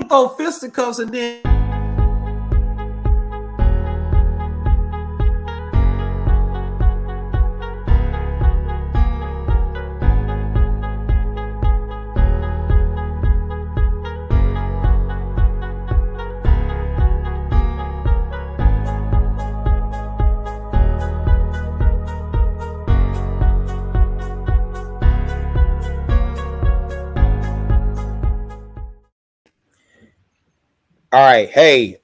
can throw fisticuffs and then. All right, hey,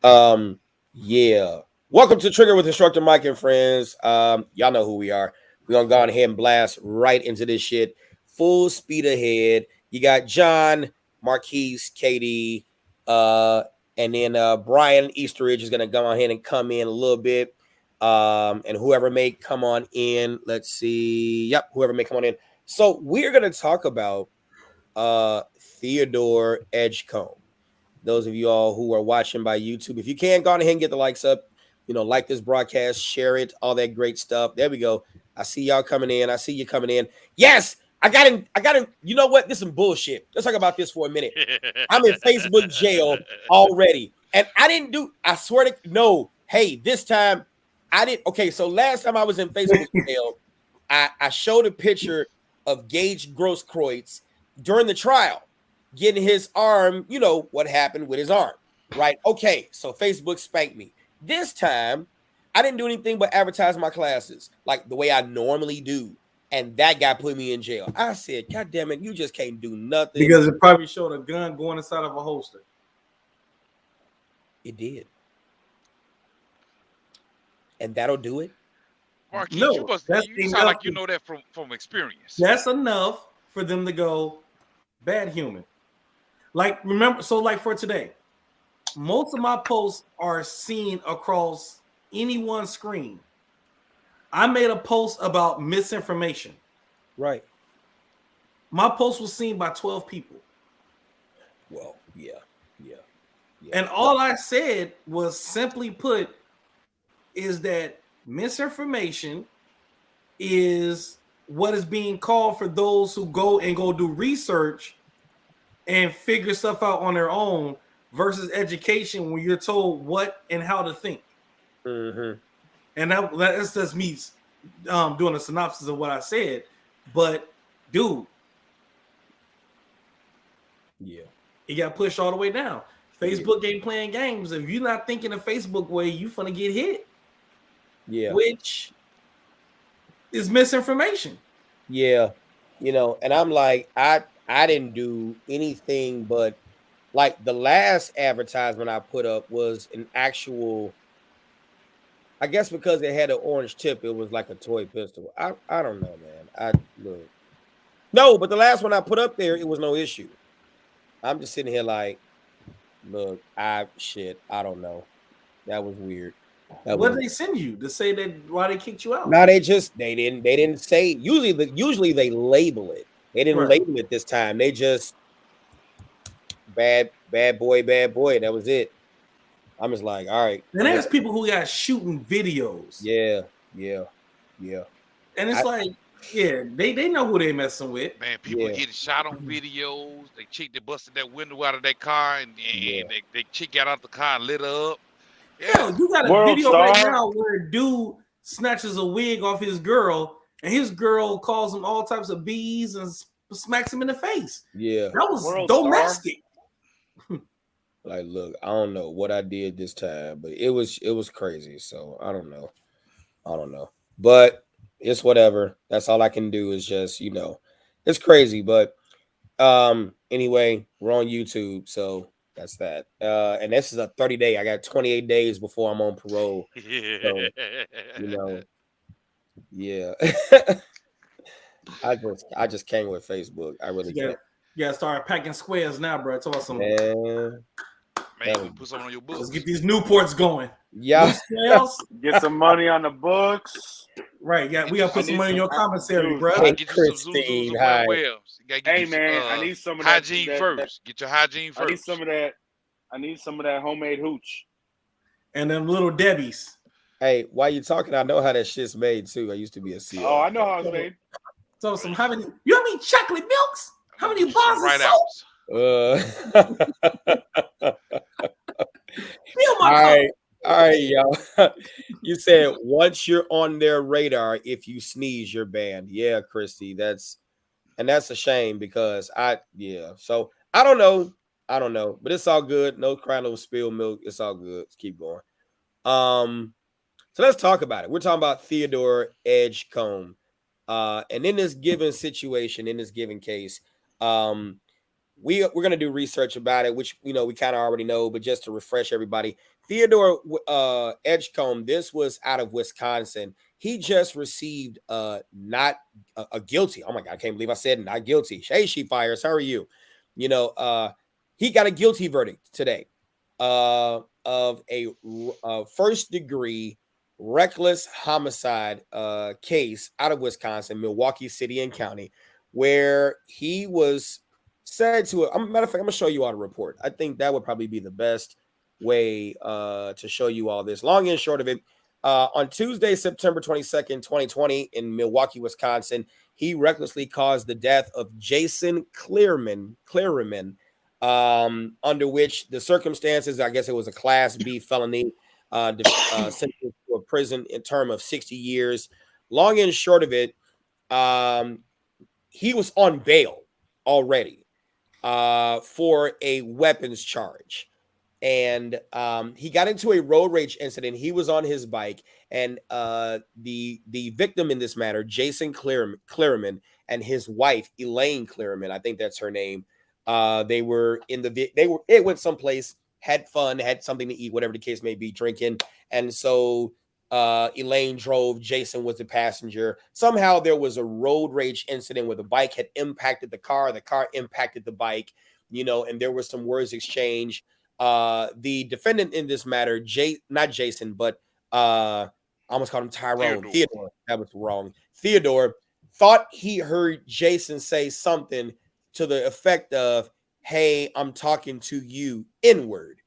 yeah. Welcome to Trigger with Instructor Mike and friends. Y'all know who we are. We're gonna go ahead and blast right into this shit. Full speed ahead. You got John, Marquise, Katie, and then Brian Easteridge is gonna go ahead and come in a little bit. And whoever may come on in, let's see. Yep, whoever may come on in. So we're gonna talk about Theodore Edgecomb. Those of you all who are watching by YouTube, if you can, go ahead and get the likes up. You know, like this broadcast, share it, all that great stuff. There we go. I see y'all coming in. I see you coming in. Yes, I got him. You know what? This is some bullshit. Let's talk about this for a minute. I'm in Facebook jail already. And I didn't do, I swear to, no. Hey, this time I didn't. Okay, so last time I was in Facebook jail, I showed a picture of Gage Grosskreutz during the trial, getting his arm, you know, what happened with his arm, right? Okay, so Facebook spanked me. This time, I didn't do anything but advertise my classes like the way I normally do. And that guy put me in jail. I said, God damn it, you just can't do nothing. Because it probably showed a gun going inside of a holster. It did. And that'll do it? Marquis, No, you sound like you know that from experience. That's enough for them to go bad human. Like, remember, so like for today, most of my posts are seen across anyone's screen. I made a post about misinformation. Right. My post was seen by 12 people. Well, yeah. And all I said was simply put is that misinformation is what is being called for those who go do research and figure stuff out on their own versus education when you're told what and how to think. Mm-hmm. And that's just me doing a synopsis of what I said. But, dude, yeah, it got pushed all the way down. Facebook ain't playing games. If you're not thinking the Facebook way, you finna get hit. Yeah. Which is misinformation. Yeah. You know, and I'm like, I didn't do anything but, like, the last advertisement I put up was an actual, I guess because it had an orange tip, it was like a toy pistol. I don't know, man. No, but the last one I put up there, it was no issue. I'm just sitting here like, look, I don't know. That was weird. What did they send you to say that why they kicked you out? No, they didn't say. Usually they label it. They didn't label it this time. They just bad boy. That was it. I'm just like, all right. And there's people who got shooting videos. Yeah. And it's like, yeah, they know who they messing with. Man, people getting shot on videos. They chick that busted that window out of their car, and they chick got out the car and lit her up. Yeah, you got a video right now where a dude snatches a wig off his girl, and his girl calls him all types of B's and smacks him in the face. Yeah, that was domestic. Like, look, I don't know what I did this time, but it was crazy. So I don't know, but it's whatever. That's all I can do is just, you know, it's crazy. But anyway, we're on YouTube, so that's that. And this is a 30-day. I got 28 days before I'm on parole. So, you know, yeah. I just came with Facebook. I really can't. You gotta start packing squares now, bro. It's awesome. Man, put something on your books. Let's get these Newports going. Yeah. Get some money on the books. Right. Yeah, we gotta put some money in your commissary, bro. Hey, Christine, hi. Hey, man, I need some of that hygiene first. Get your hygiene first. I need some of that homemade hooch. And them little Debbies. Hey, while you talking, I know how that shit's made too. I used to be a CEO. Oh, I know how it's made. So how many chocolate milks? How many bars of soap? All right, y'all. You said once you're on their radar, if you sneeze, you're banned. Yeah, Christy, that's a shame because So I don't know, but it's all good. No crying, no spilled milk. It's all good. Let's keep going. So let's talk about it. We're talking about Theodore Edgecomb. And in this given situation, in this given case, we're going to do research about it, which, we kind of already know, but just to refresh everybody, Theodore Edgecomb, this was out of Wisconsin. He just received not a guilty. Oh my God, I can't believe I said not guilty. Hey, she fires. How are you? He got a guilty verdict today of a first degree reckless homicide case out of Wisconsin, Milwaukee City and County, where he was said to, matter of fact, I'm gonna show you all the report. I think that would probably be the best way to show you all this. Long and short of it, on Tuesday, September 22nd, 2020, in Milwaukee, Wisconsin, he recklessly caused the death of Jason Clearman, under which the circumstances, I guess it was a Class B felony, sentenced to a prison term of 60 years. Long and short of it, he was on bail already for a weapons charge. And he got into a road rage incident. He was on his bike, and the victim in this matter, Jason Clearman, and his wife, Elaine Clearman, I think that's her name. It went someplace, had fun, had something to eat, whatever the case may be, drinking. And so Elaine drove, Jason was the passenger. Somehow there was a road rage incident where the bike had impacted the car impacted the bike, and there was some words exchanged. The defendant in this matter, not Jason, but I almost called him Tyrone. Theodore. That was wrong. Theodore thought he heard Jason say something to the effect of, "Hey, I'm talking to you N-word."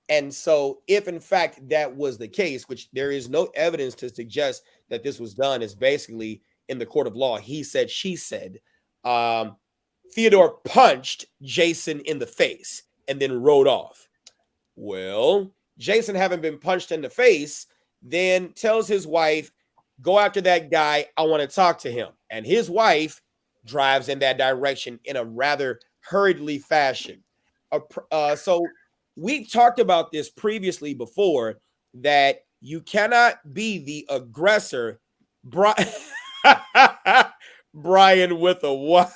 And so if in fact that was the case, which there is no evidence to suggest that this was done, is basically in the court of law, he said, she said, Theodore punched Jason in the face and then rode off. Well, Jason, having been punched in the face, then tells his wife, "Go after that guy. I want to talk to him." And his wife drives in that direction in a rather hurriedly fashion. So we talked about this previously before, that you cannot be the aggressor. Brian with a what?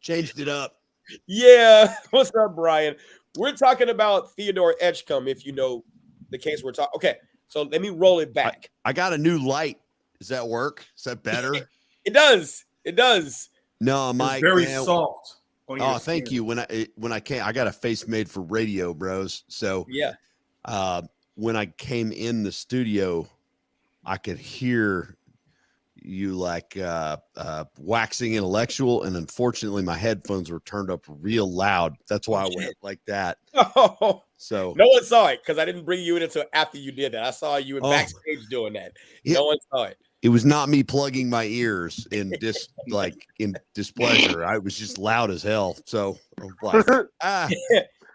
Changed it up. Yeah. What's up, Brian? We're talking about Theodore Edgecomb, if you know the case we're talking. Okay, so let me roll it back. I got a new light. Does that work? Is that better? It does. It does. No, Mike. Very soft. Oh, thank you. When I came, I got a face made for radio, bros. So yeah. When I came in the studio, I could hear you like waxing intellectual, and unfortunately my headphones were turned up real loud. That's why I went like that. Oh, so no one saw it because I didn't bring you in until after you did that. I saw you in backstage doing that. No one saw it. It was not me plugging my ears in in displeasure. I was just loud as hell. So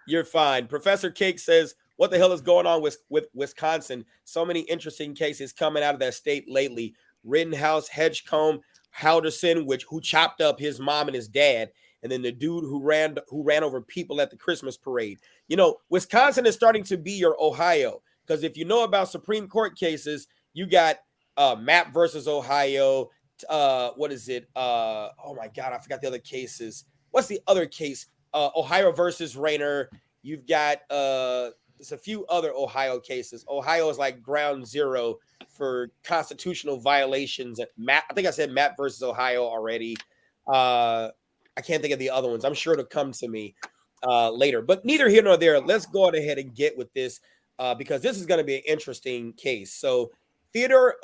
You're fine. Professor Cake says, "What the hell is going on with Wisconsin? So many interesting cases coming out of that state lately. Rittenhouse, Edgecomb, Halderson, who chopped up his mom and his dad, and then the dude who ran over people at the Christmas parade. Wisconsin is starting to be your Ohio, because if you know about Supreme Court cases, you got Mapp versus Ohio. What is it? Oh my God, I forgot the other cases. What's the other case? Ohio versus Rayner. You've got there's a few other Ohio cases. Ohio is like ground zero for constitutional violations. I think I said Mapp versus Ohio already. I can't think of the other ones. I'm sure it'll come to me later. But neither here nor there. Let's go ahead and get with this because this is going to be an interesting case. So Theodore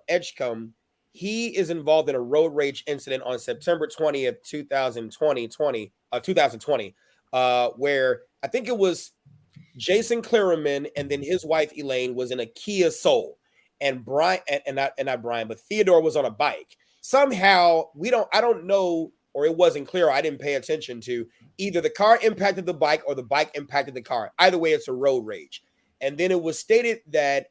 Edgecomb, he is involved in a road rage incident on September 20th, 2020, where I think it was Jason Clearman and then his wife Elaine was in a Kia Soul, and Brian and not Brian, but Theodore was on a bike. Somehow I don't know or it wasn't clear, or I didn't pay attention to, either the car impacted the bike or the bike impacted the car. Either way, it's a road rage. And then it was stated that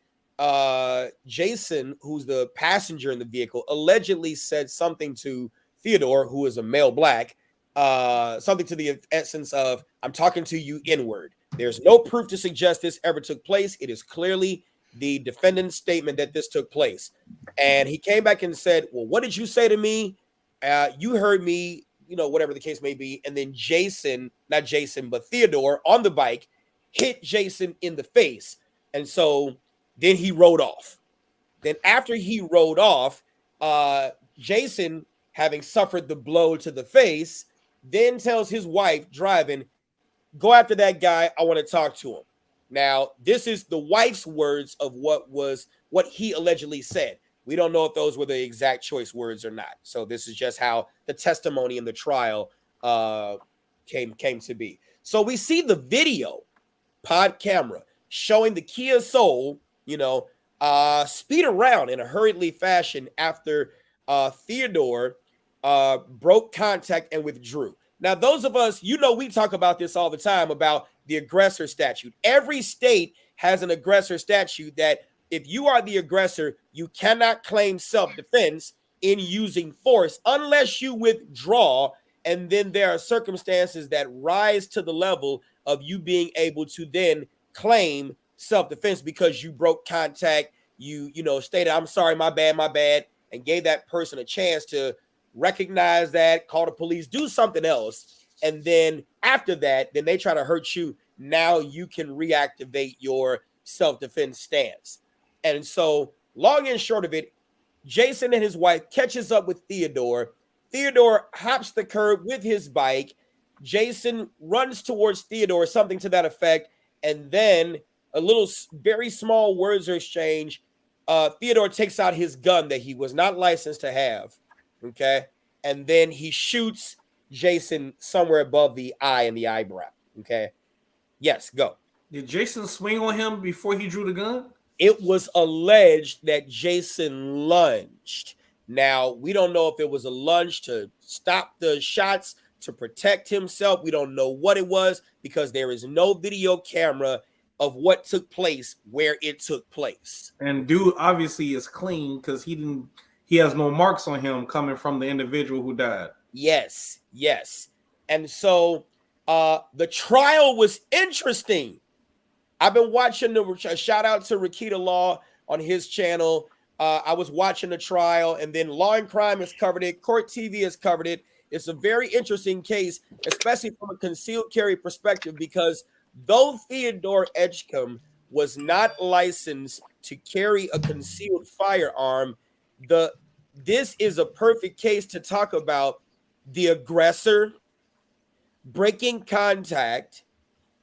Jason, who's the passenger in the vehicle, allegedly said something to Theodore, who is a male black, something to the essence of, I'm talking to you N-word. There's no proof to suggest this ever took place. It is clearly the defendant's statement that this took place. And he came back and said, well, what did you say to me? You heard me, you know, whatever the case may be. And then Jason, not Jason, but Theodore on the bike hit Jason in the face. And so then he rode off. Then after he rode off, Jason, having suffered the blow to the face, then tells his wife driving, go after that guy. I want to talk to him. Now, this is the wife's words of what he allegedly said. We don't know if those were the exact choice words or not. So this is just how the testimony in the trial came to be. So we see the video pod camera showing the Kia Soul, you know, speed around in a hurriedly fashion after Theodore broke contact and withdrew. Now, those of us, you know, we talk about this all the time about the aggressor statute. Every state has an aggressor statute that if you are the aggressor, you cannot claim self-defense in using force unless you withdraw. And then there are circumstances that rise to the level of you being able to then claim self-defense because you broke contact, you know, stated, I'm sorry, my bad, and gave that person a chance to recognize that, call the police, do something else. And then after that, then they try to hurt you. Now you can reactivate your self-defense stance. And so long and short of it, Jason and his wife catches up with Theodore. Theodore hops the curb with his bike. Jason runs towards Theodore, something to that effect. And then a little, very small words are exchanged. Theodore takes out his gun that he was not licensed to have. Okay. And then he shoots Jason somewhere above the eye and the eyebrow. Okay. Yes, go. Did Jason swing on him before he drew the gun? It was alleged that Jason lunged. Now, we don't know if it was a lunge to stop the shots, to protect himself. We don't know what it was because there is no video camera of what took place where it took place. And dude obviously is clean because he has no marks on him coming from the individual who died. Yes. And so the trial was interesting. I've been watching a shout out to Rakita Law on his channel. I was watching the trial, and then Law and Crime has covered it. Court TV has covered it. It's a very interesting case, especially from a concealed carry perspective, because though Theodore Edgecomb was not licensed to carry a concealed firearm, this is a perfect case to talk about the aggressor breaking contact,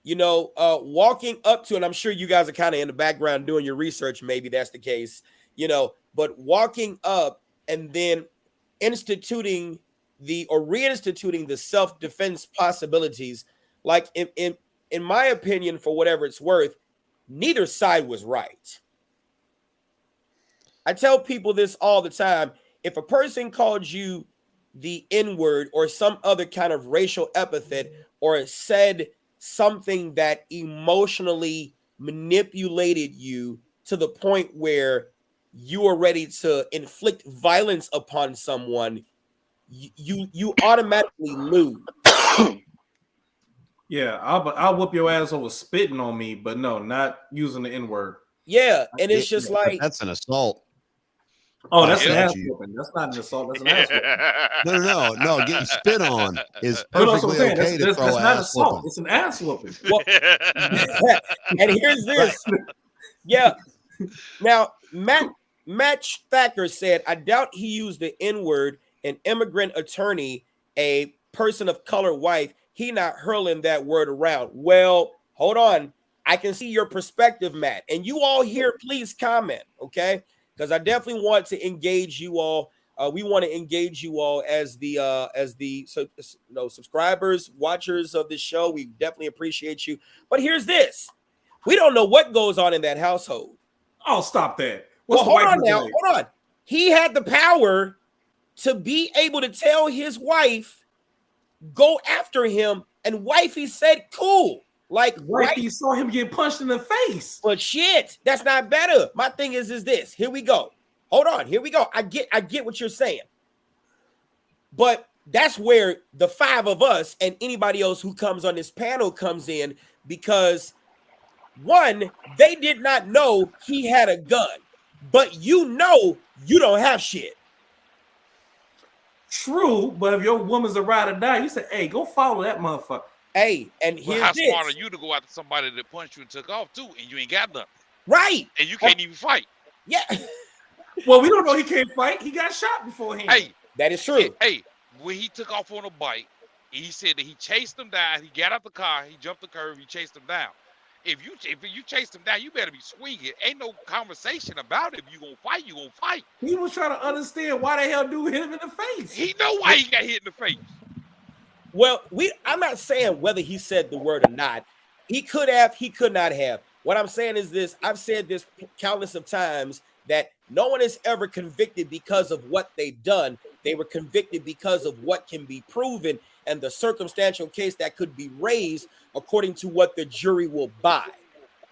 you know, walking up to, and I'm sure you guys are kind of in the background doing your research, maybe that's the case, you know, but walking up and then reinstituting the self-defense possibilities. Like in my opinion, for whatever it's worth, neither side was right. I tell people this all the time. If a person called you the N-word or some other kind of racial epithet, or said something that emotionally manipulated you to the point where you are ready to inflict violence upon someone, you automatically lose. Yeah, I'll whoop your ass over spitting on me, but no, not using the N-word. Yeah, and it's just like, that's an assault. Oh, that's an ass whooping. That's not an assault. That's an ass whooping. No. Getting spit on is perfectly okay to throw not ass whooping. It's an ass whooping. Well, and here's this. Yeah. Now, Matt Thacker said, I doubt he used the N-word. An immigrant attorney, a person of color, wife, he not hurling that word around. Well, hold on. I can see your perspective, Matt. And you all here, please comment, okay? Because I definitely want to engage you all. We want to engage you all as the subscribers, watchers of this show. We definitely appreciate you. But here's this: we don't know what goes on in that household. Oh, stop that! Hold on. He had the power to be able to tell his wife go after him, and wifey said, "Cool." Like, wifey saw him get punched in the face. But shit, that's not better. My thing is this. Here we go. Hold on. Here we go. I get what you're saying. But that's where the five of us and anybody else who comes on this panel comes in, because one, they did not know he had a gun, but you don't have shit. True, but if your woman's a ride or die, you say, "Hey, go follow that motherfucker." Hey, and here's how this. smart are you to go after somebody that punched you and took off too, and you ain't got nothing? Right. And you can't even fight. Yeah. Well, we don't know he can't fight. He got shot beforehand. Hey, that is true. Hey, when he took off on a bike, he said that he chased him down. He got out the car. He jumped the curb. He chased him down. If you chased him down, you better be swinging. Ain't no conversation about it. If you gonna fight, you gonna fight. He was trying to understand why the hell dude hit him in the face. He know why he got hit in the face. Well, I'm not saying whether he said the word or not. He could have, he could not have. What I'm saying is this. I've said this countless of times, that no one is ever convicted because of what they've done. They were convicted because of what can be proven and the circumstantial case that could be raised according to what the jury will buy.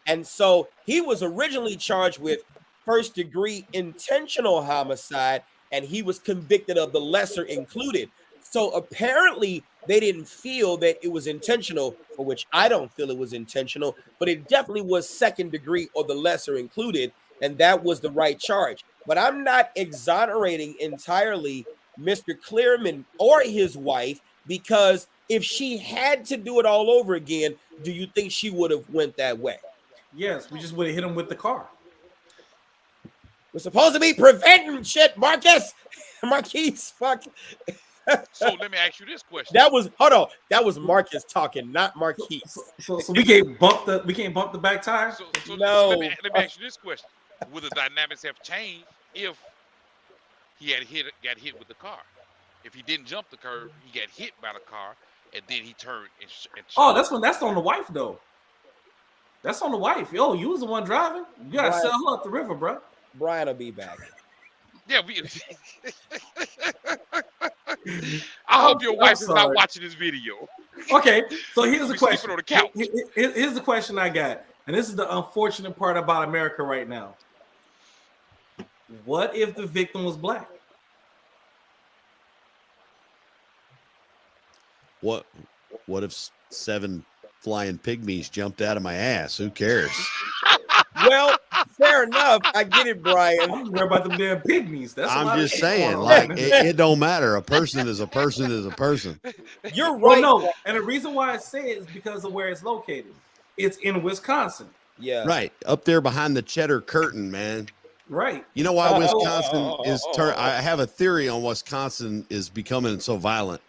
And so he was originally charged with first-degree intentional homicide, and he was convicted of the lesser included. So apparently they didn't feel that it was intentional, for which I don't feel it was intentional, but it definitely was second degree or the lesser included, and that was the right charge. But I'm not exonerating entirely Mr. Clearman or his wife, because if she had to do it all over again, do you think she would have went that way? Yes, we just would have hit him with the car. We're supposed to be preventing shit, Marquise, fuck. So let me ask you this question. That was Marcus talking, not Marquise. So we can't bump the back tire. So no. Let me ask you this question: would the dynamics have changed if he had got hit with the car? If he didn't jump the curb, he got hit by the car, and then he turned and that's on the wife though. That's on the wife. Yo, you was the one driving. You gotta sell her up the river, bro. Brian will be back. Yeah, I hope your wife is not watching this video. Okay, so here's the question. On the couch. Here's the question I got, and this is the unfortunate part about America right now. What if the victim was black? What if 7 flying pygmies jumped out of my ass? Who cares? Well, fair enough. I get it, Brian. I'm worried about them damn pygmies. I'm just saying, like, it don't matter. A person is a person is a person. You're right. Well, no, and the reason why I say it is because of where it's located. It's in Wisconsin. Yeah. Right. Up there behind the cheddar curtain, man. Right. You know why Wisconsin is I have a theory on Wisconsin is becoming so violent.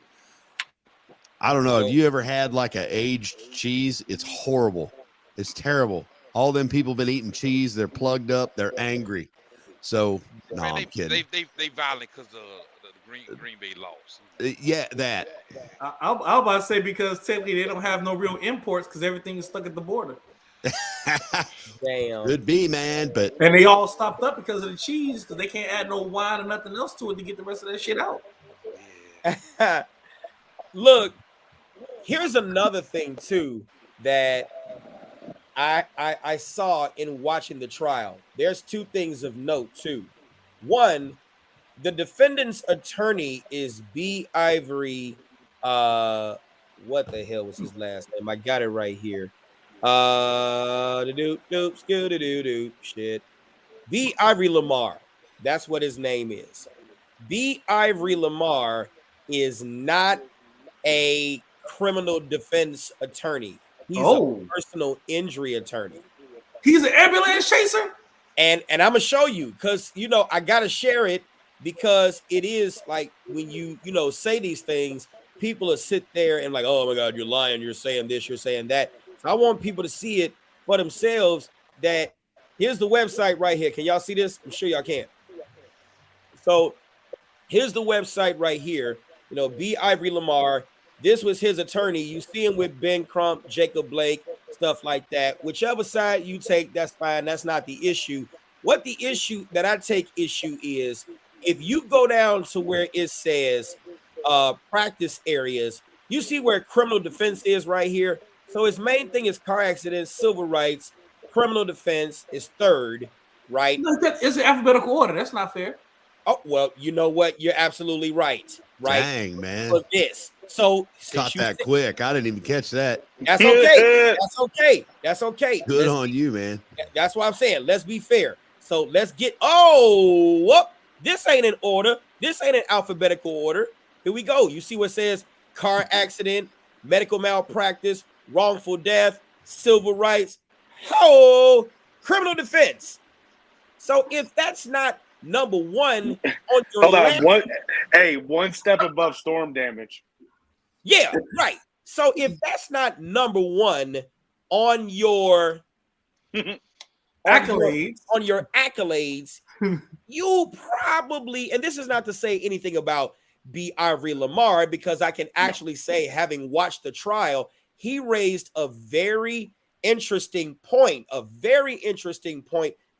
I don't know. Have you ever had like an aged cheese? It's horrible. It's terrible. All them people been eating cheese. They're plugged up. They're angry. So no, I'm kidding. They violent because of the Green Bay loss. Yeah, that. I was about to say because technically they don't have no real imports because everything is stuck at the border. Damn. Could be, man, but and they all stopped up because of the cheese because they can't add no wine or nothing else to it to get the rest of that shit out. Look, here's another thing too that I saw in watching the trial. There's 2 things of note too. One, the defendant's attorney is B. Ivory. What the hell was his last name? I got it right here. Shit. B. Ivory Lamar. That's what his name is. B. Ivory Lamar is not a criminal defense attorney. He's a personal injury attorney. He's an ambulance chaser. And I'm gonna show you because I gotta share it because it is like when you say these things, people will sit there and like, oh my God, you're lying, you're saying this, you're saying that. So I want people to see it for themselves. That here's the website right here. Can y'all see this? I'm sure y'all can. So here's the website right here. B. Ivory Lamar. This was his attorney. You see him with Ben Crump, Jacob Blake, stuff like that. Whichever side you take, that's fine. That's not the issue. What the issue that I take issue is if you go down to where it says practice areas, You see where criminal defense is right here. So his main thing is car accidents, civil rights, criminal defense is third, right? No, it's an alphabetical order. That's not fair. Oh, well, you know what? You're absolutely right. Right. Dang, man. For this. So Caught that quick. I didn't even catch that. That's okay. That's okay. That's okay. Good on you, man. That's what I'm saying. Let's be fair. So let's get this ain't in order. This ain't in alphabetical order. Here we go. You see what it says car accident, medical malpractice, wrongful death, civil rights, criminal defense. So if that's not number one on your one step above storm damage. Yeah, right. So if that's not number one on your accolades, you probably, and this is not to say anything about B. Ivory Lamar, because I can actually say, having watched the trial, he raised a very interesting point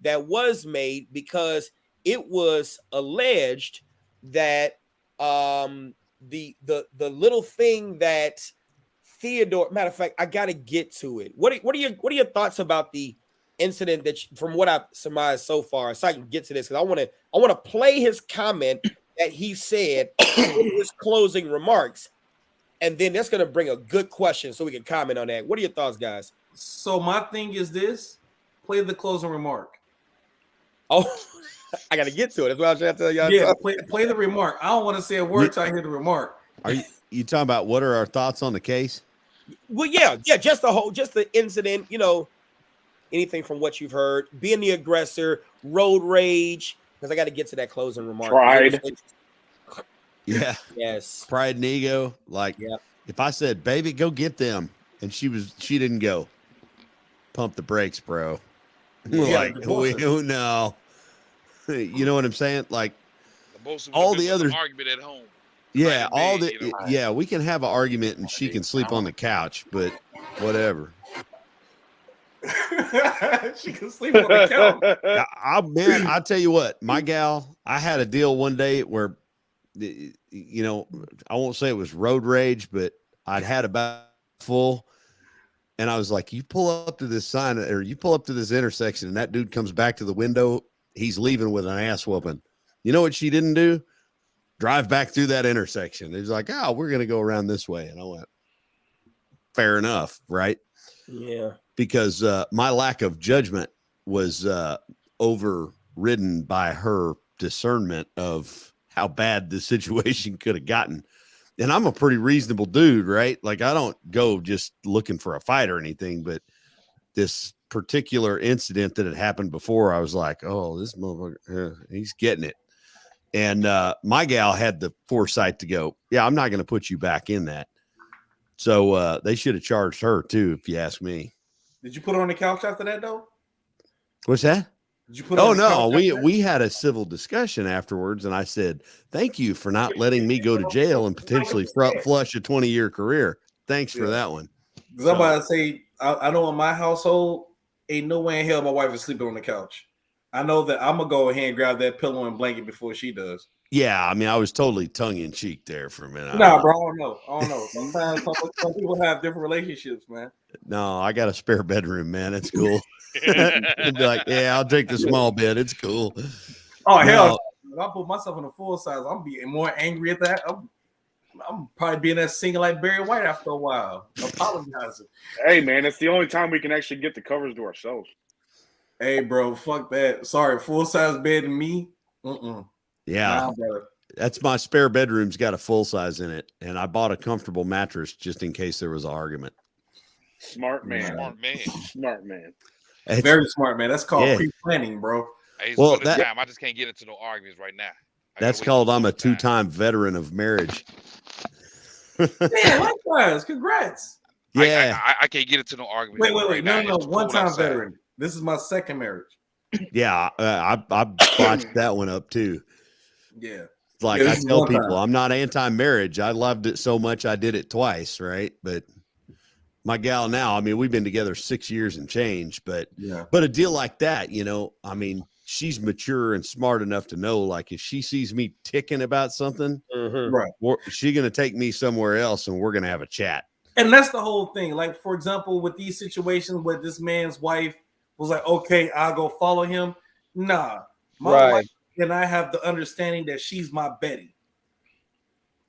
that was made, because it was alleged that the little thing that Theodore, matter of fact, I got to get to it. What are your thoughts about the incident that, from what I've surmised so far, so I can get to this, because I want to play his comment that he said in his closing remarks, and then that's going to bring a good question so we can comment on that. What are your thoughts, guys? So my thing is this: play the closing remark. Oh, I got to get to it. That's what I was trying to tell y'all. Yeah, play the remark. I don't want to say a word till I hear the remark. Are you talking about what are our thoughts on the case? Well, yeah, just the incident, anything from what you've heard, being the aggressor, road rage, because I got to get to that closing remark. Pride. Yeah. Yes. Pride and ego. Like, if I said, baby, go get them, and she didn't go, pump the brakes, bro. Like, no. You know what I'm saying? Like, all the other argument at home. Yeah, we can have an argument and she can sleep on the couch, but whatever. She can sleep on the couch. I tell you what, my gal, I had a deal one day where, I won't say it was road rage, but I'd had about full, and I was like, you pull up to this sign, or you pull up to this intersection, and that dude comes back to the window, he's leaving with an ass whooping. You know what she didn't do? Drive back through that intersection. He's like, oh, we're going to go around this way. And I went, fair enough, right? Yeah. Because my lack of judgment was overridden by her discernment of how bad the situation could have gotten. And I'm a pretty reasonable dude, right? Like, I don't go just looking for a fight or anything, this particular incident that had happened before, I was like, oh, this motherfucker, he's getting it. And my gal had the foresight to go, yeah, I'm not going to put you back in that. So they should have charged her too, if you ask me. Did you put her on the couch after that, though? What's that? Did you put her on the couch? We had a civil discussion afterwards, and I said, thank you for not letting me go to jail and potentially flush a 20-year career. Thanks for that one. Because I'm about to say, I know in my household, ain't no way in hell my wife is sleeping on the couch. I know that I'm going to go ahead and grab that pillow and blanket before she does. Yeah, I mean, I was totally tongue-in-cheek there for a minute. Nah, bro, I don't know. Sometimes some people have different relationships, man. No, I got a spare bedroom, man. It's cool. Be like, yeah, I'll take the small bed. It's cool. Oh, hell. If I put myself in a full size, I'm being more angry at that. I'm probably being that singing like Barry White after a while. Apologizing. Hey, man, it's the only time we can actually get the covers to ourselves. Hey, bro, fuck that. Sorry, full-size bed and me? Yeah, that's my spare bedroom's got a full-size in it, and I bought a comfortable mattress just in case there was an argument. Smart man. It's very smart, man. That's called pre-planning, bro. Hey, well, I just can't get into no arguments right now. That's called I'm a two-time veteran of marriage. Man, likewise. Congrats. Yeah. I can't get into no arguments. Wait. No. One-time veteran. This is my second marriage. Yeah, I botched that one up too. Yeah. Like I tell people, I'm not anti-marriage. I loved it so much I did it twice, right? But my gal now, I mean, we've been together 6 years and change, but a deal like that, I mean, she's mature and smart enough to know, like, if she sees me ticking about something, Right. she's going to take me somewhere else and we're going to have a chat. And that's the whole thing. Like, for example, with these situations where this man's wife was like, okay, I'll go follow him. Nah, my wife and I have the understanding that she's my Betty.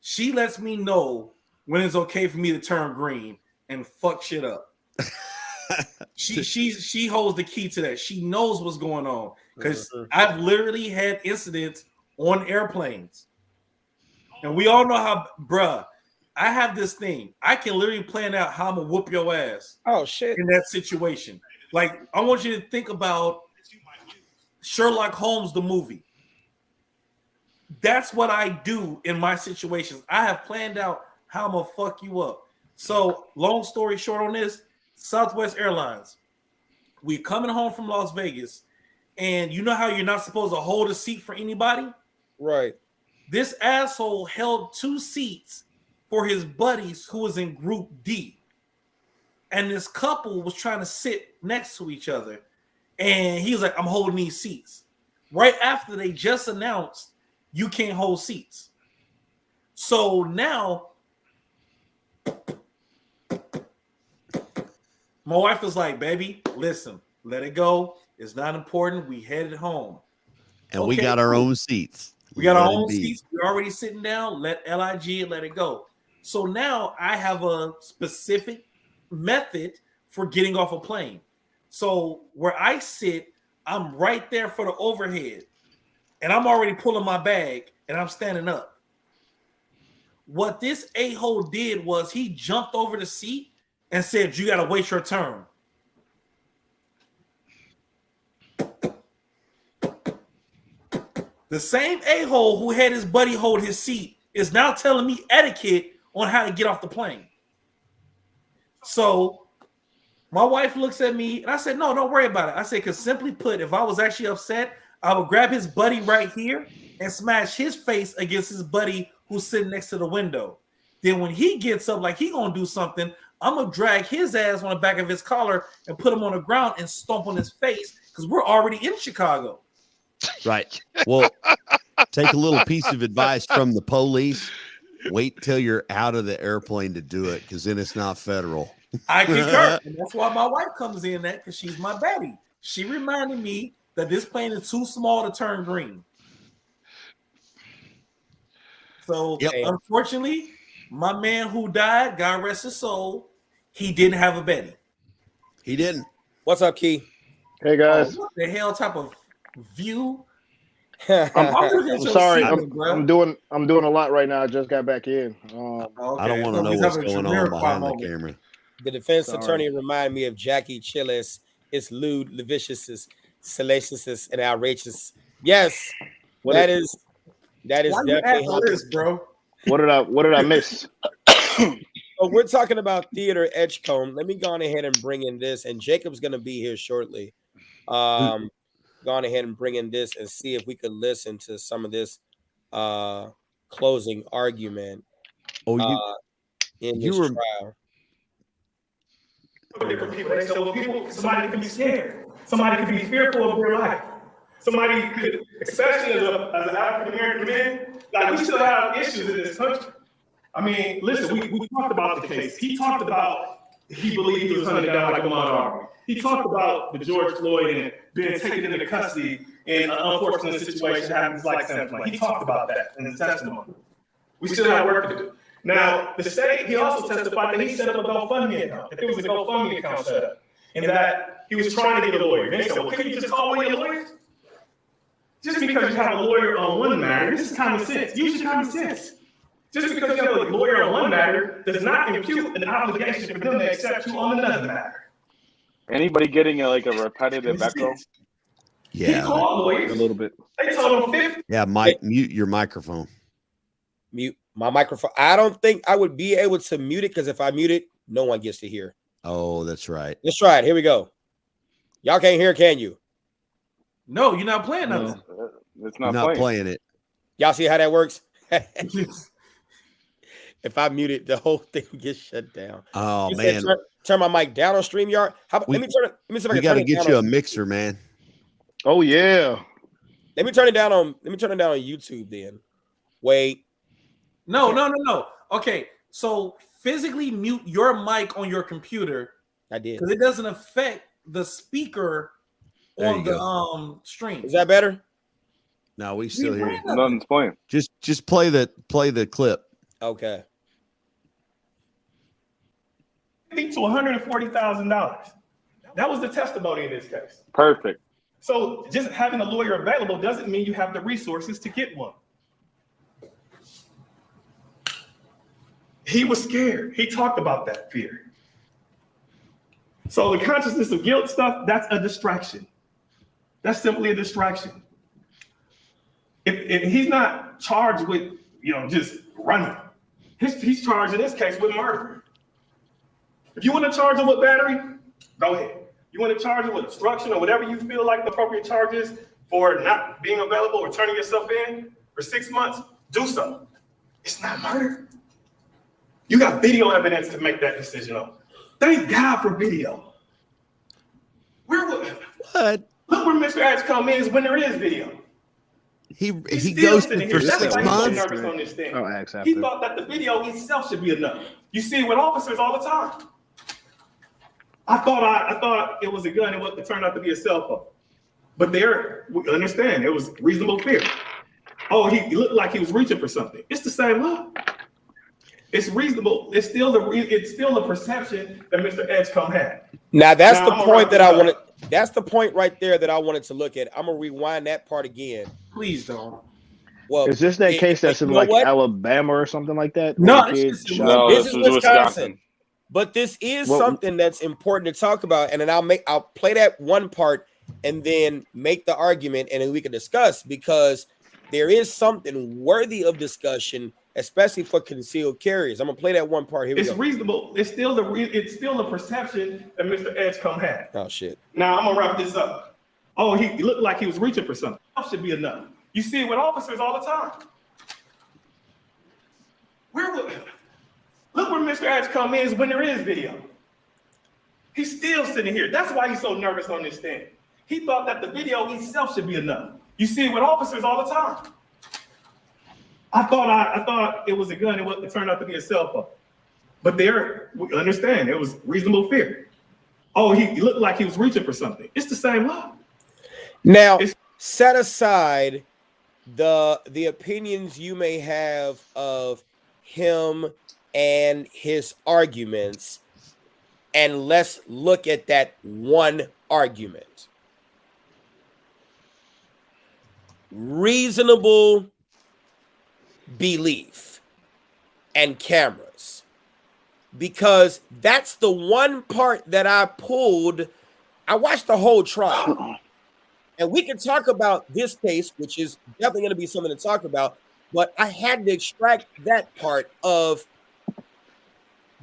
She lets me know when it's okay for me to turn green and fuck shit up. She holds the key to that. She knows what's going on because I've literally had incidents on airplanes, and we all know how, bruh. I have this thing. I can literally plan out how I'm gonna whoop your ass. Oh shit! In that situation, like I want you to think about Sherlock Holmes the movie. That's what I do in my situations. I have planned out how I'm gonna fuck you up. So, long story short on this, Southwest Airlines, we coming home from Las Vegas, and you know how you're not supposed to hold a seat for anybody? Right. This asshole held 2 seats for his buddies who was in Group D. And this couple was trying to sit next to each other. And he was like, I'm holding these seats. Right after they just announced you can't hold seats. So now my wife was like, baby, listen, let it go. It's not important. We headed home. And we got our own seats. We got our own seats. We're already sitting down. Let LIG let it go. So now I have a specific method for getting off a plane. So where I sit, I'm right there for the overhead. And I'm already pulling my bag and I'm standing up. What this a-hole did was he jumped over the seat and said, you got to wait your turn. The same a-hole who had his buddy hold his seat is now telling me etiquette on how to get off the plane. So my wife looks at me and I said, no, don't worry about it. I said, because simply put, if I was actually upset, I would grab his buddy right here and smash his face against his buddy who's sitting next to the window. Then when he gets up like he gonna do something, I'm gonna drag his ass on the back of his collar and put him on the ground and stomp on his face because we're already in Chicago. Right. Well, take a little piece of advice from the police. Wait till you're out of the airplane to do it, because then it's not federal. I concur. And that's why my wife comes in that, because she's my baddie. She reminded me that this plane is too small to turn green. So unfortunately, my man who died, God rest his soul, he didn't have a Betty. He didn't. What's up, Key? Hey guys. What the hell type of view? I'm sorry. I'm doing a lot right now. I just got back in. I don't want to know what's going on behind the camera. The defense attorney reminded me of Jackie Chillis. It's lewd, lascivious, salacious, and outrageous. Yes, that is definitely this, bro. What did I miss? So we're talking about Theodore Edgecomb. Let me go on ahead and bring in this, and Jacob's going to be here shortly. Go on ahead and bring in this and see if we could listen to some of this closing argument in this trial. Somebody could be scared. Somebody could be fearful of their life. Somebody could, especially as an African American man, like we still have issues in this country. I mean, listen, we talked about the case. He talked about he believed he was hunted down like a Montgomery. He talked about the George Floyd and being taken into custody in an unfortunate situation happens like something. He talked about that in his testimony. We still have work to do. Now, the state, he also testified that he set up a GoFundMe account, that there was a GoFundMe account set up, and that he was trying to get a lawyer. They said, well, couldn't you just call one of your lawyers? Just because you have a lawyer on one matter, this is common sense. Use your common sense. Just because you have a lawyer on one matter does not impute an obligation for them to accept you on another matter. Anybody getting a repetitive echo? Yeah, he called lawyers. A little bit. They told him 50. Yeah, Mike, mute your microphone. Mute my microphone. I don't think I would be able to mute it, because if I mute it, no one gets to hear. Oh, that's right. Let's try it. Here we go. Y'all can't hear, can you? No, you're not playing nothing. It's not playing it. Y'all see how that works? If I mute it, the whole thing gets shut down. Oh man! Turn my mic down on StreamYard. Let me turn it. Let me see if I can. We got to get you a mixer, man. Oh yeah. Let me turn it down on YouTube then. Wait. No. Okay, so physically mute your mic on your computer. I did. Because it doesn't affect the speaker on the stream. Is that better? No, we still hear you. Nothing's playing. Just play the clip. Okay. to $140,000. That was the testimony in this case. Perfect. So just having a lawyer available doesn't mean you have the resources to get one. He was scared. He talked about that fear. So the consciousness of guilt stuff, that's a distraction. That's simply a distraction. If he's not charged with, just running, he's charged in this case with murder. If you want to charge him with battery, go ahead. You want to charge him with obstruction or whatever you feel like the appropriate charge is for not being available or turning yourself in for 6 months, do so. It's not murder. You got video evidence to make that decision on. Thank God for video. What? Look where Mr. Edgecomb is when there is video. He ghosted for 6 months. So nervous on this thing. He thought that the video itself should be enough. You see it with officers all the time. I thought it was a gun. It turned out to be a cell phone. But we understand it was reasonable fear. Oh, he looked like he was reaching for something. It's the same look. It's reasonable. It's still the perception that Mr. Edgecomb had. Now that's the point that I wanted. That's the point right there that I wanted to look at. I'm gonna rewind that part again. Please don't. Well, is this that case that's in like Alabama or something like that? No, this is Wisconsin. But this is something that's important to talk about, and then I'll play that one part and then make the argument, and then we can discuss, because there is something worthy of discussion, especially for concealed carriers. I'm gonna play that one part here. It's reasonable. It's still the perception that Mr. Edgecomb had. Oh shit! Now I'm gonna wrap this up. Oh, he looked like he was reaching for something. That should be enough. You see it with officers all the time. Look where Mr. Edgecomb is when there is video. He's still sitting here. That's why he's so nervous on this thing. He thought that the video itself should be enough. You see it with officers all the time. I thought it was a gun. It turned out to be a cell phone. But we understand it was reasonable fear. Oh, he looked like he was reaching for something. It's the same look. Now, set aside the opinions you may have of him and his arguments, and let's look at that one argument. Reasonable belief and cameras, because that's the one part that I pulled. I watched the whole trial, and we can talk about this case, which is definitely going to be something to talk about, but I had to extract that part of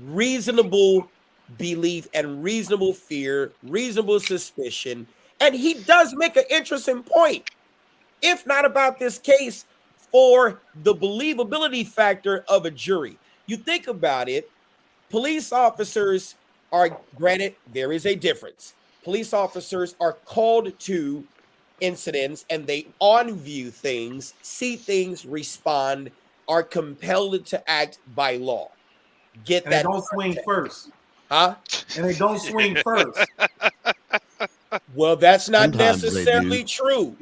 reasonable belief and reasonable fear, reasonable suspicion. And he does make an interesting point, if not about this case, for the believability factor of a jury. You think about it, police officers are, granted, there is a difference. Police officers are called to incidents and they on-view things, see things, respond, are compelled to act by law. Get and that. They don't swing first. Huh? And they don't swing first. Well, that's not Sometimes necessarily true,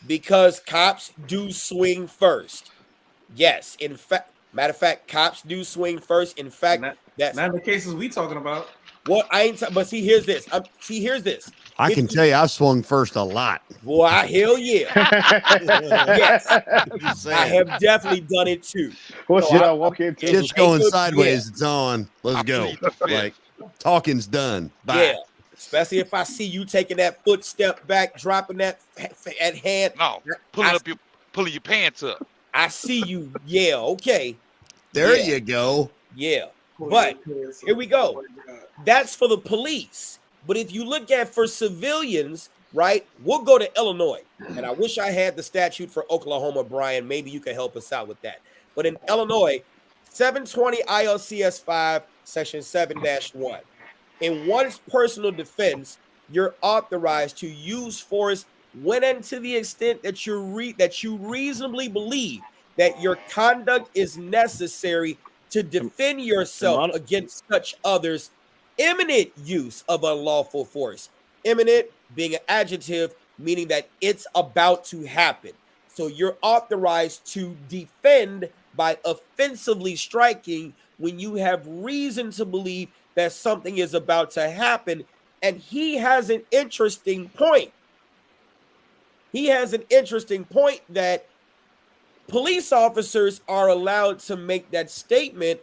because cops do swing first. Yes, in fact, matter of fact, cops do swing first. In fact, that's not the cases we talking about. Well, I ain't. But see, here's this. Here's this. I can tell you, I swung first a lot. Boy, hell yeah. Yes, I have definitely done it too. What should I walk into? Just going sideways. Yeah. It's on. Let's go. Like talking's done. Bye. Yeah. Especially if I see you taking that footstep back, dropping that at hand. No, pulling your pants up. I see you. Yeah. Okay. There you go. Yeah. But here we go. That's for the police. But if you look at for civilians, right, we'll go to Illinois. And I wish I had the statute for Oklahoma, Brian. Maybe you can help us out with that. But in Illinois, 720 ILCS 5, section 7-1. In one's personal defense, you're authorized to use force when and to the extent that you reasonably believe that your conduct is necessary to defend yourself against such others, imminent use of unlawful force. Imminent being an adjective, meaning that it's about to happen. So you're authorized to defend by offensively striking when you have reason to believe that something is about to happen. And he has an interesting point. He has an interesting point that police officers are allowed to make that statement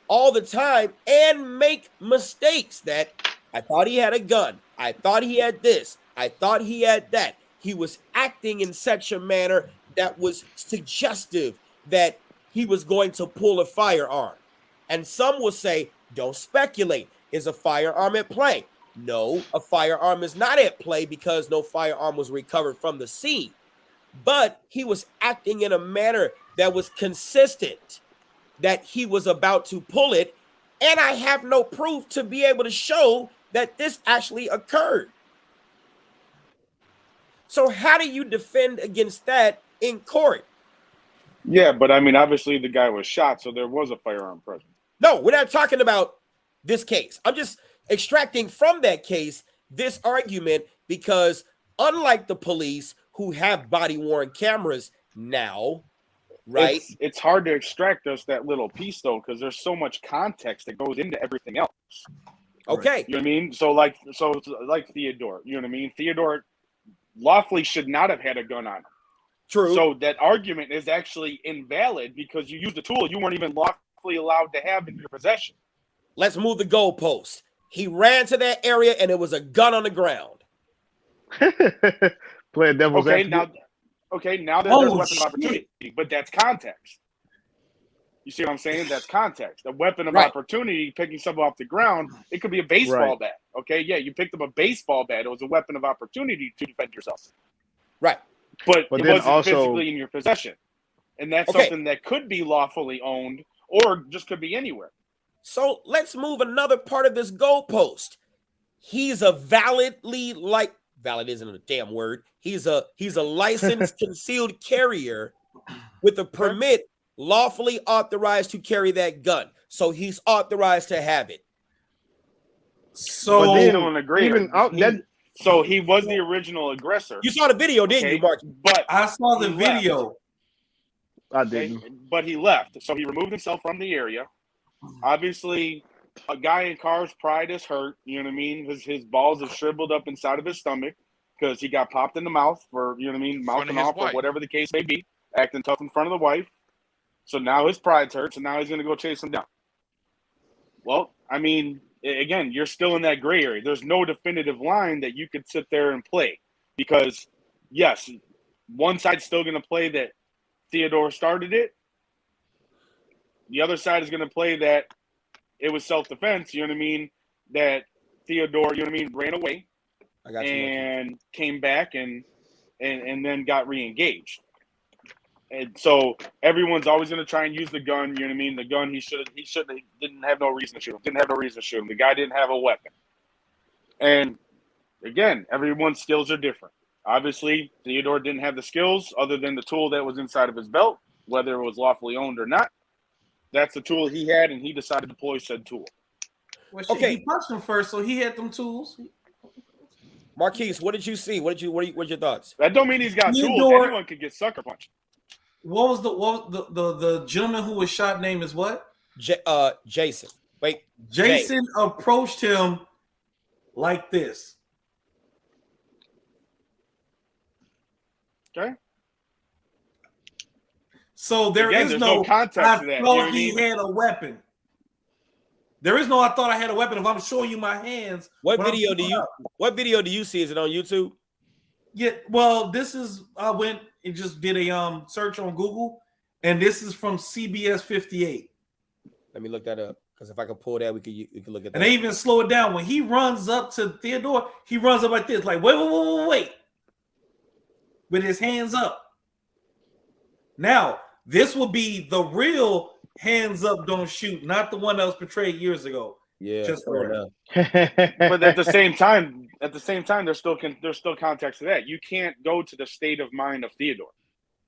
all the time and make mistakes that I thought he had a gun. I thought he had this. I thought he had that. He was acting in such a manner that was suggestive that he was going to pull a firearm. And some will say, don't speculate. Is a firearm at play? No, a firearm is not at play because no firearm was recovered from the scene. But he was acting in a manner that was consistent that he was about to pull it. And I have no proof to be able to show that this actually occurred. So how do you defend against that in court? Yeah, but I mean, obviously the guy was shot, so there was a firearm present. No, we're not talking about this case. I'm just extracting from that case this argument because unlike the police who have body-worn cameras now, right? It's hard to extract us that little piece, though, because there's so much context that goes into everything else. Okay. You know what I mean? So like Theodore, you know what I mean? Theodore lawfully should not have had a gun on him. True. So that argument is actually invalid because you used a tool you weren't even lawfully allowed to have in your possession. Let's move the goalpost. He ran to that area and it was a gun on the ground. Playing devil's advocate. Now there's a weapon of opportunity, but that's context. You see what I'm saying? That's context. A weapon of opportunity, picking something off the ground, it could be a baseball bat. Okay, yeah, you picked up a baseball bat. It was a weapon of opportunity to defend yourself. Right. But it wasn't also physically in your possession. And that's something that could be lawfully owned or just could be anywhere. So let's move another part of this goalpost. He's a valid isn't a damn word. He's a licensed concealed carrier with a permit lawfully authorized to carry that gun. So he's authorized to have it. So so he was the original aggressor. You saw the video, didn't you, Mark? But I saw the video. I didn't. But he left. So he removed himself from the area. Obviously, a guy in car's pride is hurt. You know what I mean? His balls have shriveled up inside of his stomach because he got popped in the mouth for, you know what I mean, mouthing off or whatever the case may be, acting tough in front of the wife. So now his pride's hurt, so now he's going to go chase him down. Well, I mean, again, you're still in that gray area. There's no definitive line that you could sit there and play because, yes, one side's still going to play that Theodore started it. The other side is going to play that it was self-defense, you know what I mean, that Theodore, you know what I mean, ran away and came back and then got re-engaged. And so everyone's always going to try and use the gun, you know what I mean? The gun, he didn't have no reason to shoot him. Didn't have no reason to shoot him. The guy didn't have a weapon. And again, everyone's skills are different. Obviously, Theodore didn't have the skills other than the tool that was inside of his belt, whether it was lawfully owned or not. That's the tool he had, and he decided to deploy said tool. Well, he punched him first, so he had them tools. Marquise, what did you see? What's your thoughts? That don't mean he's got tools. Anyone could get sucker punched. What was the gentleman who was shot name is what? Jason. Wait. Jason approached him like this. Okay. So there's no context to that. I thought he had a weapon. There is no I thought I had a weapon. If I'm showing you my hands. What video do you see? Is it on YouTube? Yeah, well, this is I went and just did a search on Google, and this is from CBS 58. Let me look that up because if I can pull that, we can look at that. And they even slow it down when he runs up to Theodore. He runs up like this, like wait, with his hands up. Now this will be the real hands up, don't shoot, not the one that was portrayed years ago. Yeah, just but at the same time, at the same time, there's still context to that. You can't go to the state of mind of Theodore.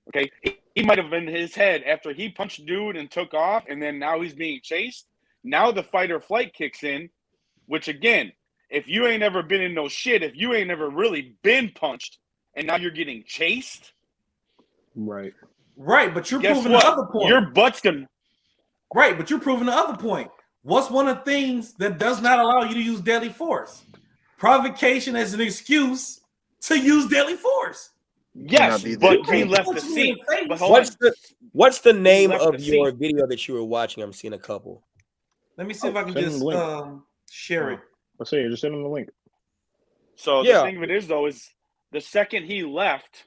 Okay, he might have been in his head after he punched dude and took off, and then now he's being chased. Now the fight or flight kicks in, which again, if you ain't ever been in no shit, if you ain't ever really been punched, and now you're getting chased, right, but you're proving the other point. Your butt's gonna. Right, but you're proving the other point. What's one of the things that does not allow you to use deadly force? Provocation as an excuse to use deadly force. Yes, but he left the scene. What's the name of your video that you were watching? I'm seeing a couple. Let me see if I can just share it. Let's see. Just send him the link. So the thing of it is, though, is the second he left.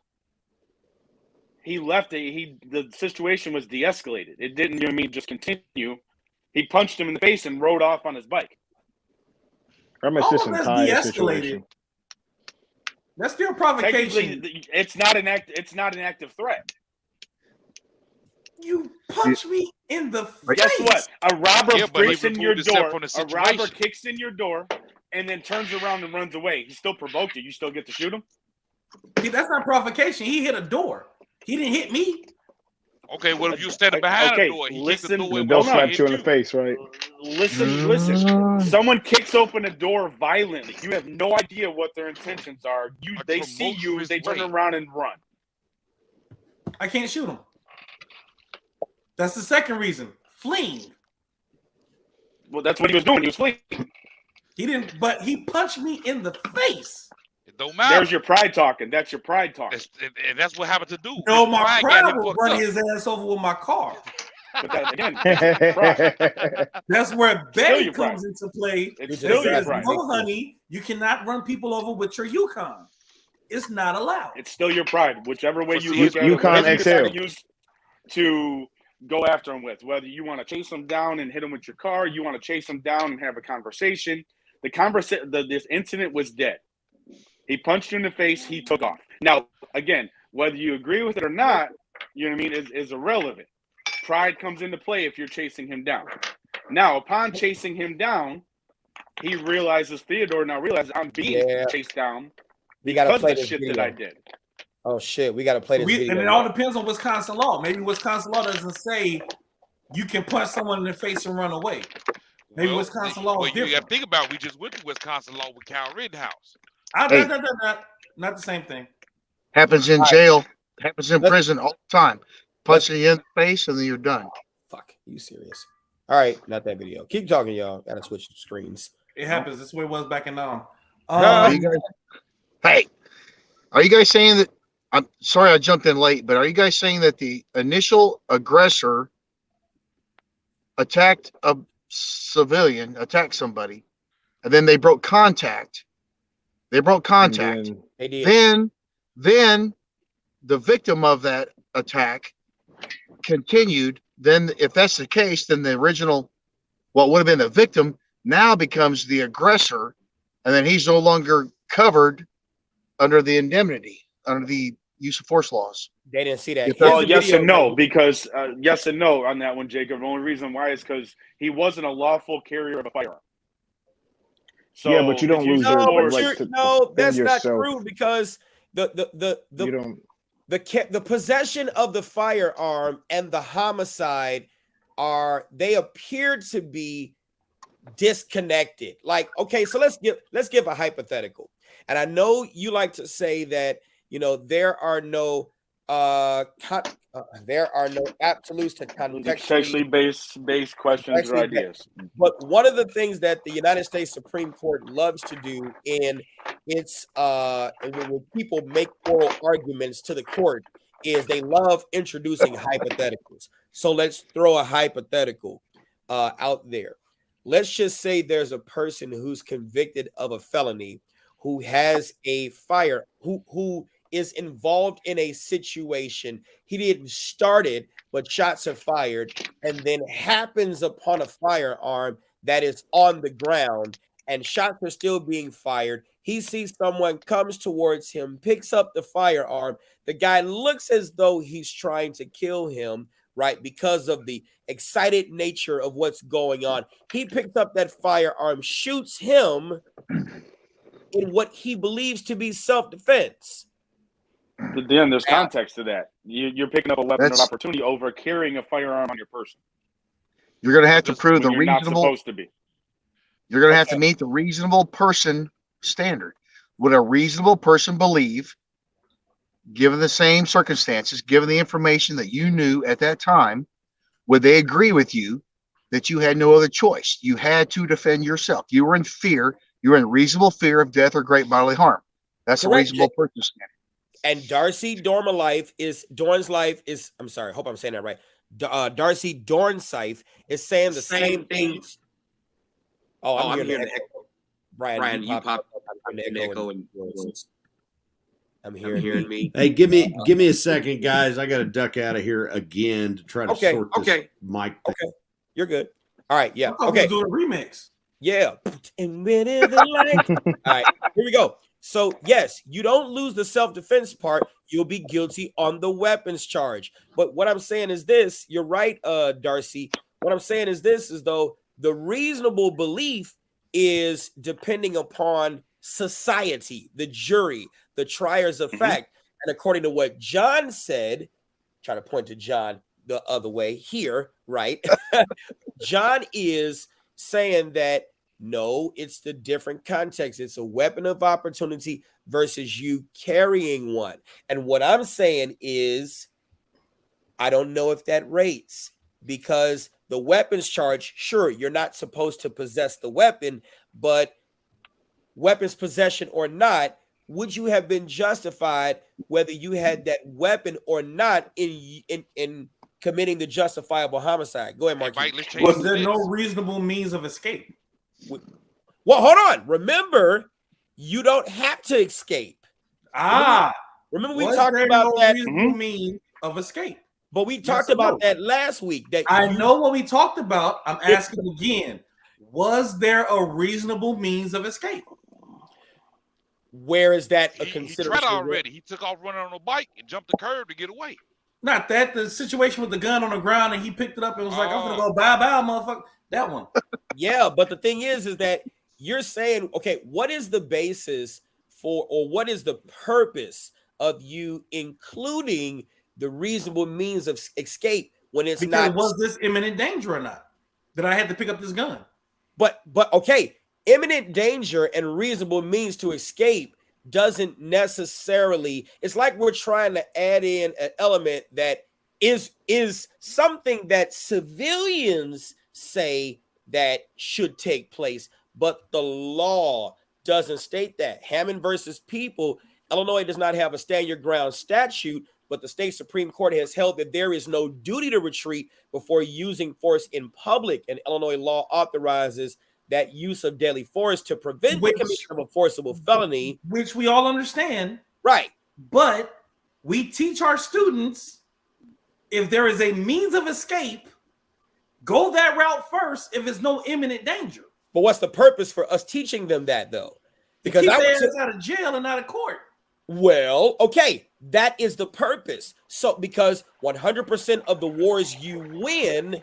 The situation was de-escalated. It didn't, just continue. He punched him in the face and rode off on his bike. I missed this entire situation. That's still provocation. It's not an active threat. You punch me in the face. Guess what? A robber breaks in your door. A robber kicks in your door and then turns around and runs away. He still provoked you. You still get to shoot him? That's not provocation. He hit a door. He didn't hit me. Okay, well, if you're standing behind the door, he hits the door. They'll slap you in the face, right? Listen. Someone kicks open a door violently. You have no idea what their intentions are. They see you, they turn around and run. I can't shoot him. That's the second reason. Fleeing. Well, that's what he was doing. He was fleeing. He didn't, but he punched me in the face. It don't matter. There's your pride talking. That's your pride talking. And that's what happened to do. No, my pride will run his ass over with my car. But that, again, that's where Betty comes into play. It's still your pride. No, honey, you cannot run people over with your Yukon. It's not allowed. It's still your pride. Whichever way you look at Yukon it, XL. use to go after him with. Whether you want to chase him down and hit him with your car, you want to chase him down and have a conversation. This incident was dead. He punched you in the face. He took off. Now, again, whether you agree with it or not, you know what I mean, is irrelevant. Pride comes into play if you're chasing him down. Now, upon chasing him down, Theodore now realizes I'm being chased down because of the shit that I did. Oh, shit. We got to play this video. And it all depends on Wisconsin law. Maybe Wisconsin law doesn't say you can punch someone in the face and run away. Maybe Wisconsin law is different. You got to think about it. We just went to Wisconsin law with Cal Rittenhouse. Not the same thing. Happens in jail. Happens in prison all the time. Punch you in the face and then you're done. Fuck. You serious? All right. Not that video. Keep talking, y'all. Got to switch screens. It happens. That's the way it was back in Hey, are you guys saying that? I'm sorry I jumped in late, but are you guys saying that the initial aggressor attacked a civilian, attacked somebody, and then they broke contact? They broke contact. Then the victim of that attack continued. Then if that's the case, then the original, what would have been the victim, now becomes the aggressor, and then he's no longer covered under the indemnity, under the use of force laws. They didn't see that. Well, yes and no, because yes and no on that one, Jacob. The only reason why is because he wasn't a lawful carrier of a firearm. So yeah, but you don't lose that's not true, because the possession of the firearm and the homicide they appear to be disconnected. Like, okay, so let's give a hypothetical. And I know you like to say that, there are no absolutes to contextually based questions or ideas. But one of the things that the United States Supreme Court loves to do in its when people make oral arguments to the court is they love introducing hypotheticals. So let's throw a hypothetical out there. Let's just say there's a person who's convicted of a felony, who has a fire, who is involved in a situation. He didn't start it, but shots are fired, and then happens upon a firearm that is on the ground, and shots are still being fired. He sees someone, comes towards him, picks up the firearm. The guy looks as though he's trying to kill him, right? Because of the excited nature of what's going on. He picks up that firearm, shoots him, in what he believes to be self-defense. But then there's context to that. You're picking up a weapon of opportunity over carrying a firearm on your person. You're going to have to prove the you're not reasonable. Supposed to be. You're going to have to meet the reasonable person standard. Would a reasonable person believe, given the same circumstances, given the information that you knew at that time, would they agree with you that you had no other choice? You had to defend yourself. You were in fear. You were in reasonable fear of death or great bodily harm. That's Correct. a reasonable person standard. And Darcy Dorn's life is, I'm sorry, I hope I'm saying that right. Darcy Dornsife is saying the same things. Oh, I'm hearing the echo. Brian, you popped up an echo and I'm hearing me. Hey, give me a second, guys. I got to duck out of here again to try to sort this mic thing. Okay, you're good. All right, yeah. Okay, do a remix. Yeah. And all right, here we go. So, yes, you don't lose the self-defense part. You'll be guilty on the weapons charge. But what I'm saying is this. You're right, Darcy. What I'm saying is this, is though the reasonable belief is depending upon society, the jury, the triers of fact. And according to what John said, try to point to John the other way here, right? John is saying that no, it's the different context. It's a weapon of opportunity versus you carrying one. And what I'm saying is, I don't know if that rates, because the weapons charge, sure, you're not supposed to possess the weapon, but weapons possession or not, would you have been justified whether you had that weapon or not in committing the justifiable homicide? Go ahead, Mark. Was there no reasonable means of escape? Well, hold on. Remember, you don't have to escape. Remember we talked about that reasonable means of escape. But we talked about that last week. That I know what we talked about. I'm asking again. Was there a reasonable means of escape? Where is that a consideration? He tried already. He took off running on a bike and jumped the curb to get away. Not that. The situation with the gun on the ground and he picked it up and was like, I'm going to go bye-bye, motherfucker. That one. Yeah, but the thing is that you're saying, okay, what is the basis for, or what is the purpose of you including the reasonable means of escape when it's not? Was this imminent danger or not? That I had to pick up this gun? But okay, imminent danger and reasonable means to escape doesn't necessarily, it's like we're trying to add in an element that is something that civilians say that should take place, but the law doesn't state that. Hammond versus People, Illinois does not have a stand your ground statute, but the state Supreme Court has held that there is no duty to retreat before using force in public, and Illinois law authorizes that use of deadly force to prevent the commission of a forcible felony. Which we all understand. Right. But we teach our students, if there is a means of escape, go that route first if it's no imminent danger. But what's the purpose for us teaching them that, though? Because I was out of jail and out of court. Well, okay, that is the purpose. So because 100% of the wars you win,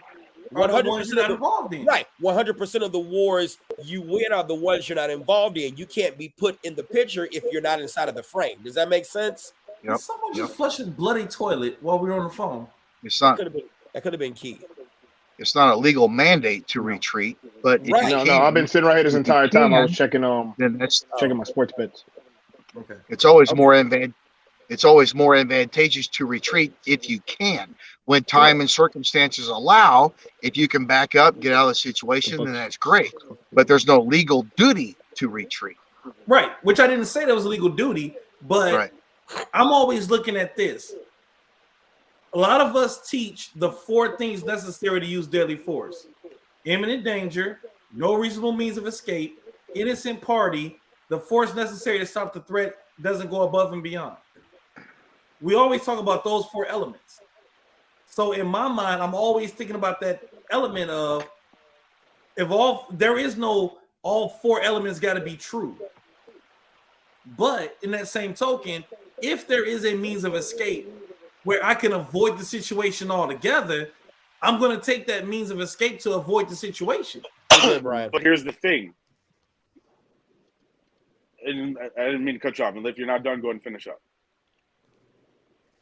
100% involved in. Right, 100% of the wars you win are the ones you're not involved in. You can't be put in the picture if you're not inside of the frame. Does that make sense? Yep. Someone just flushed his bloody toilet while we were on the phone. It's not. That could have been key. It's not a legal mandate to retreat, but right. No, I've been sitting right here this entire time. I was checking checking my sports bets. Okay. It's always more advantageous to retreat if you can, when time and circumstances allow. If you can back up, get out of the situation, then that's great. But there's no legal duty to retreat. Right, which I didn't say that was a legal duty, but I'm always looking at this. A lot of us teach the 4 things necessary to use deadly force: imminent danger, no reasonable means of escape, innocent party, the force necessary to stop the threat doesn't go above and beyond. We always talk about those 4 elements. So in my mind, I'm always thinking about that element of, if all 4 elements got to be true. But in that same token, if there is a means of escape where I can avoid the situation altogether, I'm going to take that means of escape to avoid the situation. But here's the thing. and I didn't mean to cut you off. And if you're not done, go ahead and finish up.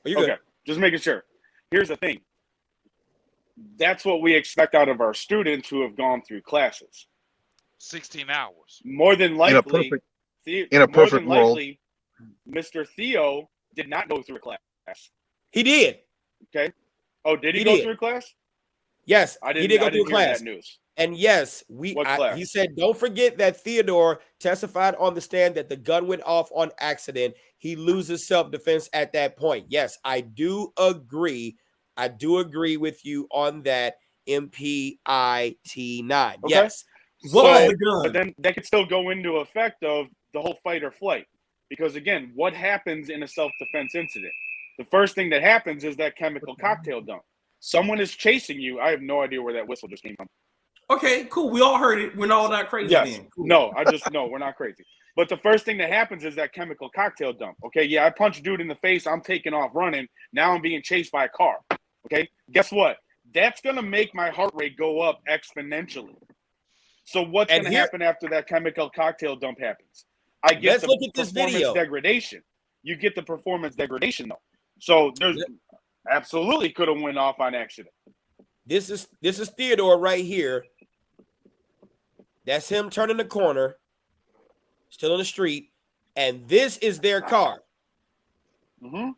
Are you good? Okay, just making sure. Here's the thing. That's what we expect out of our students who have gone through classes. 16 hours. More than likely, in a perfect world, Mr. Theo did not go through a class. He did. Okay. Oh, did he go through a class? Yes, he did go through a class. News. And yes, he said, don't forget that Theodore testified on the stand that the gun went off on accident. He loses self-defense at that point. Yes, I do agree. I do agree with you on that. MPIT9. Okay. Yes. What was the gun? But then that could still go into effect of the whole fight or flight. Because again, what happens in a self-defense incident? The first thing that happens is that chemical cocktail dump. Someone is chasing you. I have no idea where that whistle just came from. Okay, cool. We all heard it. We're all not crazy. Yes. Then. Cool. No, we're not crazy. But the first thing that happens is that chemical cocktail dump. Okay, yeah, I punched dude in the face. I'm taking off running. Now I'm being chased by a car. Okay, guess what? That's going to make my heart rate go up exponentially. So what's going to happen after that chemical cocktail dump happens? I get the performance degradation. You get the performance degradation, though. So there's absolutely could have went off on accident. This is Theodore right here. That's him turning the corner, still in the street, and this is their car. Mm-hmm.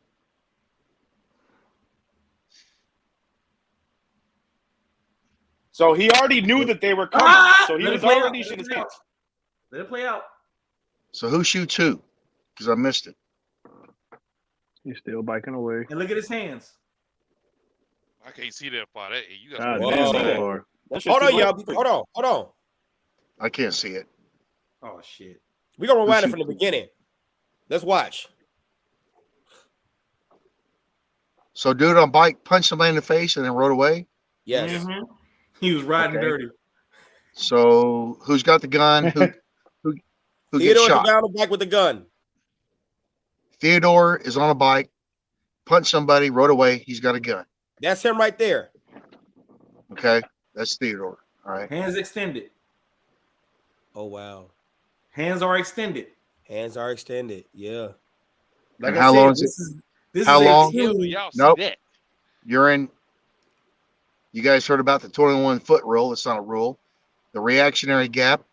So he already knew that they were coming. So he was already shit his pants. Let it play out. So who shoots who? Because I missed it. He's still biking away. And look at his hands. I can't see that far. You got hold on, y'all. Hold on. I can't see it. Oh shit. We're gonna rewind it from the beginning. Let's watch. So dude on bike punched somebody in the face and then rode away? Yes. Mm-hmm. He was riding dirty. So who's got the gun? Who gets shot? Theodore's on the bike with the gun. Theodore is on a bike, punched somebody, rode away. He's got a gun. That's him right there. Okay, that's Theodore. All right. Hands extended. Oh wow. Hands are extended. Hands are extended. Yeah. Like how long is it? How long? Nope. You're in. You guys heard about the 21-foot rule. It's not a rule. The reactionary gap.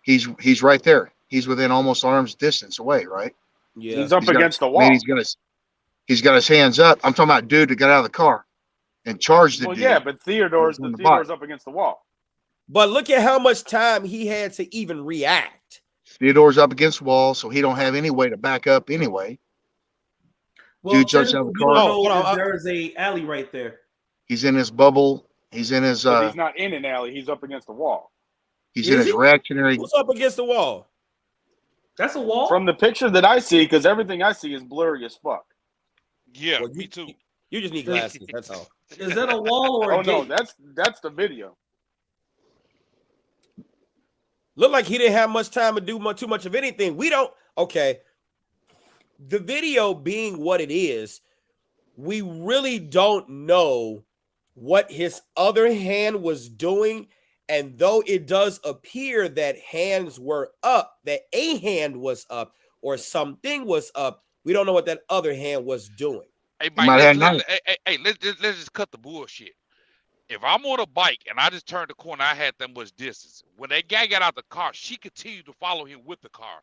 He's right there. He's within almost arm's distance away, right? Yeah. He's up against the wall. He's got his hands up. I'm talking about dude that got out of the car and charged the dude. Yeah, but Theodore's up against the wall. But look at how much time he had to even react. Theodore's up against the wall, so he don't have any way to back up anyway. Well, dude jumps out of the car. There's a alley right there. He's in his bubble. He's in his. But he's not in an alley. He's up against the wall. He's in his reactionary. Who's up against the wall? That's a wall. From the picture that I see, because everything I see is blurry as fuck. Yeah, well, me too. You just need glasses. That's all. Is that a wall or a gate? No, that's the video. Look like he didn't have much time to do too much of anything. We don't. Okay. The video being what it is, we really don't know what his other hand was doing. And though it does appear that hands were up, that a hand was up or something was up, we don't know what that other hand was doing. Hey, Mike, let's just cut the bullshit. If I'm on a bike and I just turned the corner, I had that much distance. When that guy got out the car, she continued to follow him with the car.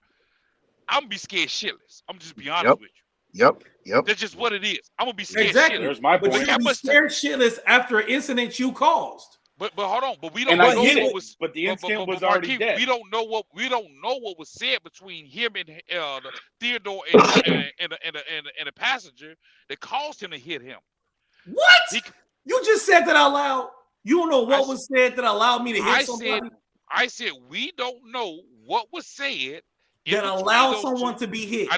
I'm gonna be scared shitless. I'm just be honest with you. Yep. That's just what it is. I'm gonna be scared shitless. There's my point. But you're be scared shitless after an incident you caused. But hold on. But we don't know what was. But the incident was already dead. We don't know what was said between him and Theodore and the passenger that caused him to hit him. What? You just said that out loud. You don't know what was said that allowed me to hit somebody. I said we don't know what was said that allowed someone to be hit.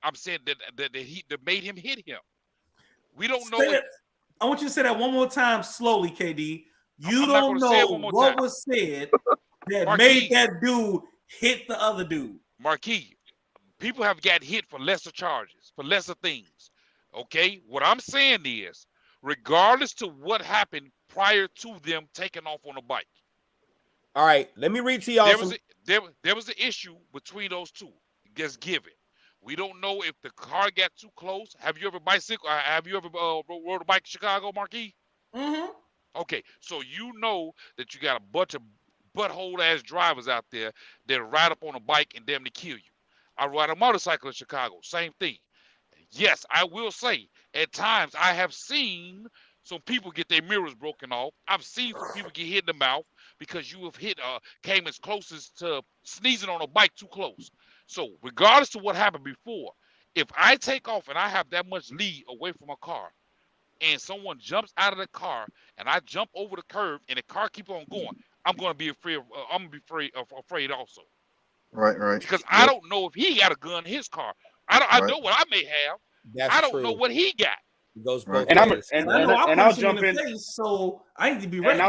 I'm saying that made him hit him. We don't know. I want you to say that one more time slowly, KD. You don't know what was said that made that dude hit the other dude. Marquis, people have got hit for lesser charges, for lesser things. Okay? What I'm saying is, regardless to what happened prior to them taking off on a bike. All right, let me read to y'all. There was an issue between those two. just give it. We don't know if the car got too close. Have you ever bicycle? Have you ever rode a bike in Chicago, Marquis? Mm-hmm. Okay, so you know that you got a bunch of butthole ass drivers out there that ride up on a bike and damn near kill you. I ride a motorcycle in Chicago, same thing. Yes, I will say, at times I have seen some people get their mirrors broken off. I've seen some people get hit in the mouth because you have came as close as to sneezing on a bike too close. So regardless of what happened before, if I take off and I have that much lead away from a car, and someone jumps out of the car and I jump over the curb and the car keeps on going, I'm going to be afraid. I'm going to be afraid also. Right. Because I don't know if he got a gun in his car. I know what I may have. That's I don't true. know what he got. It goes both And ways. I'll jump in. Face, so I need to be ready. And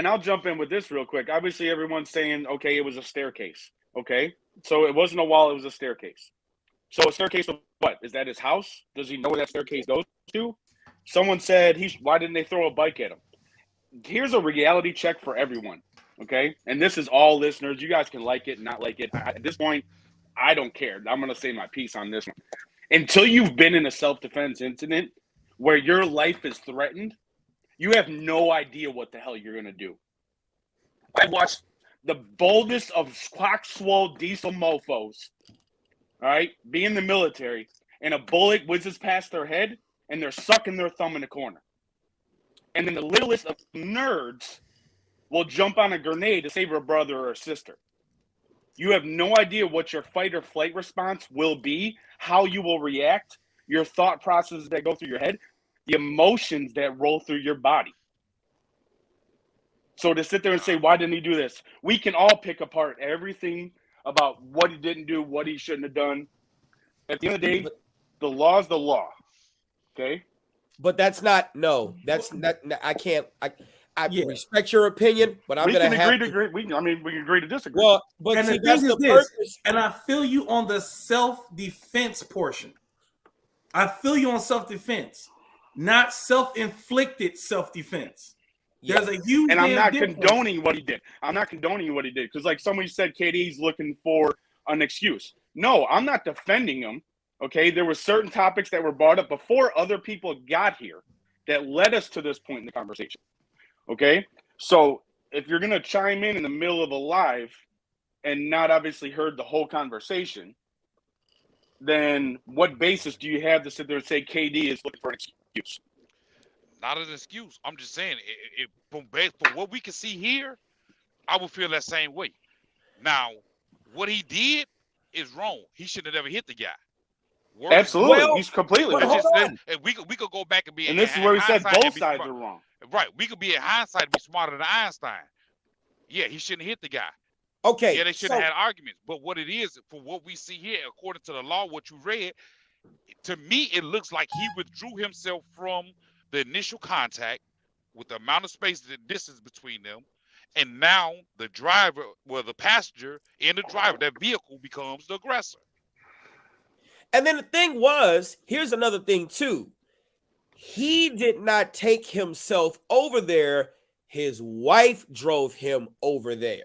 I'll jump in with this real quick. Obviously, everyone's saying, okay, it was a staircase. Okay, so it wasn't a wall; it was a staircase. So a staircase of what? Is that his house? Does he know where that staircase goes to? Someone said why didn't they throw a bike at him? Here's a reality check for everyone. Okay, and this is all listeners. You guys can like it, not like it. At this point, I don't care. I'm going to say my piece on this one. Until you've been in a self-defense incident where your life is threatened, you have no idea what the hell you're going to do. I watched the boldest of squawk-swole diesel mofos, all right, be in the military, and a bullet whizzes past their head, and they're sucking their thumb in the corner. And then the littlest of nerds will jump on a grenade to save a brother or a sister. You have no idea what your fight or flight response will be, how you will react, your thought processes that go through your head, the emotions that roll through your body. So to sit there and say, why didn't he do this? We can all pick apart everything about what he didn't do, what he shouldn't have done. At the end of the day, the law is the law. Okay? But that's not, that's not, I can't, I respect your opinion, but I'm going to have to. We can agree to disagree. Well, but and see, the thing is this, purpose. and I feel you on the self-defense portion. I feel you on self-defense, not self-inflicted self-defense. Yeah. There's a huge and I'm not difference. condoning what he did. I'm not condoning what he did because, like somebody said, KD's looking for an excuse. No, I'm not defending him. Okay, there were certain topics that were brought up before other people got here that led us to this point in the conversation. Okay, so if you're gonna chime in the middle of a live and not obviously heard the whole conversation, then what basis do you have to sit there and say KD is looking for an excuse? Not an excuse. I'm just saying, from what we can see here, I would feel that same way. Now, what he did is wrong. He should have never hit the guy. Absolutely, he's completely wrong. And we could go back and be. And this is where we said both sides are wrong. Right, we could be in hindsight and be smarter than Einstein. Yeah, he shouldn't hit the guy. Okay. Yeah, they shouldn't have had arguments. But what it is, from what we see here, according to the law, what you read, to me, it looks like he withdrew himself from the initial contact with the amount of space, the distance between them, and now the driver, the passenger and the driver, that vehicle becomes the aggressor. And then the thing was, here's another thing too. He did not take himself over there. His wife drove him over there.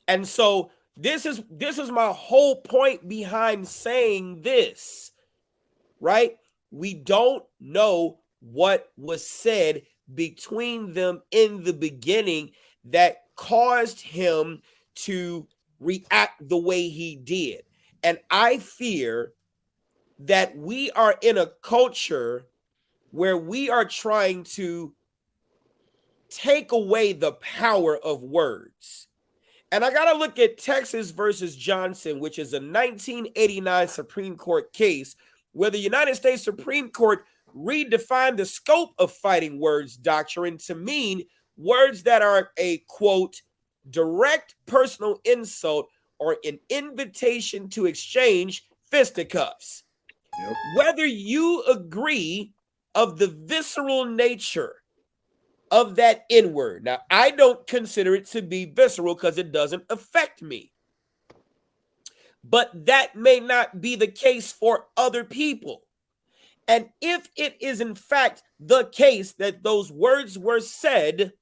And so this is my whole point behind saying this, right? We don't know what was said between them in the beginning that caused him to react the way he did. And I fear that we are in a culture where we are trying to take away the power of words. And I got to look at Texas versus Johnson, which is a 1989 Supreme Court case where the United States Supreme Court redefined the scope of fighting words doctrine to mean words that are a, quote, direct personal insult or an invitation to exchange fisticuffs. Yep. Whether you agree of the visceral nature of that N-word. Now, I don't consider it to be visceral because it doesn't affect me. But that may not be the case for other people. And if it is in fact the case that those words were said,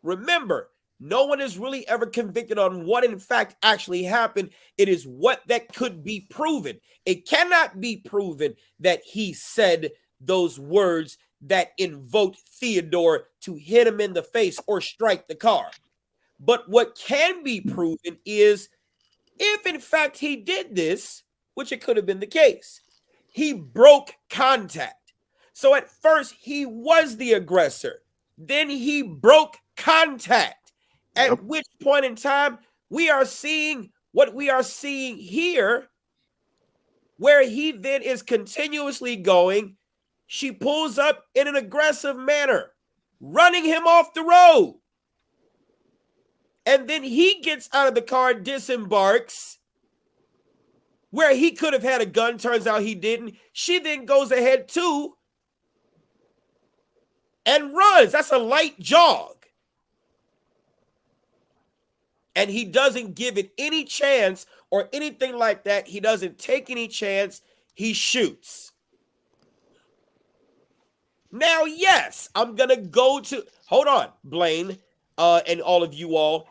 remember, No one is really ever convicted on what in fact actually happened. It is what that could be proven. It cannot be proven that he said those words that invoked Theodore to hit him in the face or strike the car. But what can be proven is if in fact he did this, which it could have been the case, he broke contact. So at first he was the aggressor. Then he broke contact. At which point in time, we are seeing what we are seeing here, where he then is continuously going. She pulls up in an aggressive manner, running him off the road. And then he gets out of the car, disembarks, where he could have had a gun. Turns out he didn't. She then goes ahead too and runs. That's a light jog. And he doesn't give it any chance or anything like that. He doesn't take any chance. He shoots. Now, yes, I'm going to go to, hold on, Blaine, and all of you all.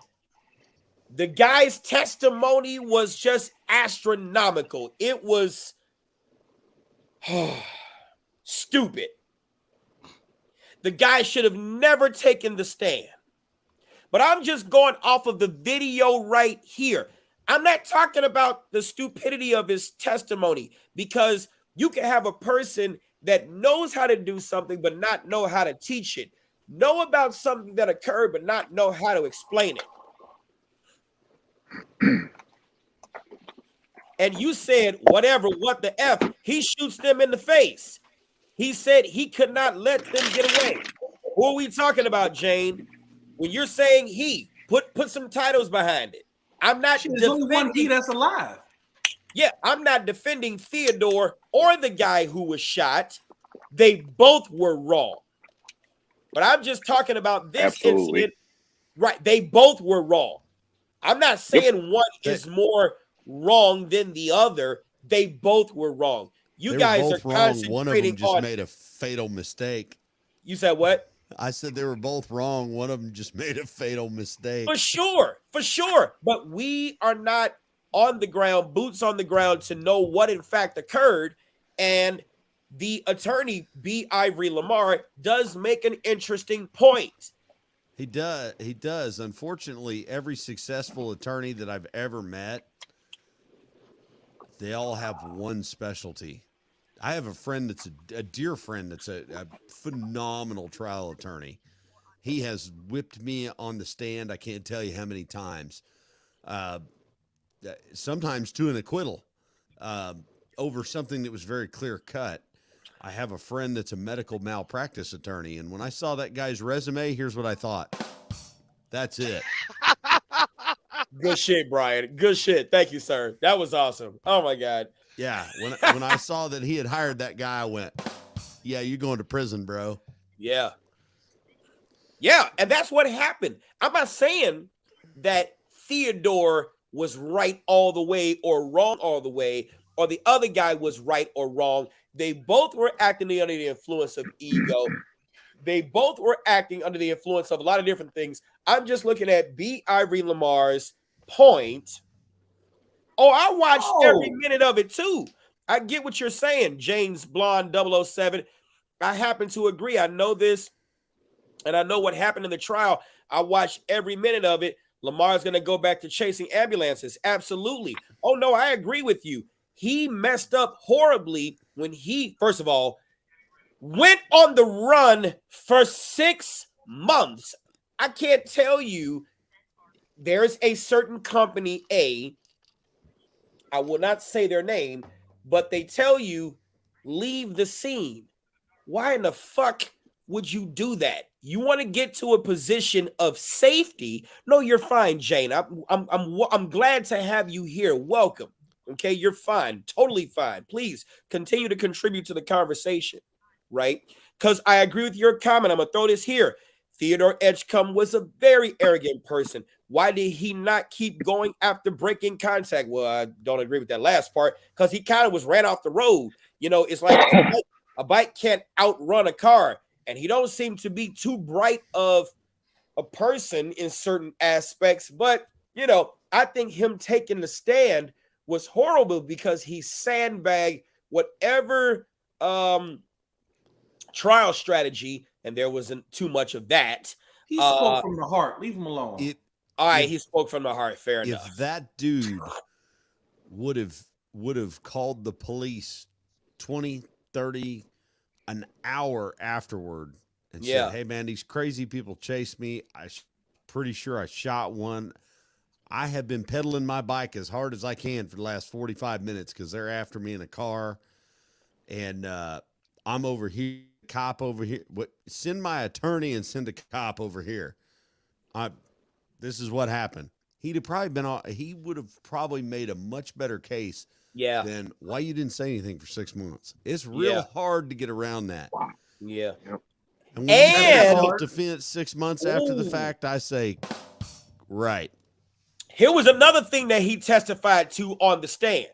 The guy's testimony was just astronomical. It was stupid. The guy should have never taken the stand. But I'm just going off of the video right here. I'm not talking about the stupidity of his testimony, because you can have a person that knows how to do something but not know how to teach it, know about something that occurred but not know how to explain it. And you said, whatever, what the F, he shoots them in the face. He said he could not let them get away. Who are we talking about, Jane? When you're saying he, put some titles behind it. I'm not There's only one he that's alive. Yeah, I'm not defending Theodore or the guy who was shot. They both were wrong. But I'm just talking about this incident. Right, they both were wrong. I'm not saying one is more wrong than the other. They both were wrong. You guys are concentrating. One of them just made a fatal mistake. You said what? I said they were both wrong. One of them just made a fatal mistake. For sure. But we are not on the ground, boots on the ground, to know what in fact occurred. And the attorney, B. Ivory Lamar, does make an interesting point. He does. Unfortunately, every successful attorney that I've ever met, they all have one specialty. I have a friend that's a dear friend that's a phenomenal trial attorney. He has whipped me on the stand. I can't tell you how many times. Sometimes to an acquittal over something that was very clear cut. I have a friend that's a medical malpractice attorney, and when I saw that guy's resume, here's what I thought. That's it. Good shit, Brian. Good shit. Thank you, sir. That was awesome. Oh my God. Yeah. When I saw that he had hired that guy, I went, yeah, you're going to prison, bro. Yeah. Yeah. And that's what happened. I'm not saying that Theodore was right all the way or wrong all the way, or the other guy was right or wrong. They both were acting under the influence of ego. They both were acting under the influence of a lot of different things. I'm just looking at B. Ivory Lamar's point. Oh, I watched every minute of it too. I get what you're saying, James Blonde 007. I happen to agree. I know this, and I know what happened in the trial. I watched every minute of it. Lamar's going to go back to chasing ambulances. Absolutely. Oh, no, I agree with you. He messed up horribly when he, first of all, went on the run for 6 months. I can't tell you. There's a certain company, I will not say their name, but they tell you, leave the scene. Why in the fuck would you do that? You want to get to a position of safety? No, you're fine, Jane. I'm glad to have you here. Welcome. Okay, you're fine. Totally fine. Please continue to contribute to the conversation, right? Because I agree with your comment. I'm going to throw this here. Theodore Edgecomb was a very arrogant person. Why did he not keep going after breaking contact? Well, I don't agree with that last part, because he kind of was ran off the road. You know, it's like a bike can't outrun a car, and he don't seem to be too bright of a person in certain aspects, but you know, I think him taking the stand was horrible because he sandbagged whatever trial strategy, and there wasn't too much of that. He spoke from the heart. Leave him alone. All right, he spoke from the heart. Fair enough. If that dude would have called the police 20, 30, an hour afterward and said, hey, man, these crazy people chased me. I'm pretty sure I shot one. I have been pedaling my bike as hard as I can for the last 45 minutes because they're after me in a car. And I'm over here, cop over here. Send my attorney and send a cop over here. This is what happened. He would have probably made a much better case than why you didn't say anything for 6 months. It's real hard to get around that. Yeah. And when you get self-defense 6 months after the fact, I say, right. Here was another thing that he testified to on the stand.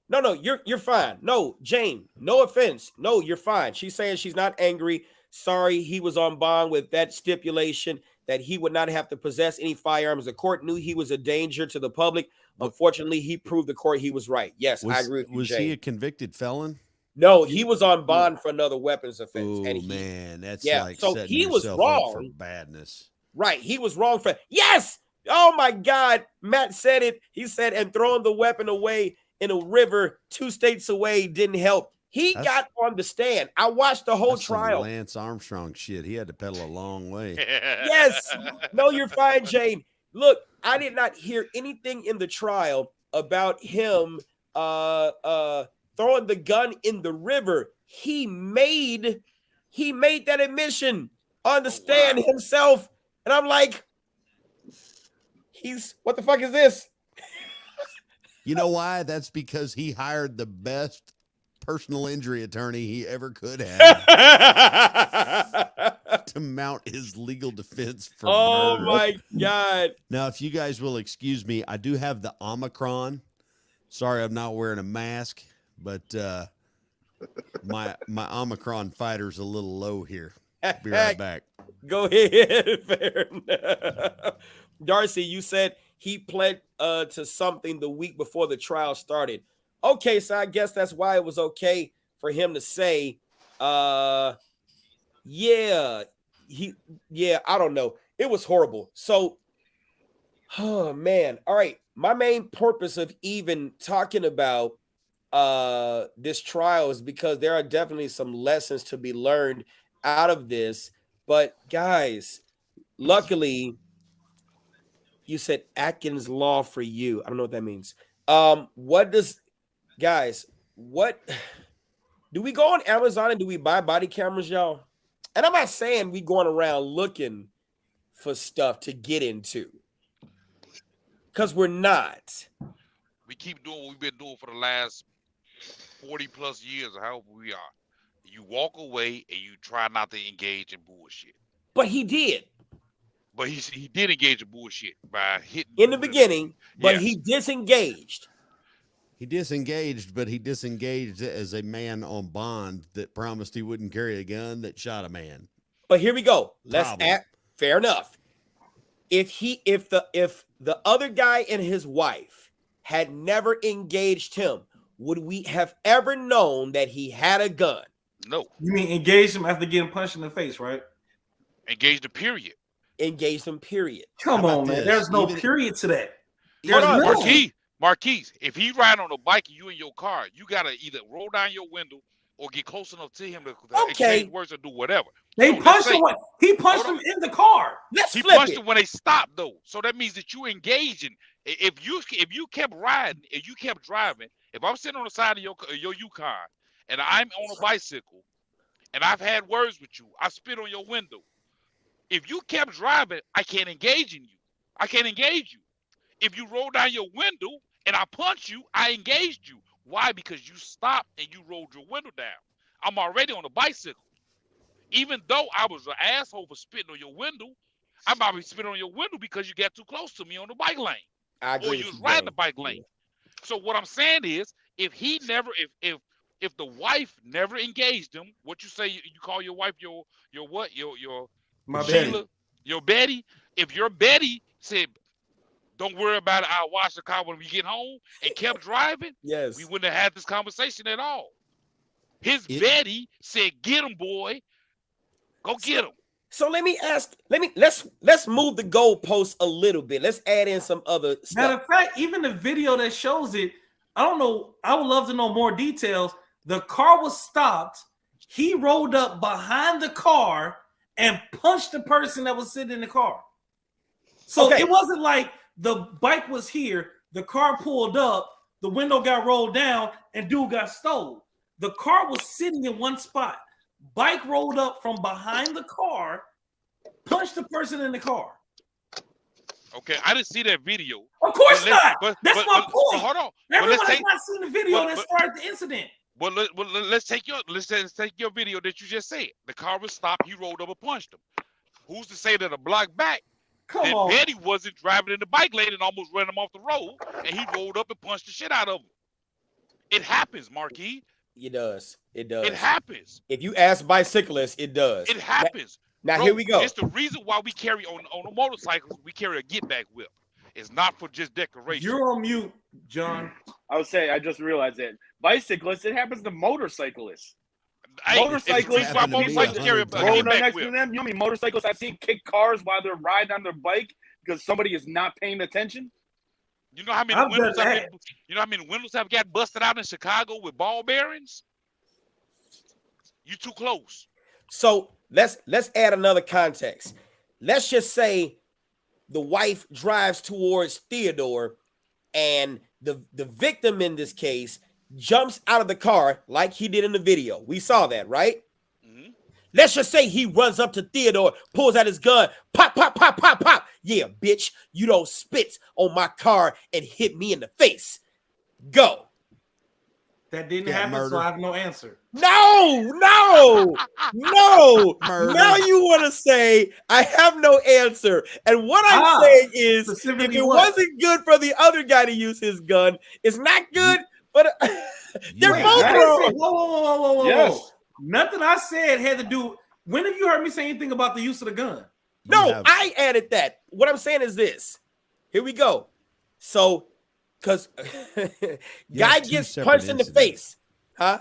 No, you're fine. No, Jane, no offense. No, you're fine. She's saying she's not angry. Sorry, he was on bond with that stipulation that he would not have to possess any firearms. The court knew he was a danger to the public. Unfortunately, he proved the court he was right. Yes, I agree with you, was Jane. he a convicted felon? No, he was on bond for another weapons offense. Oh, and man, that's like so setting he was yourself wrong up for badness. Right, he was wrong for Oh my God, Matt said it. He said, and throwing the weapon away in a river 2 states away didn't help. He got on the stand. I watched the whole trial. Lance Armstrong shit. He had to pedal a long way. Yes. No, you're fine, Jane. Look, I did not hear anything in the trial about him throwing the gun in the river. He made that admission on the stand himself. And I'm like, what the fuck is this? You know why? That's because he hired the best personal injury attorney he ever could have to mount his legal defense for murder. My God. Now, if you guys will excuse me, I do have the Omicron. Sorry, I'm not wearing a mask, but my Omicron fighter's a little low here. Be right back. Go ahead. Fair enough. Darcy, you said he pled to something the week before the trial started. Okay, so I guess that's why it was okay for him to say, I don't know. It was horrible. So, oh man. All right. My main purpose of even talking about this trial is because there are definitely some lessons to be learned out of this. But guys, luckily, you said Atkins law for you. I don't know what that means. What do we go on Amazon and do we buy body cameras, y'all? And I'm not saying we going around looking for stuff to get into, because we're not. We keep doing what we've been doing for the last 40 plus years, or however we are. You walk away and you try not to engage in bullshit. But he did. But he did engage in bullshit by hitting in the beginning, but he disengaged. He disengaged, but he disengaged as a man on bond that promised he wouldn't carry a gun that shot a man. But here we go. Fair enough. If the other guy and his wife had never engaged him, would we have ever known that he had a gun? No. You mean engaged him after getting punched in the face, right? Engaged him, period. Engaged him, period. Come on, man. There's no period to that. Marquise, if he ride on a bike and you in your car, you gotta either roll down your window or get close enough to him to exchange words or do whatever. He punched him in the car. He punched him when they stopped though. So that means that you engaging. If you kept riding, if you kept driving, if I'm sitting on the side of your Yukon and I'm on a bicycle and I've had words with you, I spit on your window. If you kept driving, I can't engage in you. I can't engage you. If you roll down your window and I punch you, I engaged you. Why? Because you stopped and you rolled your window down. I'm already on a bicycle. Even though I was an asshole for spitting on your window, I might be spitting on your window because you got too close to me on the bike lane. Or you was riding the bike lane. So what I'm saying is, if the wife never engaged him, what you say you call your wife your what? Your my Sheila? Your Betty, if your Betty said, "Don't worry about it, I'll wash the car when we get home," and kept driving, Yes. we wouldn't have had this conversation at all. His Betty said, "Get him, boy. Go get him." So let's move the goalposts a little bit. Let's add in some other stuff. Matter of fact, even the video that shows it, I don't know. I would love to know more details. The car was stopped. He rolled up behind the car and punched the person that was sitting in the car. So it wasn't like the bike was here, the car pulled up, the window got rolled down, and dude got stole. The car was sitting in one spot. Bike rolled up from behind the car, punched the person in the car. Okay, I didn't see that video. Of course not. That's my point. Hold on. Everyone has not seen the video that started the incident. Let's take your video that you just said. The car was stopped. He rolled up and punched him. Who's to say that a block back, that Betty wasn't driving in the bike lane and almost ran him off the road, and he rolled up and punched the shit out of him? It happens, Marquis. It does. It does. It happens. If you ask bicyclists, it does. It happens. Now Bro, here we go. It's the reason why we carry on a motorcycle. We carry a get back whip. It's not for just decoration. You're on mute, John. I would say I just realized it. Bicyclists, it happens to motorcyclists. Hey, Motorcyclists, carry a rolling get back next whip. to them. You know how many motorcyclists I've seen kick cars while they're riding on their bike because somebody is not paying attention? You know how many windows have got busted out in Chicago with ball bearings? You too close. So let's add another context. Let's just say the wife drives towards Theodore, and the victim in this case jumps out of the car like he did in the video. We saw that, right? Mm-hmm. Let's just say he runs up to Theodore, pulls out his gun, pop, pop, pop, pop, pop. Yeah, bitch, you don't spit on my car and hit me in the face. Go. That didn't happen, so I have no answer. No. Now you want to say I have no answer. And what I'm saying is, if it wasn't good for the other guy to use his gun, it's not good, but they're both wrong. Whoa. Yes. Nothing I said had to do. When have you heard me say anything about the use of the gun? No, I added that. What I'm saying is this. Here we go. So, because guy gets punched in the face. Huh?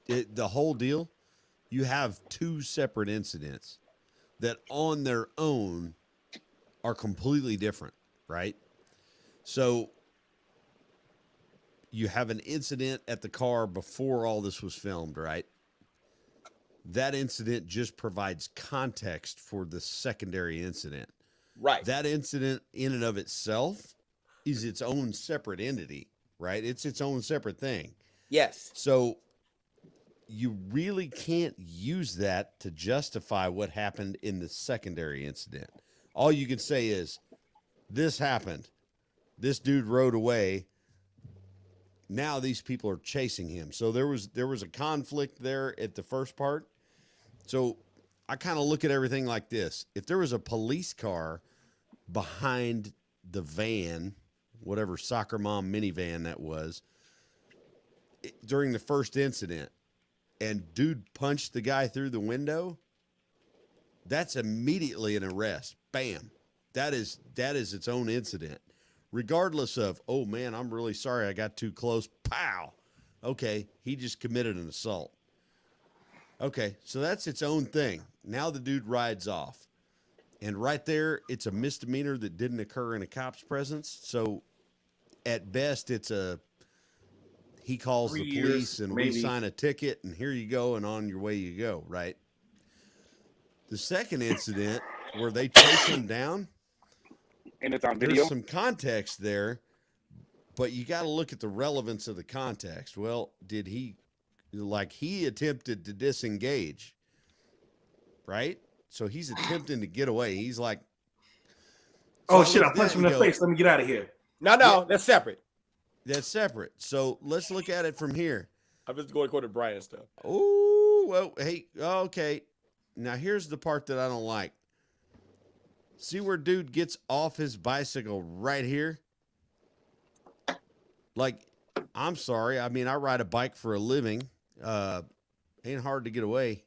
The whole deal, you have two separate incidents that on their own are completely different, right? So you have an incident at the car before all this was filmed, right? That incident just provides context for the secondary incident. Right. That incident in and of itself is its own separate entity, right? It's its own separate thing. Yes. So you really can't use that to justify what happened in the secondary incident. All you can say is, this happened. This dude rode away. Now these people are chasing him. So there was a conflict there at the first part. So I kind of look at everything like this. If there was a police car behind the van, whatever soccer mom minivan that was, during the first incident, and dude punched the guy through the window, that's immediately an arrest. Bam. That is its own incident. Regardless of, oh man, I'm really sorry I got too close. Pow. Okay, he just committed an assault. Okay, so that's its own thing. Now the dude rides off. And right there, it's a misdemeanor that didn't occur in a cop's presence. So at best, it's he calls the police and we sign a ticket and here you go and on your way you go, right? The second incident where they chase him down, and it's on video. There's some context there, but you got to look at the relevance of the context. Well, did he attempted to disengage, right? So he's attempting to get away. He's like, oh shit, I punched him in the face. Let me get out of here. No, that's separate. That's separate. So let's look at it from here. I'm just going to Brian stuff. Oh, well, hey, okay. Now here's the part that I don't like. See where dude gets off his bicycle right here? Like, I'm sorry. I mean, I ride a bike for a living. Ain't hard to get away.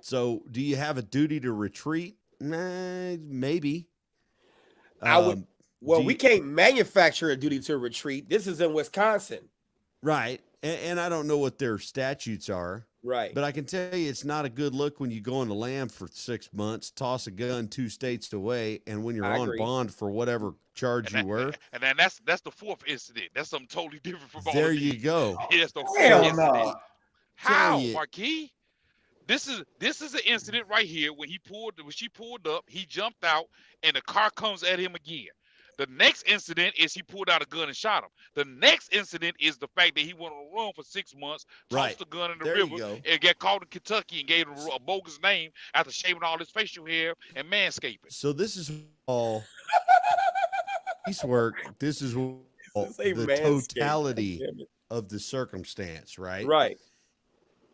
So, do you have a duty to retreat? Nah, maybe. I would. Well, we can't manufacture a duty to retreat. This is in Wisconsin. Right. And I don't know what their statutes are. Right. But I can tell you it's not a good look when you go on the lam for 6 months, toss a gun 2 states away, and when you're on bond for whatever charge you were. And then that's the fourth incident. That's something totally different from all there of you these. go. Yes, the Hell fourth incident. no. How, Marquis? This is an incident right here when she pulled up, he jumped out, and the car comes at him again. The next incident is he pulled out a gun and shot him. The next incident is the fact that he went on a run for 6 months, tossed the gun in the river, and got caught in Kentucky and gave him a bogus name after shaving all his facial hair and manscaping. So this is all piecework. This is all the totality of the circumstance, right? Right.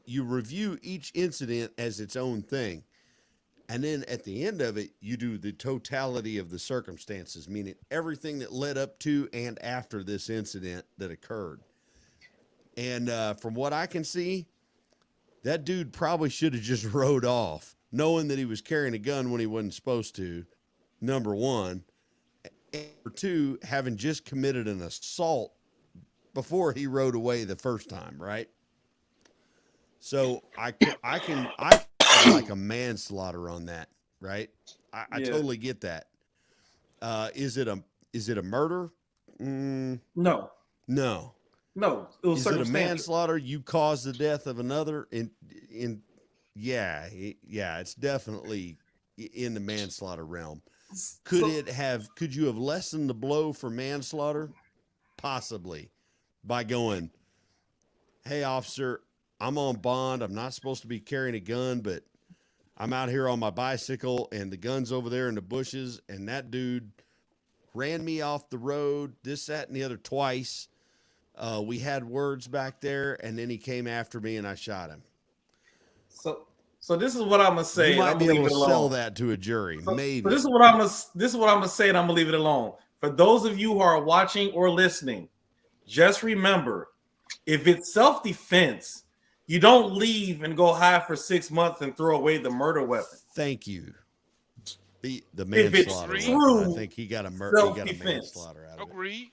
You review each incident as its own thing. And then at the end of it, you do the totality of the circumstances, meaning everything that led up to and after this incident that occurred. And from what I can see, that dude probably should have just rode off, knowing that he was carrying a gun when he wasn't supposed to, number one. And number two, having just committed an assault before he rode away the first time, right? So I can like a manslaughter on that, right? I totally get that. Is it a murder? No. It was a manslaughter? You caused the death of another? It's definitely in the manslaughter realm. Could you have lessened the blow for manslaughter? Possibly, by going, hey, officer, I'm on bond. I'm not supposed to be carrying a gun, but I'm out here on my bicycle and the gun's over there in the bushes. And that dude ran me off the road, this, that, and the other twice. We had words back there, and then he came after me and I shot him. So this is what I'm gonna say. You might be able to sell that to a jury, maybe. So this is what I'm gonna say, and I'm gonna leave it alone. For those of you who are watching or listening, just remember, if it's self-defense, you don't leave and go hide for 6 months and throw away the murder weapon. Thank you. The manslaughter. I think he got a manslaughter out of it. Agreed.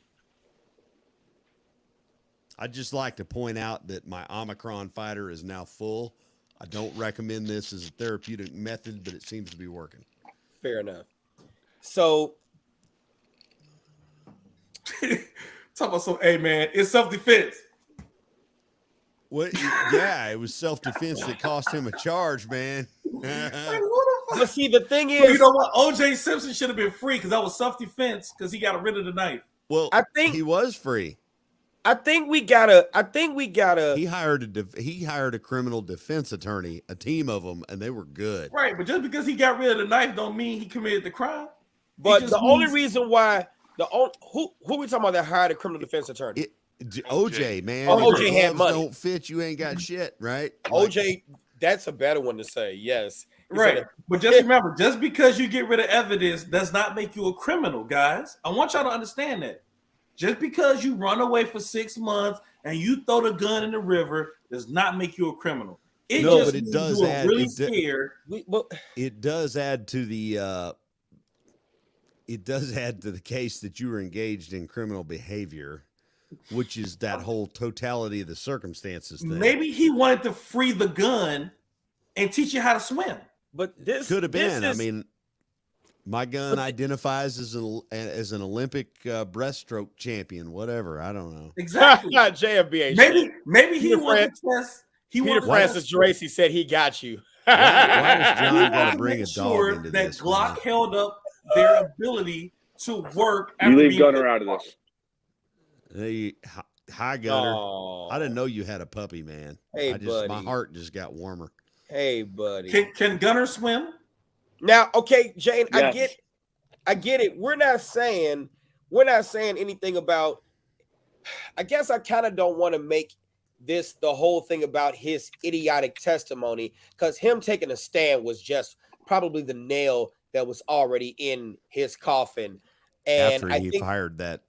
I'd just like to point out that my Omicron fighter is now full. I don't recommend this as a therapeutic method, but it seems to be working. Fair enough. So, talk about some, hey man, it's self-defense. What? Yeah, it was self-defense that cost him a charge, man. But see, the thing is, you know what? OJ Simpson should have been free because that was self-defense because he got rid of the knife. Well, I think he was free. I think we gotta. He hired a criminal defense attorney, a team of them, and they were good. Right, but just because he got rid of the knife don't mean he committed the crime. But the only reason why who we talking about that hired a criminal defense attorney? OJ, man. OJ had money. Don't fit. You ain't got shit, right? OJ, that's a better one to say. Yes, right. But just remember, just because you get rid of evidence does not make you a criminal, guys. I want y'all to understand that. Just because you run away for 6 months and you throw the gun in the river does not make you a criminal. It does add. Really scared. It does add to the. It does add to the case that you were engaged in criminal behavior, which is that whole totality of the circumstances thing. Maybe he wanted to free the gun and teach you how to swim. But this could have been. I mean, my gun identifies as an Olympic breaststroke champion. Whatever. I don't know. Exactly. JFBA. Maybe he wanted to test. Peter Francis Geraci said he got you. Why does John got to bring a dog into that this? Glock held up their ability to work. You leave Gunner out of this. Hey, hi Gunner. Oh. I didn't know you had a puppy, man. Hey, buddy. My heart just got warmer. Hey, buddy. Can Gunner swim? Now, okay, Jane, yes. I get it. We're not saying anything about. I guess I kind of don't want to make this the whole thing about his idiotic testimony, because him taking a stand was just probably the nail that was already in his coffin. And after he fired that.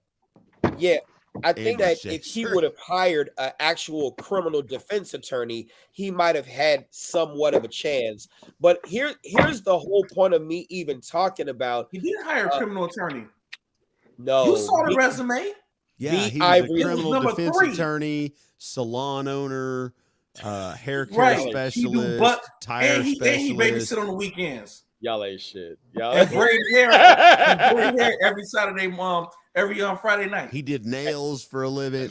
Yeah. I think that if he would have hired an actual criminal defense attorney, he might have had somewhat of a chance. But here's the whole point of me even talking about. He did hire a criminal attorney. No, you saw the resume. Yeah, he was a criminal defense attorney, salon owner, haircare specialist, tire specialist. And he babysit on the weekends. Y'all ain't shit. And braid hair, every Saturday, every Friday night. He did nails for a living.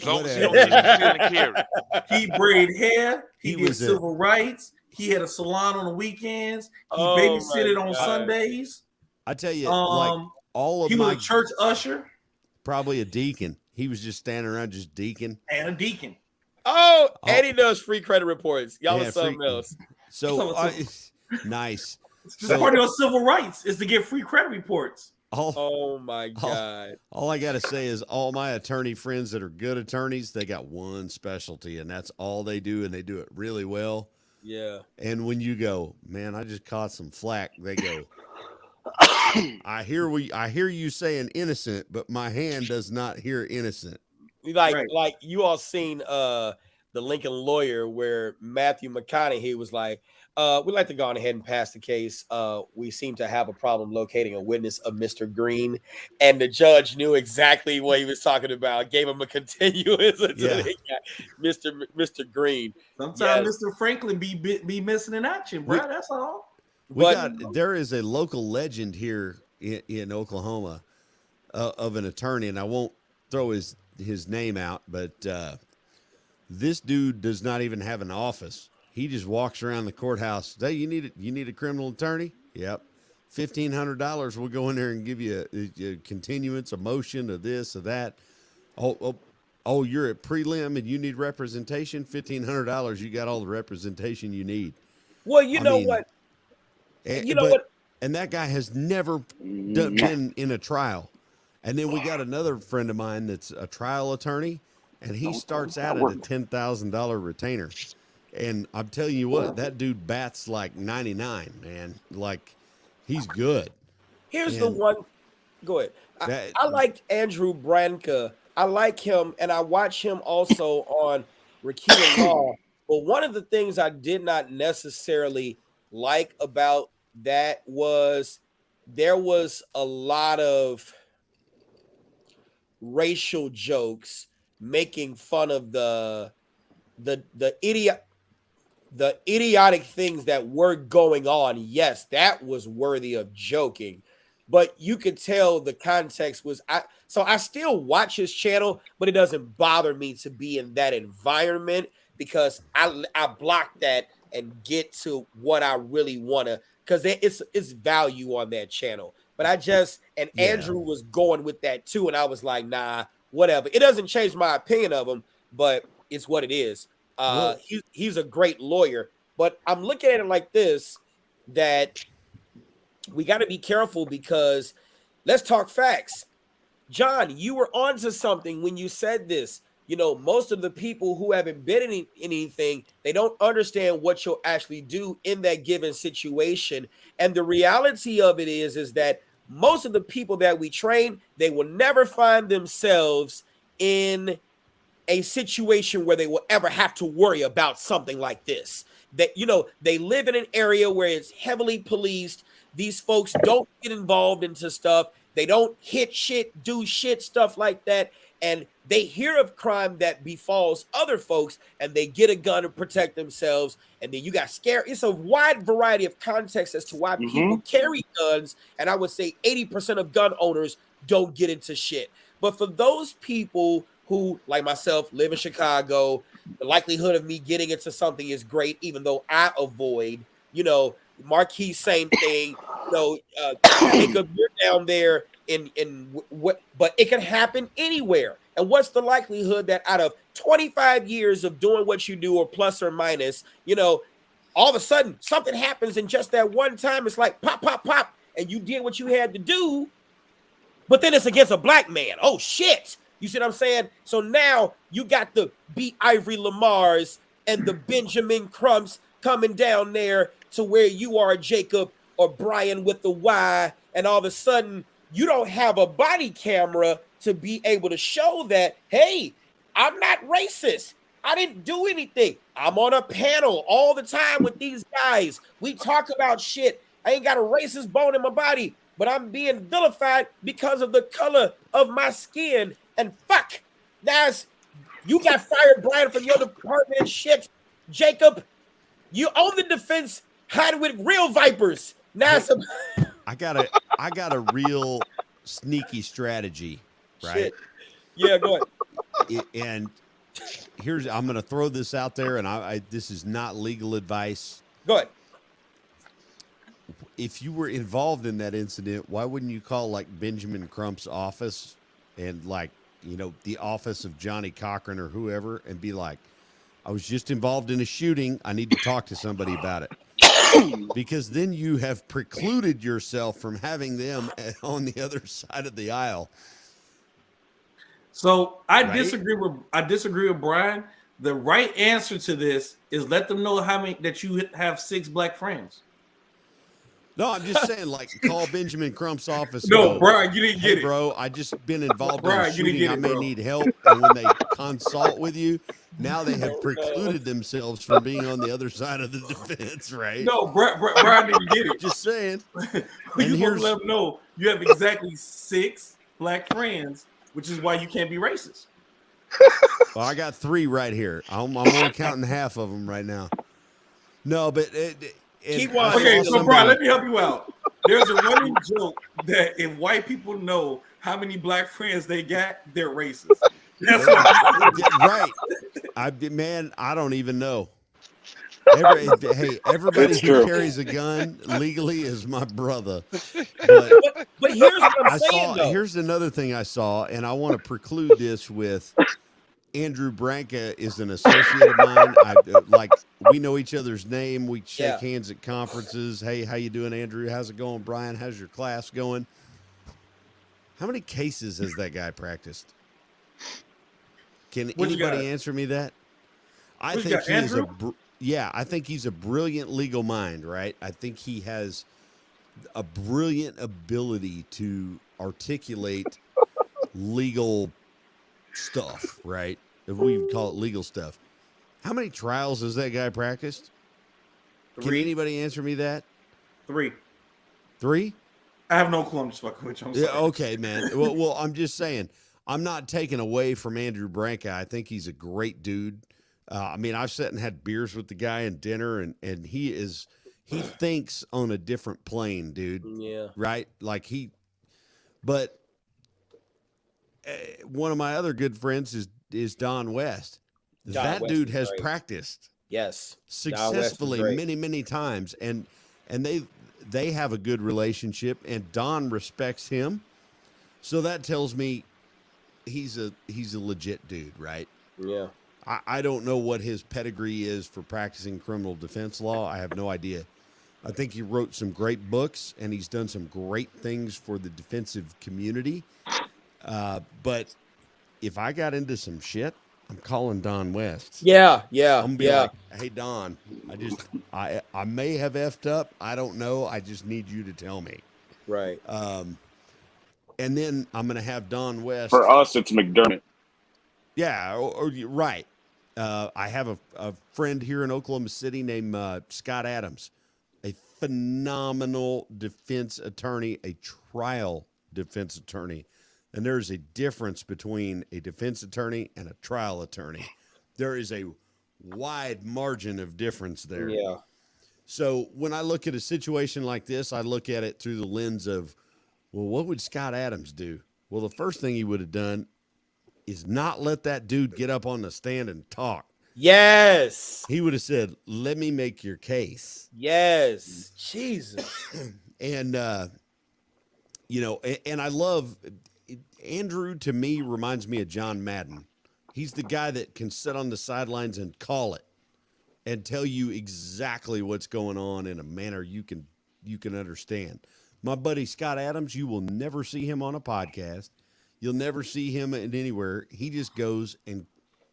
He braid hair. He did civil rights. He had a salon on the weekends. He babysitted on Sundays. I tell you, like all of he was a church usher. Probably a deacon. He was just standing around just deacon. And a deacon. And he does free credit reports. Y'all are something else. So nice. Just part of your civil rights is to get free credit reports. Oh my God. All I got to say is all my attorney friends that are good attorneys, they got one specialty, and that's all they do, and they do it really well. Yeah. And when you go, man, I just caught some flack, they go, I hear you saying innocent, but my hand does not hear innocent. Like you all seen the Lincoln Lawyer where Matthew McConaughey was like, we'd like to go on ahead and pass the case. We seem to have a problem locating a witness of Mr. Green. And the judge knew exactly what he was talking about, gave him a continuance until they got Mr. Green. Sometimes Mr. Franklin be missing in action, bro. That's all. There is a local legend here in Oklahoma of an attorney, and I won't throw his name out, but this dude does not even have an office. He just walks around the courthouse. Hey, you need a criminal attorney? Yep. $1,500. We'll go in there and give you a continuance, a motion, of this, of that. Oh, you're at prelim and you need representation? $1,500. You got all the representation you need. Well, you know what? And that guy has never been in a trial. And then we got another friend of mine that's a trial attorney, and he starts out at a $10,000 retainer. And I'm telling you what, that dude bats like 99, man. Like, he's good. Here's the one. Go ahead. I liked Andrew Branca. I like him, and I watch him also on Rekeeling Law. But one of the things I did not necessarily like about that was there was a lot of racial jokes making fun of the idiotic things that were going on. Yes, that was worthy of joking, but you could tell the context was so I still watch his channel, but it doesn't bother me to be in that environment because I block that and get to what I really want to, because it's value on that channel. But Andrew was going with that too, and I was like, nah, whatever. It doesn't change my opinion of him, but it's what it is. He's a great lawyer, but I'm looking at it like this, that we got to be careful because let's talk facts. John, you were onto something when you said this. You know, most of the people who haven't been in anything, they don't understand what you'll actually do in that given situation. And the reality of it is that most of the people that we train, they will never find themselves in a situation where they will ever have to worry about something like this. That, you know, they live in an area where it's heavily policed. These folks don't get involved into stuff. They don't hit shit, do shit, stuff like that. And they hear of crime that befalls other folks and they get a gun to protect themselves. And then you got scared. It's a wide variety of context as to why people carry guns. And I would say 80% of gun owners don't get into shit. But for those people who, like myself, live in Chicago, the likelihood of me getting into something is great, even though I avoid, you know, Marquis, same thing. You know, Jacob, you're down there but it can happen anywhere. And what's the likelihood that out of 25 years of doing what you do, or plus or minus, you know, all of a sudden something happens and just that one time it's like pop, pop, pop, and you did what you had to do, but then it's against a black man. Oh shit. You see what I'm saying? So now you got the B. Ivory Lamars and the Benjamin Crumps coming down there to where you are, Jacob, or Brian with the Y, and all of a sudden you don't have a body camera to be able to show that, hey, I'm not racist. I didn't do anything. I'm on a panel all the time with these guys. We talk about shit. I ain't got a racist bone in my body, but I'm being vilified because of the color of my skin. And fuck, guys, you got fired, Brian, from your department and shit. Jacob, you own the defense, hiding with real vipers. Now I got a real sneaky strategy, right? Shit. Yeah, go ahead. And I'm going to throw this out there, and this is not legal advice. Go ahead. If you were involved in that incident, why wouldn't you call like Benjamin Crump's office and like, the office of Johnny Cochran or whoever and be like, I was just involved in a shooting. I need to talk to somebody about it. Because then you have precluded yourself from having them on the other side of the aisle. So I disagree with Brian. The right answer to this is let them know that you have 6 black friends. No, I'm just saying, like, call Benjamin Crump's office. No, Brian, you didn't get it, bro. I just been involved Brian, in a shooting. I may need help, and when they consult with you, now they have precluded themselves from being on the other side of the defense, right? No, Brian didn't get it. Just saying. You want to let them know you have exactly 6 black friends, which is why you can't be racist. Well, I got 3 right here. I'm only counting half of them right now. No, but okay, so Brian, let me help you out. There's a running joke that if white people know how many black friends they got, they're racist. That's right. I don't even know. Everybody who carries a gun legally is my brother. But here's what I'm saying, though. Here's another thing I saw, and I want to preclude this with Andrew Branca is an associate of mine. We know each other's name. We shake hands at conferences. Hey, how you doing, Andrew? How's it going, Brian? How's your class going? How many cases has that guy practiced? Can anybody answer me that? I think he is I think he's a brilliant legal mind, right? I think he has a brilliant ability to articulate legal stuff, right? If we would call it legal stuff. How many trials has that guy practiced? 3. Can anybody answer me that? 3. 3? I have no clue. I'm just fucking with you. I'm sorry. Yeah, okay, man. Well, I'm just saying, I'm not taking away from Andrew Branca. I think he's a great dude. I've sat and had beers with the guy and dinner, and he thinks on a different plane, dude. Yeah. Right? But one of my other good friends is Don West. That dude has practiced. Yes. Successfully many, many times. And they have a good relationship, and Don respects him. So that tells me he's a legit dude, right? Yeah. I don't know what his pedigree is for practicing criminal defense law. I have no idea. I think he wrote some great books, and he's done some great things for the defensive community. But if I got into some shit, I'm calling Don West. Yeah. I'm gonna be like, hey, Don, I may have effed up. I don't know. I just need you to tell me. Right. And then I'm going to have Don West. For us, it's McDermott. Yeah, or right. I have a friend here in Oklahoma City named Scott Adams, a phenomenal defense attorney, a trial defense attorney. And there's a difference between a defense attorney and a trial attorney. There is a wide margin of difference there. Yeah. So when I look at a situation like this, I look at it through the lens of, well, what would Scott Adams do? Well, the first thing he would have done is not let that dude get up on the stand and talk. Yes. He would have said, let me make your case. Yes. Jesus. And, and I love Andrew, to me, reminds me of John Madden. He's the guy that can sit on the sidelines and call it and tell you exactly what's going on in a manner you can understand. My buddy Scott Adams, you will never see him on a podcast. You'll never see him in anywhere. He just goes and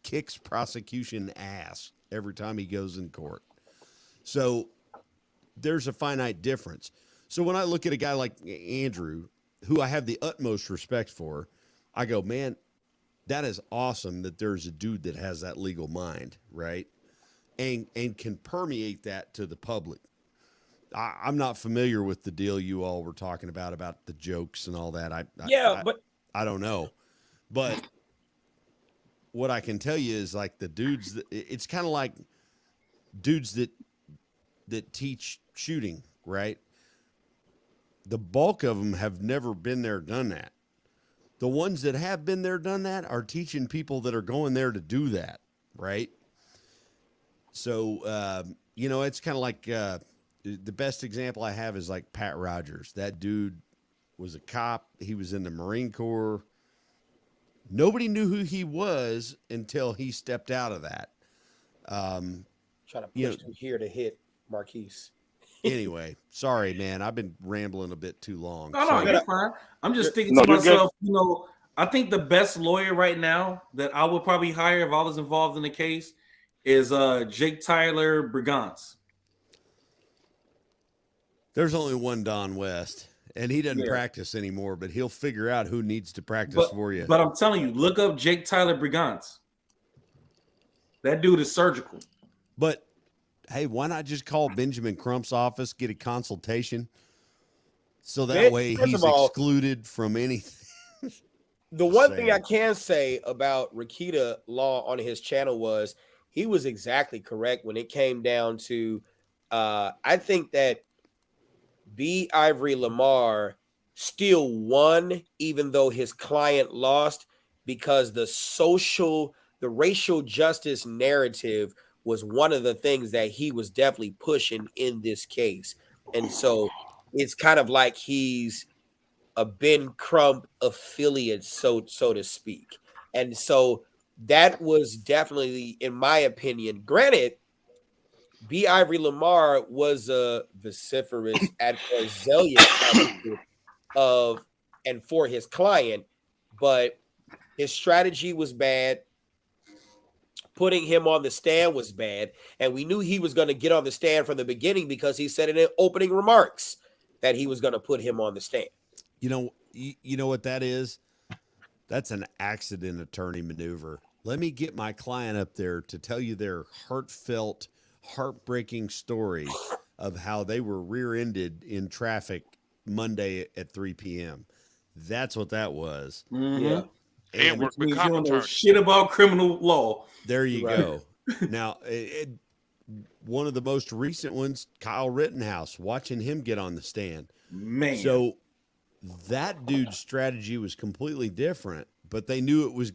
kicks prosecution ass every time he goes in court. So there's a finite difference. So when I look at a guy like Andrew, who I have the utmost respect for, I go, man, that is awesome that there's a dude that has that legal mind, right? And can permeate that to the public. I'm not familiar with the deal you all were talking about the jokes and all that. But I don't know. But what I can tell you is like the dudes, it's kind of like dudes that teach shooting, right? The bulk of them have never been there, done that. The ones that have been there, done that are teaching people that are going there to do that, right? So, it's kind of like the best example I have is like Pat Rogers. That dude was a cop. He was in the Marine Corps. Nobody knew who he was until he stepped out of that. Trying to push through here to hit Marquise. Anyway, sorry, man. I've been rambling a bit too long. No, you're fine. I'm just thinking to myself, I think the best lawyer right now that I would probably hire if I was involved in the case is Jake Tyler Brigance. There's only one Don West, and he doesn't practice anymore, but he'll figure out who needs to practice for you. But I'm telling you, look up Jake Tyler Brigance. That dude is surgical. But hey, why not just call Benjamin Crump's office, get a consultation, so that way he's excluded from anything? The one thing I can say about Rakita Law on his channel was he was exactly correct when it came down to, I think that B. Ivory Lamar still won, even though his client lost, because the racial justice narrative was one of the things that he was definitely pushing in this case. And so it's kind of like he's a Ben Crump affiliate, so to speak. And so that was definitely, in my opinion, granted, B. Ivory Lamar was a vociferous adversarial of and for his client, but his strategy was bad. Putting him on the stand was bad, and we knew he was going to get on the stand from the beginning because he said in the opening remarks that he was going to put him on the stand. You know what that is? That's an accident attorney maneuver. Let me get my client up there to tell you their heartfelt, heartbreaking story of how they were rear-ended in traffic Monday at 3 p.m. That's what that was. Mm-hmm. Yeah. And which means you don't know shit about criminal law. There you go. Now, one of the most recent ones, Kyle Rittenhouse, watching him get on the stand. Man. So that dude's strategy was completely different, but they knew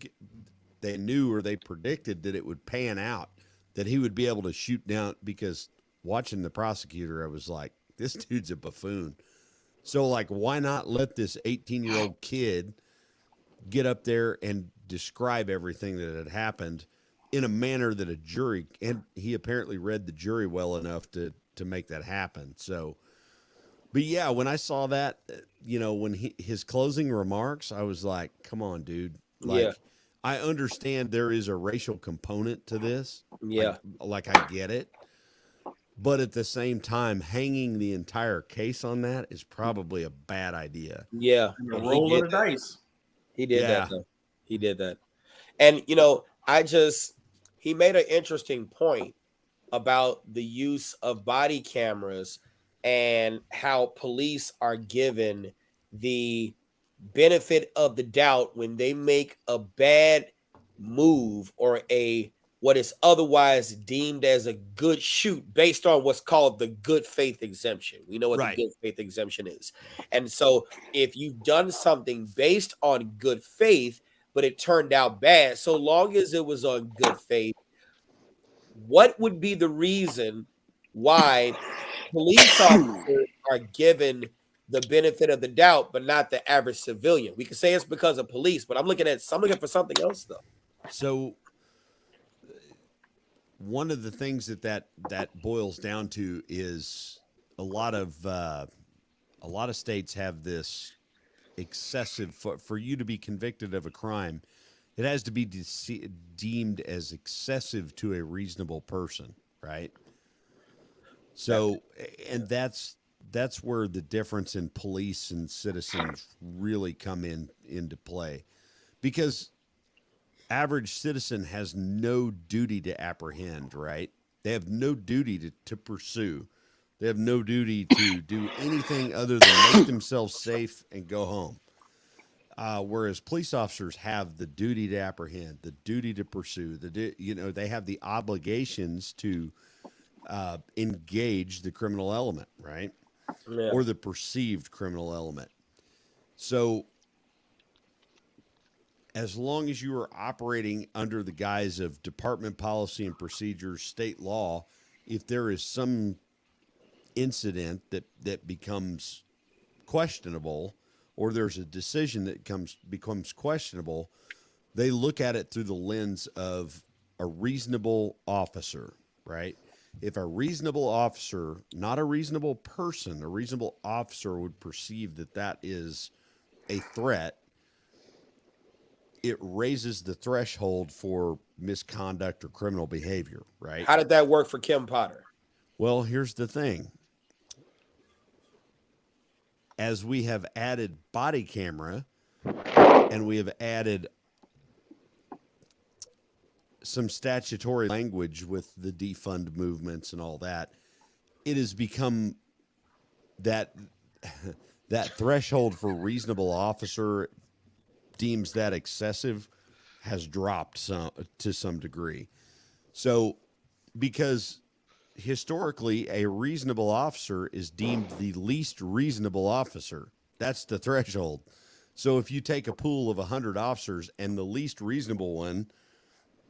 they predicted that it would pan out, that he would be able to shoot down, because watching the prosecutor, I was like, this dude's a buffoon. So, like, why not let this 18-year-old kid get up there and describe everything that had happened in a manner that a jury, and he apparently read the jury well enough to make that happen. So, but yeah, when I saw that, when his closing remarks, I was like, come on, dude. Like, I understand there is a racial component to this. Yeah. Like I get it. But at the same time, hanging the entire case on that is probably a bad idea. Yeah. A roll of the dice. He did that, though. He did that. And, he made an interesting point about the use of body cameras and how police are given the benefit of the doubt when they make a bad move or what is otherwise deemed as a good shoot based on what's called the good faith exemption. We know what the good faith exemption is. And so if you've done something based on good faith, but it turned out bad, so long as it was on good faith, what would be the reason why police officers are given the benefit of the doubt, but not the average civilian? We could say it's because of police, but I'm looking for something else, though. So one of the things that boils down to is a lot of states have this excessive, for you to be convicted of a crime, it has to be deemed as excessive to a reasonable person, right? So, and that's that's where the difference in police and citizens really come into play, because average citizen has no duty to apprehend, right? They have no duty to pursue. They have no duty to do anything other than make themselves safe and go home. Whereas police officers have the duty to apprehend, the duty to pursue, they have the obligations to engage the criminal element, right? Yeah. Or the perceived criminal element. So as long as you are operating under the guise of department policy and procedures, state law, if there is some incident that becomes questionable, or there's a decision that becomes questionable, they look at it through the lens of a reasonable officer, right? If a reasonable officer, not a reasonable person, a reasonable officer would perceive that is a threat, it raises the threshold for misconduct or criminal behavior, right? How did that work for Kim Potter? Well, here's the thing. As we have added body camera and we have added some statutory language with the defund movements and all that, it has become that threshold for reasonable officer deems that excessive has dropped to some degree. So because historically, a reasonable officer is deemed the least reasonable officer. That's the threshold. So if you take a pool of 100 officers and the least reasonable one,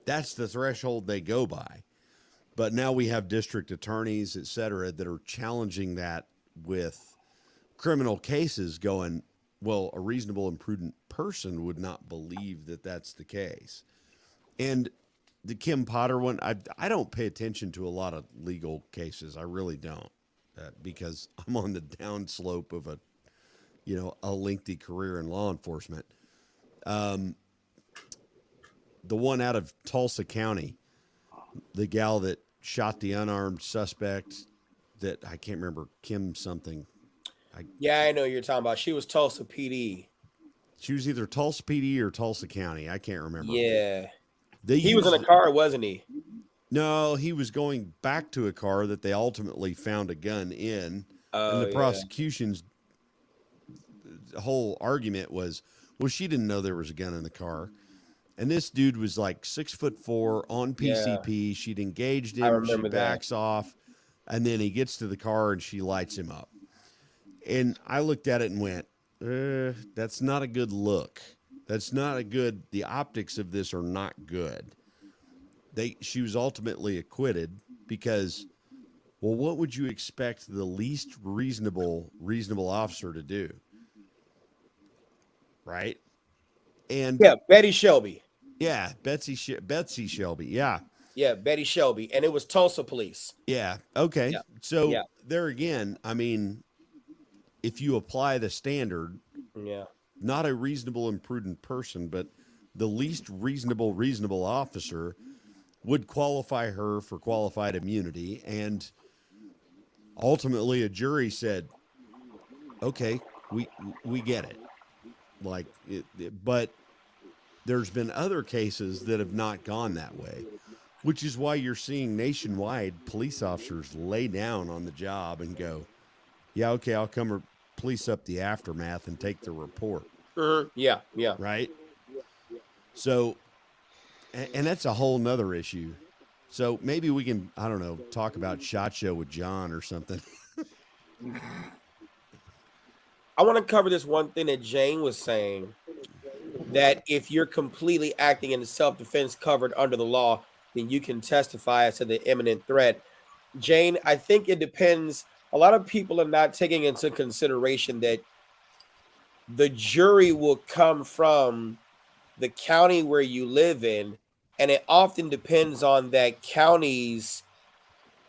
that's the threshold they go by. But now we have district attorneys, et cetera, that are challenging that with criminal cases going, well, a reasonable and prudent person would not believe that that's the case. And the Kim Potter one, I don't pay attention to a lot of legal cases. I really don't, because I'm on the downslope of a lengthy career in law enforcement. The one out of Tulsa County, the gal that shot the unarmed suspect, that I can't remember, Kim something. I know you're talking about. She was Tulsa PD. She was either Tulsa PD or Tulsa County. I can't remember. Yeah. He was in a car, wasn't he? No, he was going back to a car that they ultimately found a gun in. And the prosecution's whole argument was, well, she didn't know there was a gun in the car. And this dude was like 6'4" on PCP. Yeah. She'd engaged him. She backs off. And then he gets to the car and she lights him up. And I looked at it and went, that's not a good look. That's not a good, the optics of this are not good. She was ultimately acquitted because, well, what would you expect the least reasonable officer to do? Right? And Betty Shelby. Yeah, Betsy Shelby. Yeah. Yeah, Betty Shelby. And it was Tulsa police. Yeah. Okay. Yeah. So there again, I mean, if you apply the standard, not a reasonable and prudent person, but the least reasonable officer would qualify her for qualified immunity. And ultimately a jury said, okay, we get it. Like but there's been other cases that have not gone that way, which is why you're seeing nationwide police officers lay down on the job and go, yeah, okay, I'll come police up the aftermath and take the report. Yeah. Right. So, and that's a whole nother issue. So maybe we can, I don't know, talk about SHOT Show with John or something. I want to cover this one thing that Jane was saying, that if you're completely acting in self-defense covered under the law, then you can testify as to the imminent threat. Jane, I think it depends. A lot of people are not taking into consideration that the jury will come from the county where you live in, and it often depends on that county's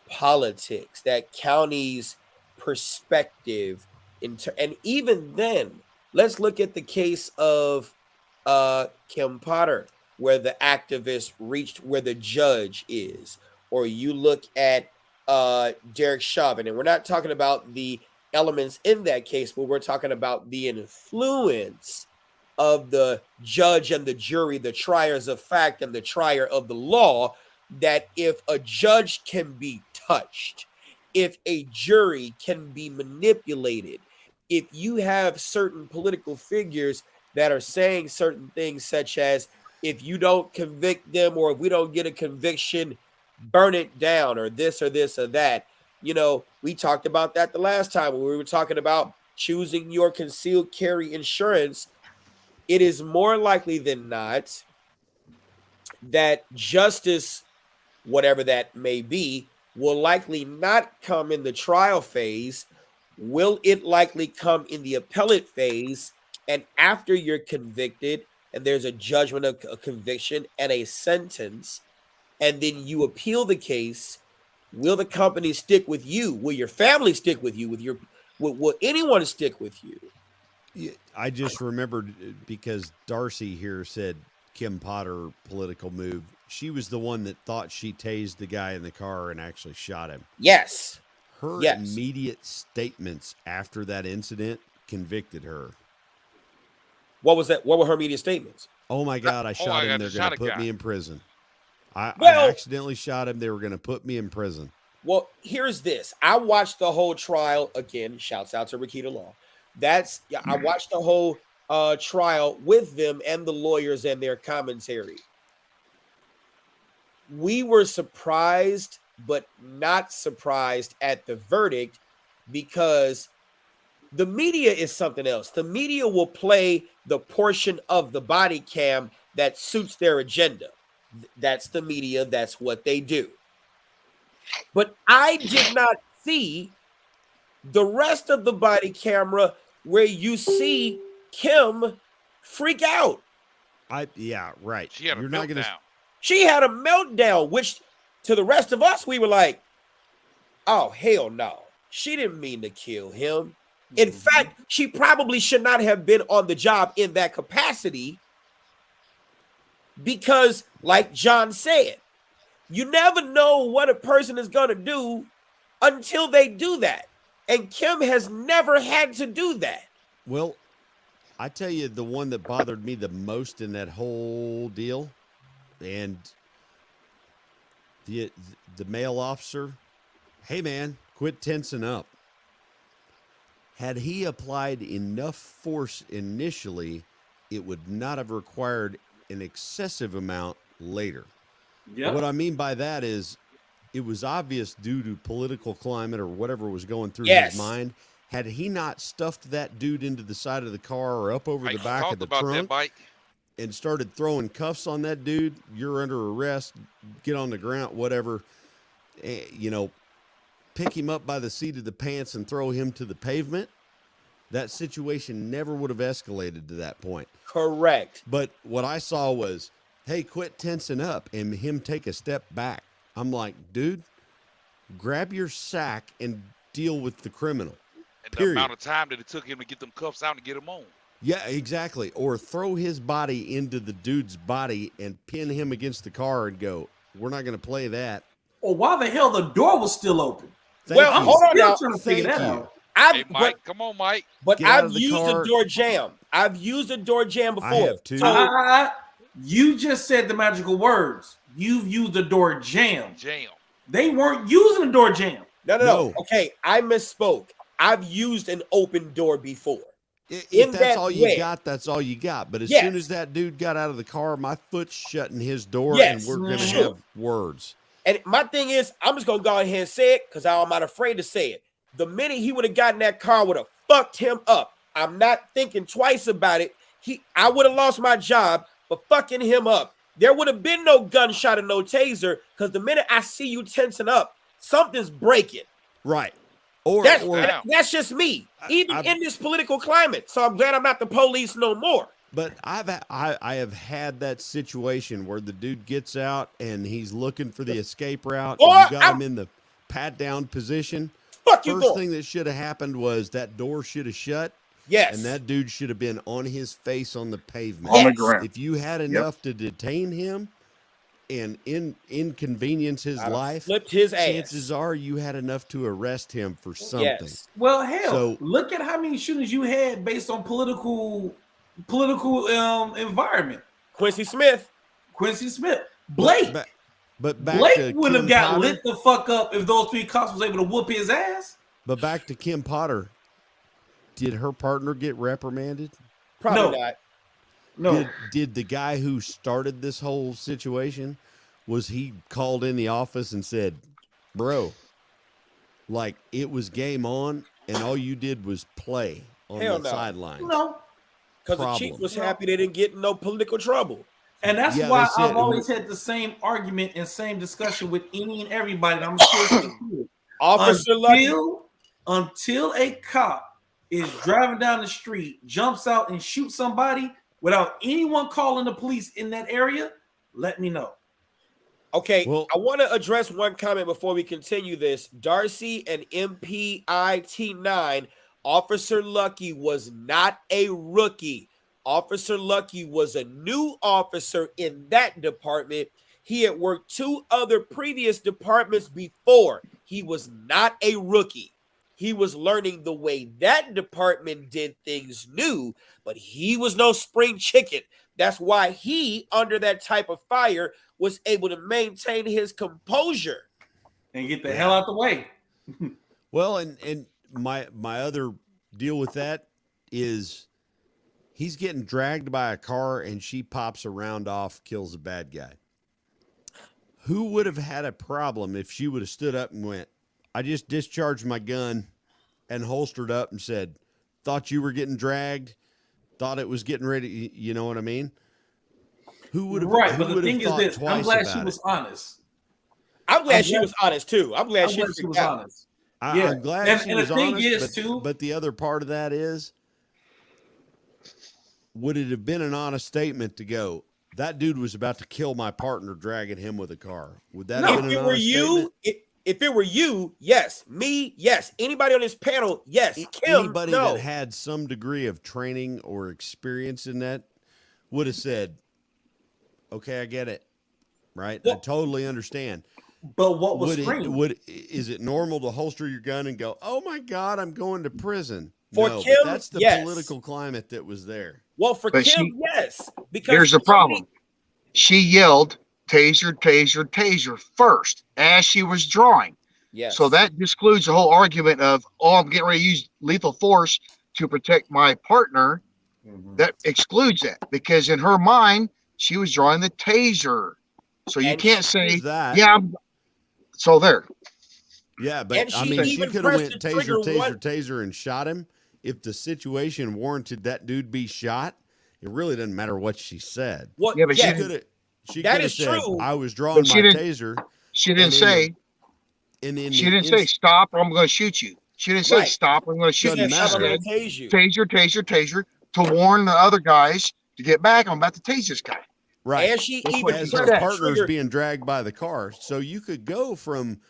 politics, that county's perspective. And even then, let's look at the case of Kim Potter, where the activist reached where the judge is, or you look at Derek Chauvin, and we're not talking about the elements in that case, but we're talking about the influence of the judge and the jury, the triers of fact and the trier of the law, that if a judge can be touched, if a jury can be manipulated, if you have certain political figures that are saying certain things such as, if you don't convict them, or if we don't get a conviction, burn it down, or this or this or that. You know, we talked about that the last time when we were talking about choosing your concealed carry insurance. It is more likely than not that justice, whatever that may be, will likely not come in the trial phase. Will it likely come in the appellate phase? And after you're convicted and there's a judgment of a conviction and a sentence, and then you appeal the case, will the company stick with you? Will your family stick with you? Will anyone stick with you? Yeah, I just remembered because Darcy here said Kim Potter political move. She was the one that thought she tased the guy in the car and actually shot him. Yes. Her immediate statements after that incident convicted her. What was that? What were her immediate statements? Oh my God, I shot him. They're going to put me in prison. I accidentally shot him. They were going to put me in prison. Well, here's this. I watched the whole trial again. Shouts out to Rakita Law. I watched the whole trial with them and the lawyers and their commentary. We were surprised, but not surprised at the verdict, because the media is something else. The media will play the portion of the body cam that suits their agenda. That's the media. That's what they do. But I did not see the rest of the body camera where you see Kim freak out. Yeah, right. She had a meltdown. She had a meltdown, which to the rest of us, we were like, oh, hell no. She didn't mean to kill him. In fact, she probably should not have been on the job in that capacity, because, like John said, you never know what a person is going to do until they do that. And Kim has never had to do that. Well, I tell you, the one that bothered me the most in that whole deal, and the male officer, hey man, quit tensing up. Had he applied enough force initially, it would not have required an excessive amount later. Yep. What I mean by that is, it was obvious due to political climate or whatever was going through his mind. Had he not stuffed that dude into the side of the car or up over the back of the trunk and started throwing cuffs on that dude, you're under arrest, get on the ground, whatever, you know, pick him up by the seat of the pants and throw him to the pavement, that situation never would have escalated to that point. Correct. But what I saw was, hey, quit tensing up, and him take a step back. I'm like, dude, grab your sack and deal with the criminal. And the amount of time that it took him to get them cuffs out and get him on. Yeah, exactly. Or throw his body into the dude's body and pin him against the car and go, we're not going to play that. Well, why the hell the door was still open? Well, hold on now. Thank you. Hey, Mike, come on, Mike. But I've used a door jam. I've used a door jam before. I have too. You just said the magical words. You've used a door jam. Jam. They weren't using a door jam. No. Okay, I misspoke. I've used an open door before. If that's all you got, that's all you got. But as soon as that dude got out of the car, my foot's shutting his door, and we're going to have words. And my thing is, I'm just going to go ahead and say it because I'm not afraid to say it. The minute he would have gotten that car, would have fucked him up. I'm not thinking twice about it. I would have lost my job for fucking him up. There would have been no gunshot and no taser, because the minute I see you tensing up, something's breaking. Right. That's just me, even in this political climate. So I'm glad I'm not the police no more. But I have had that situation where the dude gets out and he's looking for the escape route. And you got him in the pat down position. First thing that should have happened was that door should have shut. Yes. And that dude should have been on his face on the pavement. On the ground. If you had enough to detain him, and inconvenience his life, flipped his ass. Chances are you had enough to arrest him for something. Yes. Well, hell, look at how many shootings you had based on political environment. Quincy Smith. Blake. But back Blake to wouldn't have Kim got Potter, lit the fuck up if those 3 cops was able to whoop his ass. But back to Kim Potter. Did her partner get reprimanded? Probably not. No. Did the guy who started this whole situation, was he called in the office and said, bro, like it was game on and all you did was play on the sidelines? No. Because the chief was happy they didn't get in no political trouble. And that's why I've always had the same argument and same discussion with any and everybody. I'm still Officer Lucky. Until a cop is driving down the street, jumps out and shoots somebody without anyone calling the police in that area, let me know. Okay, well, I want to address one comment before we continue this. Darcy and MPIT9, Officer Lucky was not a rookie. Officer Lucky was a new officer in that department. He had worked 2 other previous departments before. He was not a rookie. He was learning the way that department did things new, but he was no spring chicken. That's why he, under that type of fire, was able to maintain his composure and get the hell out the way. Well, and my other deal with that is he's getting dragged by a car and she pops a round off, kills a bad guy. Who would have had a problem if she would have stood up and went, I just discharged my gun and holstered up and said, thought you were getting dragged, thought it was getting ready. You know what I mean? Who would have? Right, but the thing is this: I'm glad she was honest. I'm glad she was honest too. I'm glad she was honest. I'm glad she was honest. Too, but the other part of that is, would it have been an honest statement to go, that dude was about to kill my partner, dragging him with a car? Would that have been an honest statement? If it were you, yes. Me, yes. Anybody on this panel, yes. Kim, anybody that had some degree of training or experience in that would have said, okay, I get it. Right? Well, I totally understand. But what was framed? Is it normal to holster your gun and go, oh my God, I'm going to prison? For no, Kim, but that's the political climate that was there. Well, for Kim, yes. Because here's the problem. She yelled, taser, taser, taser first as she was drawing. Yes. So that excludes the whole argument of, oh, I'm getting ready to use lethal force to protect my partner. Mm-hmm. That excludes that because in her mind, she was drawing the taser. So you can't say that. Yeah. So there. Yeah, but I mean, she could have went taser, taser, taser and shot him. If the situation warranted that dude be shot, it really doesn't matter what she said. Well, yeah, but she could have. She that could have is said, true. I was drawing my taser. She didn't say. She didn't say stop or I'm going to shoot you. She didn't say stop or I'm going to shoot you. She said taser, taser, taser to warn the other guys to get back. I'm about to tase this guy. Right. And she even as her partner's being dragged by the car. So you could go from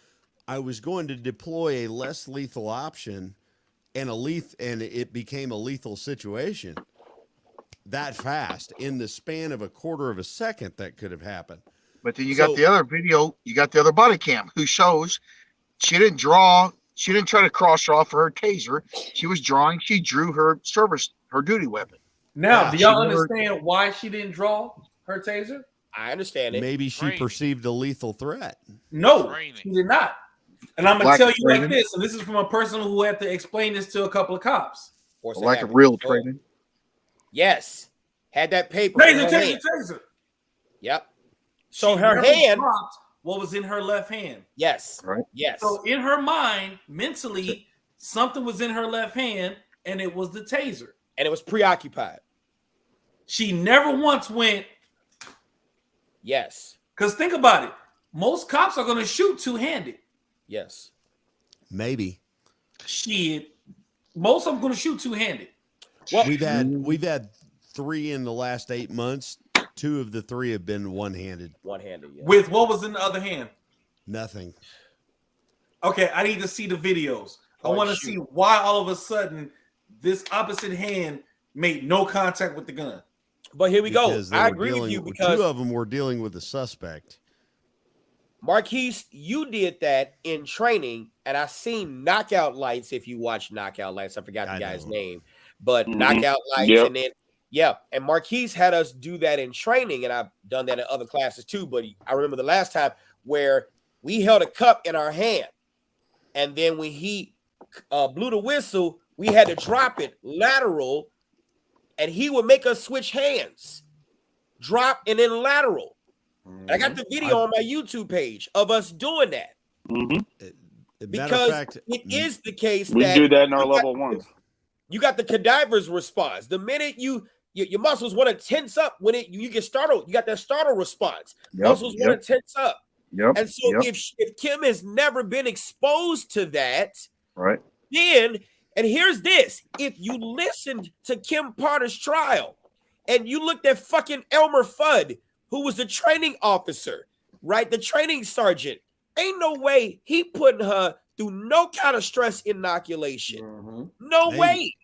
I was going to deploy a less lethal option and it became a lethal situation that fast in the span of a quarter of a second. That could have happened. But then you got the other video, you got the other body cam who shows she didn't draw, she didn't try to cross draw for her taser. She was drawing, she drew her duty weapon. Now, do y'all understand why she didn't draw her taser? I understand it. Maybe she perceived a lethal threat. No, she did not. And I'm going to tell you like this, and this is from a person who had to explain this to a couple of cops. Like a real training. Yes. Had that paper. Taser. Yep. So her hand. What was in her left hand? Yes. Right. Yes. So in her mind, mentally, something was in her left hand, and it was the taser. And it was preoccupied. She never once went. Yes. Because think about it. Most cops are going to shoot two-handed. Yes. Maybe. Shit. Most of them going to shoot two-handed. Well, we've had 3 in the last 8 months. 2 of the 3 have been one-handed. One-handed, yeah. With what was in the other hand? Nothing. Okay, I need to see the videos. I want to see why all of a sudden this opposite hand made no contact with the gun. But here we go. I agree with you because 2 of them were dealing with the suspect. Marquise, you did that in training, and I seen Knockout Lights. If you watch Knockout Lights, I forgot the guy's name, but Knockout Lights, and then and Marquise had us do that in training, and I've done that in other classes too. But I remember the last time where we held a cup in our hand, and then when he blew the whistle, we had to drop it lateral, and he would make us switch hands, drop and then lateral. I got the video on my YouTube page of us doing that. Because it is the case we that do that in our level ones. You got the cadaver's response. The minute your muscles want to tense up when you get startled, you got that startle response. Muscles want to tense up. And so if Kim has never been exposed to that, right? Then, and here's this: if you listened to Kim Potter's trial and you looked at fucking Elmer Fudd, who was the training officer, right? The training sergeant. Ain't no way he putting her through no kind of stress inoculation. No way.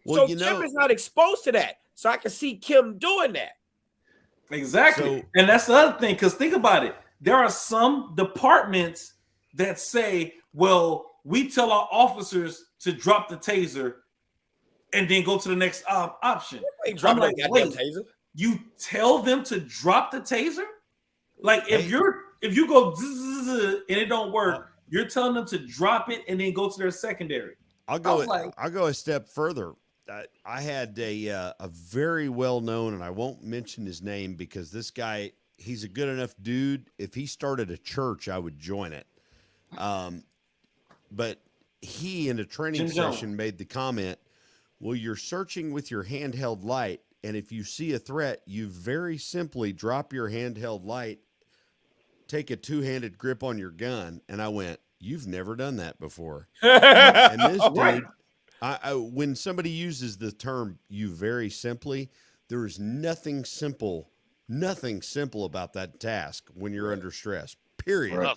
Well, so Kim is not exposed to that. So I can see Kim doing that. Exactly. And that's the other thing, because think about it. There are some departments that say, well, we tell our officers to drop the taser and then go to the next option. I'm like, wait, taser. You tell them to drop the taser? Like if you go and it don't work, you're telling them to drop it and then go to their secondary. I'll go a step further. I had a very well known, and I won't mention his name because this guy, he's a good enough dude. If he started a church, I would join it. But he in a training session made the comment, well, you're searching with your handheld light, and if you see a threat, you very simply drop your handheld light, take a two-handed grip on your gun. And I went, you've never done that before. And this dude, when somebody uses the term "you very simply," there is nothing simple about that task when you're under stress, period.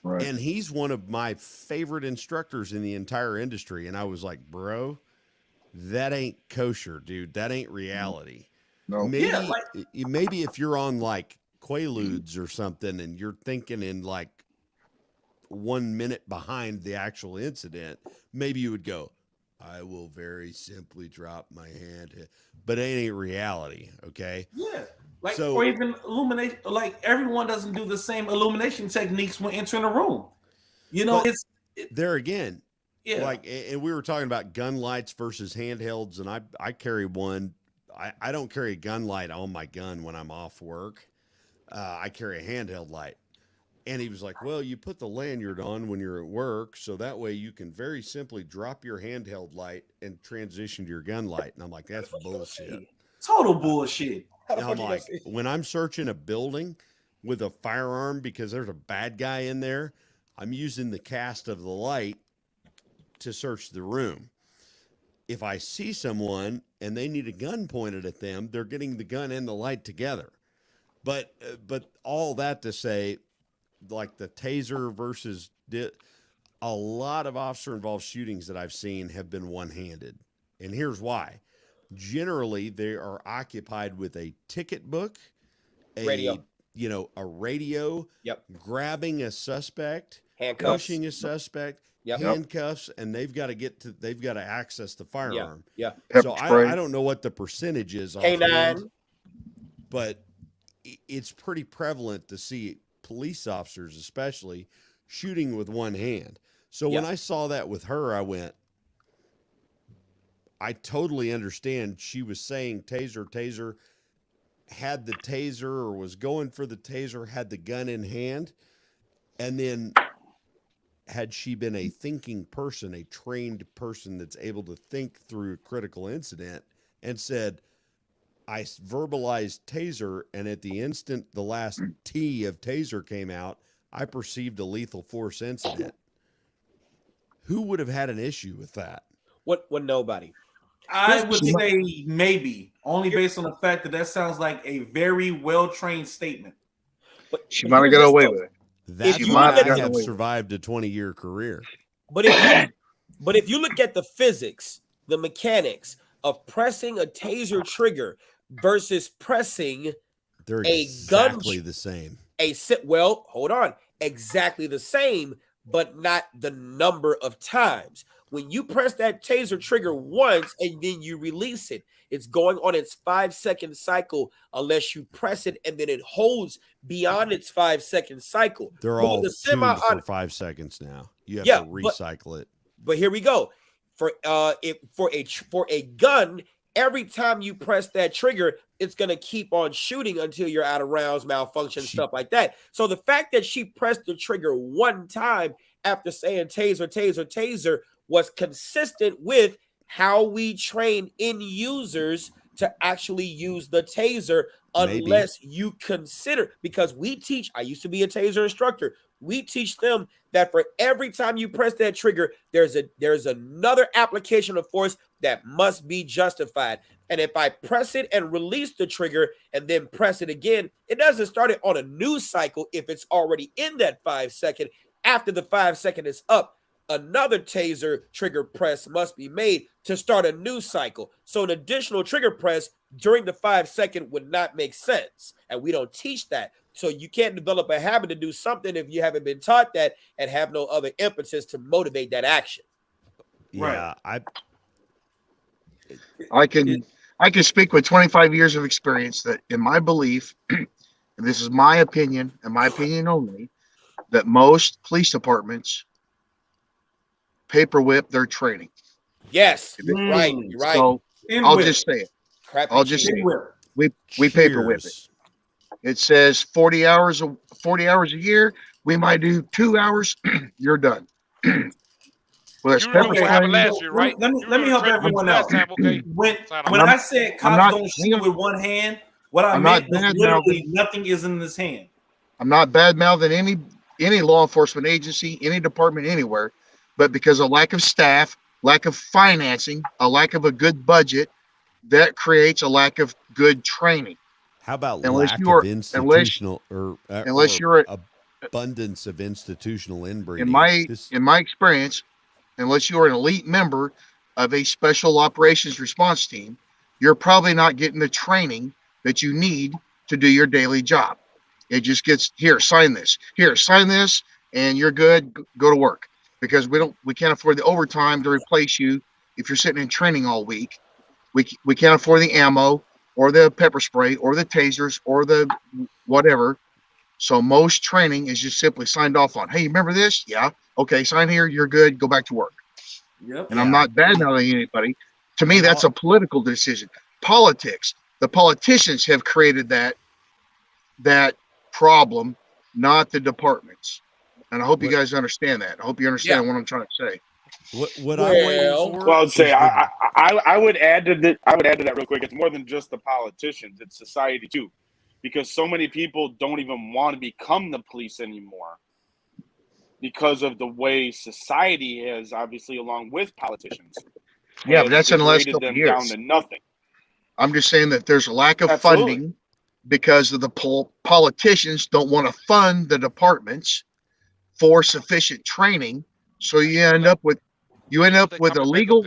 Right. And he's one of my favorite instructors in the entire industry. And I was like, bro, that ain't kosher, dude. That ain't reality. No. Maybe if you're on like Quaaludes or something and you're thinking in like 1 minute behind the actual incident, maybe you would go, I will very simply drop my hand. But it ain't reality, okay? Yeah. Like, or even illumination, like everyone doesn't do the same illumination techniques when entering a room. You know, there again. Yeah. Like, and we were talking about gun lights versus handhelds, and I carry one. I don't carry a gun light on my gun when I'm off work. I carry a handheld light. And he was like, well, you put the lanyard on when you're at work, so that way you can very simply drop your handheld light and transition to your gun light. And I'm like, that's bullshit. Total bullshit. And I'm like, when I'm searching a building with a firearm because there's a bad guy in there, I'm using the cast of the light to search the room. If I see someone and they need a gun pointed at them, they're getting the gun and the light together. But all that to say, like the taser versus a lot of officer-involved shootings that I've seen have been one-handed. And here's why. Generally, they are occupied with a ticket book, a radio, grabbing a suspect, handcuffs, pushing a suspect, handcuffs, and they've got to access the firearm. Yeah. So I don't know what the percentage is offhand, but it's pretty prevalent to see police officers, especially, shooting with one hand. So when I saw that with her, I went, I totally understand. She was saying taser, had the taser or was going for the taser, had the gun in hand. And then had she been a thinking person, a trained person that's able to think through a critical incident and said, I verbalized taser, and at the instant the last T of taser came out, I perceived a lethal force incident. Who would have had an issue with that? What nobody. I would say maybe, only based on the fact that sounds like a very well-trained statement. But she might have got away with it. That's why I have survived a 20-year career. But if you look at the physics, the mechanics of pressing a taser trigger versus pressing they're exactly the same. Well, hold on. exactly the same, but not the number of times. When you press that taser trigger once and then you release it, it's going on its 5-second cycle unless you press it and then it holds beyond its 5-second cycle. They're all tuned for 5 seconds now. You have to recycle it. But here we go. For a gun, every time you press that trigger, it's going to keep on shooting until you're out of rounds, malfunction, stuff like that. So the fact that she pressed the trigger one time after saying taser, taser, taser was consistent with how we train end users to actually use the taser, unless you consider, because we teach, I used to be a taser instructor. We teach them that for every time you press that trigger, there's another application of force that must be justified. And if I press it and release the trigger and then press it again, it doesn't start it on a new cycle if it's already in that 5-second. After the 5-second is up, another taser trigger press must be made to start a new cycle. So an additional trigger press during the 5-second would not make sense. And we don't teach that. So you can't develop a habit to do something if you haven't been taught that and have no other impetus to motivate that action. Yeah, right. I can speak with 25 years of experience that in my belief, and this is my opinion and my opinion only, that most police departments paper whip their training. Yes, you're right. You're right. So I'll just say it. I'll just say it. We paper whip it. It says 40 hours a year. We might do 2 hours. You're done. Well, that's pepper spray. Last year, right? Let me help everyone out. When I said cops don't shoot with one hand, what I meant was literally nothing is in this hand. I'm not bad mouthing any law enforcement agency, any department anywhere, but because of lack of staff, lack of financing, a lack of a good budget, that creates a lack of good training. How about lack of institutional unless you're abundance of institutional inbreeding? In my experience, unless you're an elite member of a special operations response team, you're probably not getting the training that you need to do your daily job. It just gets, here, sign this, and you're good, go to work. Because we can't afford the overtime to replace you if you're sitting in training all week. We can't afford the ammo or the pepper spray or the tasers or the whatever. So most training is just simply signed off on. Hey, remember this? Yeah. Okay, sign here. You're good. Go back to work. Yep. And I'm not bad-mouthing anybody. To me, that's a political decision. Politics. The politicians have created that problem, not the departments. And I hope you guys understand that. I hope you understand what I'm trying to say. I would say I would add to that. I would add to that real quick. It's more than just the politicians; it's society too, because so many people don't even want to become the police anymore because of the way society is, obviously, along with politicians. Yeah, but that's in the last couple of years. Down to nothing. I'm just saying that there's a lack of funding because of the politicians don't want to fund the departments for sufficient training. So you end up with a legal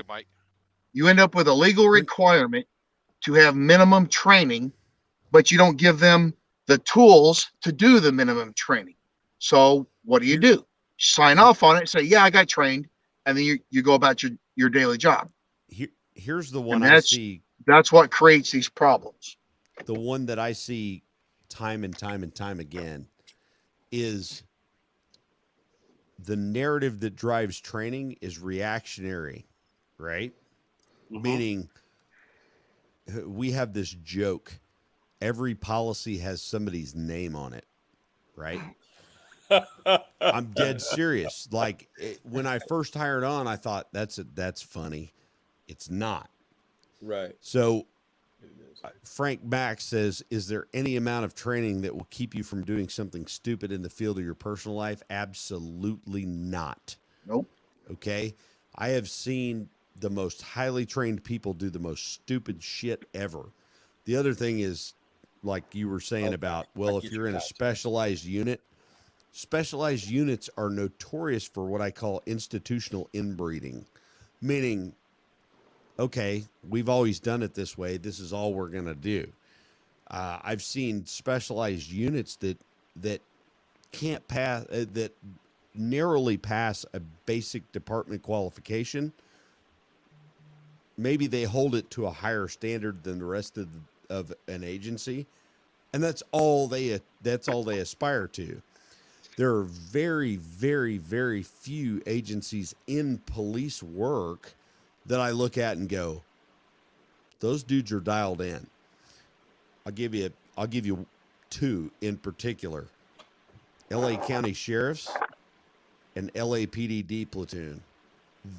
requirement to have minimum training, but you don't give them the tools to do the minimum training. So what do? Sign off on it and say, yeah, I got trained, and then you go about your daily job. Here's the one I see. That's what creates these problems. The one that I see time and time again is the narrative that drives training is reactionary, right? Mm-hmm. Meaning we have this joke. Every policy has somebody's name on it, right? I'm dead serious. Like when I first hired on, I thought that's funny. It's not. Right. So Frank Mack says, is there any amount of training that will keep you from doing something stupid in the field of your personal life? Absolutely not. Nope. Okay. I have seen the most highly trained people do the most stupid shit ever. The other thing is, like you were saying about, well, if you're in a specialized units are notorious for what I call institutional inbreeding, meaning, okay, we've always done it this way. This is all we're going to do. I've seen specialized units that can't pass that narrowly pass a basic department qualification, maybe they hold it to a higher standard than the rest of an agency, and that's all they aspire to. There are very, very, very few agencies in police work that I look at and go, those dudes are dialed in. I'll give you two in particular: LA County Sheriffs and LAPD platoon.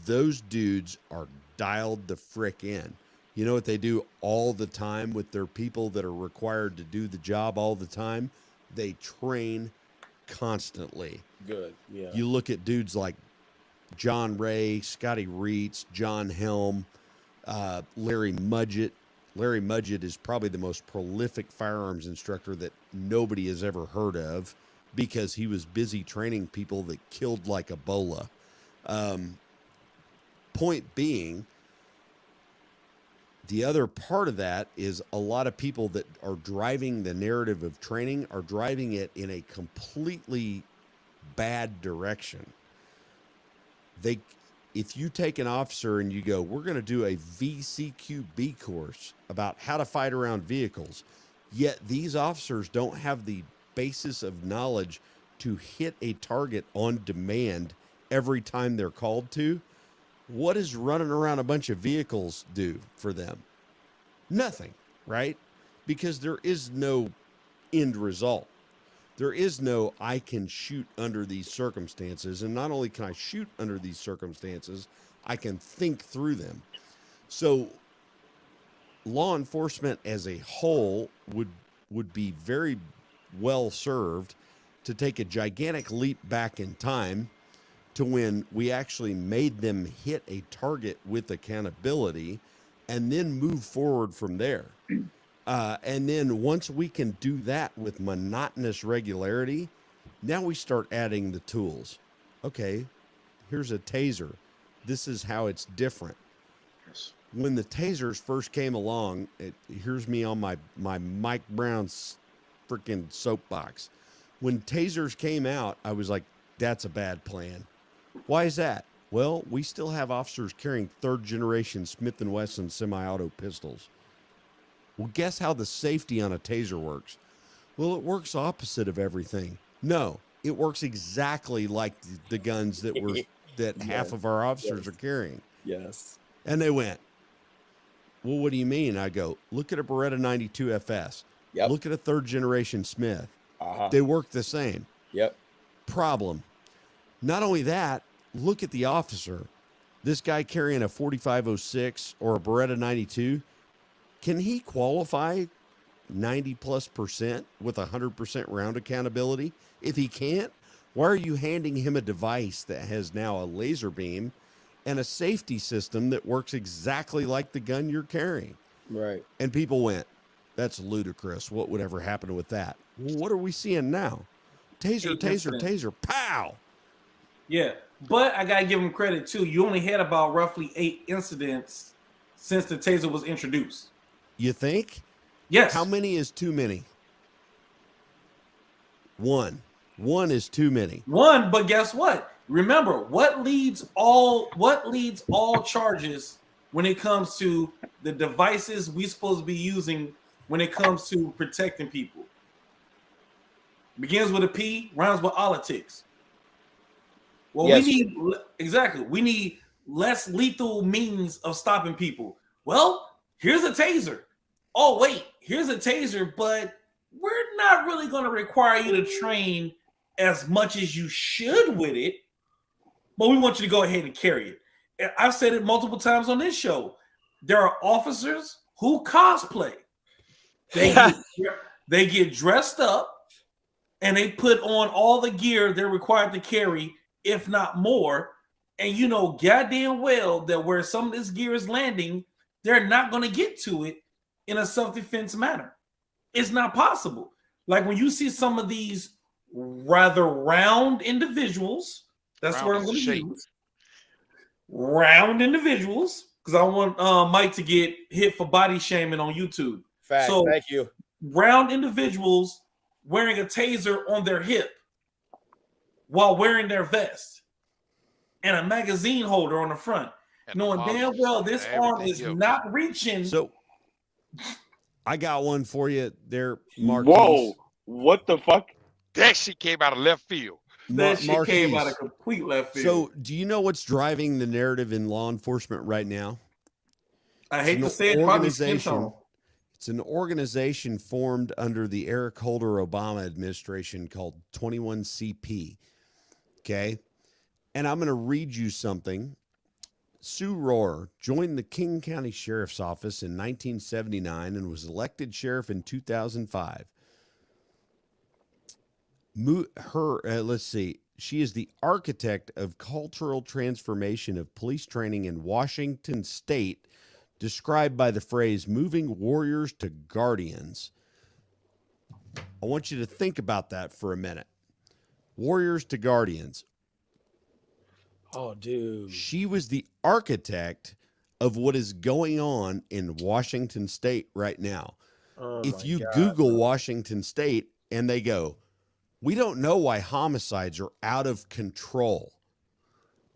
Those dudes are dialed the frick in. You know what they do all the time with their people that are required to do the job all the time? They train constantly. Good. Yeah. You look at dudes like John Ray, Scotty Reitz, John Helm, Larry Mudgett. Larry Mudgett is probably the most prolific firearms instructor that nobody has ever heard of, because he was busy training people that killed like Ebola. Point being, the other part of that is a lot of people that are driving the narrative of training are driving it in a completely bad direction. If you take an officer and you go, we're going to do a VCQB course about how to fight around vehicles, yet these officers don't have the basis of knowledge to hit a target on demand every time they're called to, what does running around a bunch of vehicles do for them? Nothing, right? Because there is no end result. There is no, I can shoot under these circumstances. And not only can I shoot under these circumstances, I can think through them. So law enforcement as a whole would be very well served to take a gigantic leap back in time to when we actually made them hit a target with accountability and then move forward from there. And then once we can do that with monotonous regularity, now we start adding the tools. Okay, here's a taser. This is how it's different. Yes. When the tasers first came along, here's me on my Mike Brown's freaking soapbox. When tasers came out, I was like, that's a bad plan. Why is that? Well, we still have officers carrying third-generation Smith & Wesson semi-auto pistols. Well, guess how the safety on a taser works? Well, it works opposite of everything. No, it works exactly like the guns that Yes. half of our officers are carrying. Yes. And they went, well, what do you mean? I go, look at a Beretta 92 FS. Yep. Look at a third-generation Smith. Uh-huh. They work the same. Yep. Problem. Not only that, look at the officer. This guy carrying a 4506 or a Beretta 92, can he qualify 90+% with 100% round accountability? If he can't, why are you handing him a device that has now a laser beam and a safety system that works exactly like the gun you're carrying? Right. And people went, that's ludicrous. What would ever happen with that? Well, what are we seeing now? Taser, taser, taser, pow. Yeah, but I got to give him credit, too. You only had about roughly 8 incidents since the taser was introduced. You think? Yes. How many is too many? One. One is too many. One, but guess what? Remember, what leads all charges when it comes to the devices we supposed to be using when it comes to protecting people? Begins with a P, rhymes with politics. Well, yes. we need less lethal means of stopping people. Well, here's a taser. Oh, wait, here's a taser, but we're not really going to require you to train as much as you should with it, but we want you to go ahead and carry it. And I've said it multiple times on this show. There are officers who cosplay. They get dressed up and they put on all the gear they're required to carry, if not more. And you know goddamn well that where some of this gear is landing, they're not going to get to it in a self-defense manner. It's not possible. Like when you see some of these rather round individuals, that's Round what I'm is going to shape. use. Round individuals, because I want Mike to get hit for body shaming on YouTube. Fact. So Thank you. round individuals wearing a taser on their hip. while wearing their vest and a magazine holder on the front, And knowing damn well this arm is not reaching. So I got one for you there, Marquise. Whoa, what the fuck? That shit came out of left field. That shit came out of complete left field. So do you know what's driving the narrative in law enforcement right now? I hate to say it, probably skin tone. It's an organization formed under the Eric Holder Obama administration called 21CP. Okay. And I'm going to read you something. Sue Rohr joined the King County Sheriff's Office in 1979 and was elected sheriff in 2005. Let's see. She is the architect of cultural transformation of police training in Washington State, described by the phrase moving warriors to guardians. I want you to think about that for a minute. Warriors to guardians. Oh, dude. She was the architect of what is going on in Washington State right now. Oh, if you Google Washington State and they go, we don't know why homicides are out of control,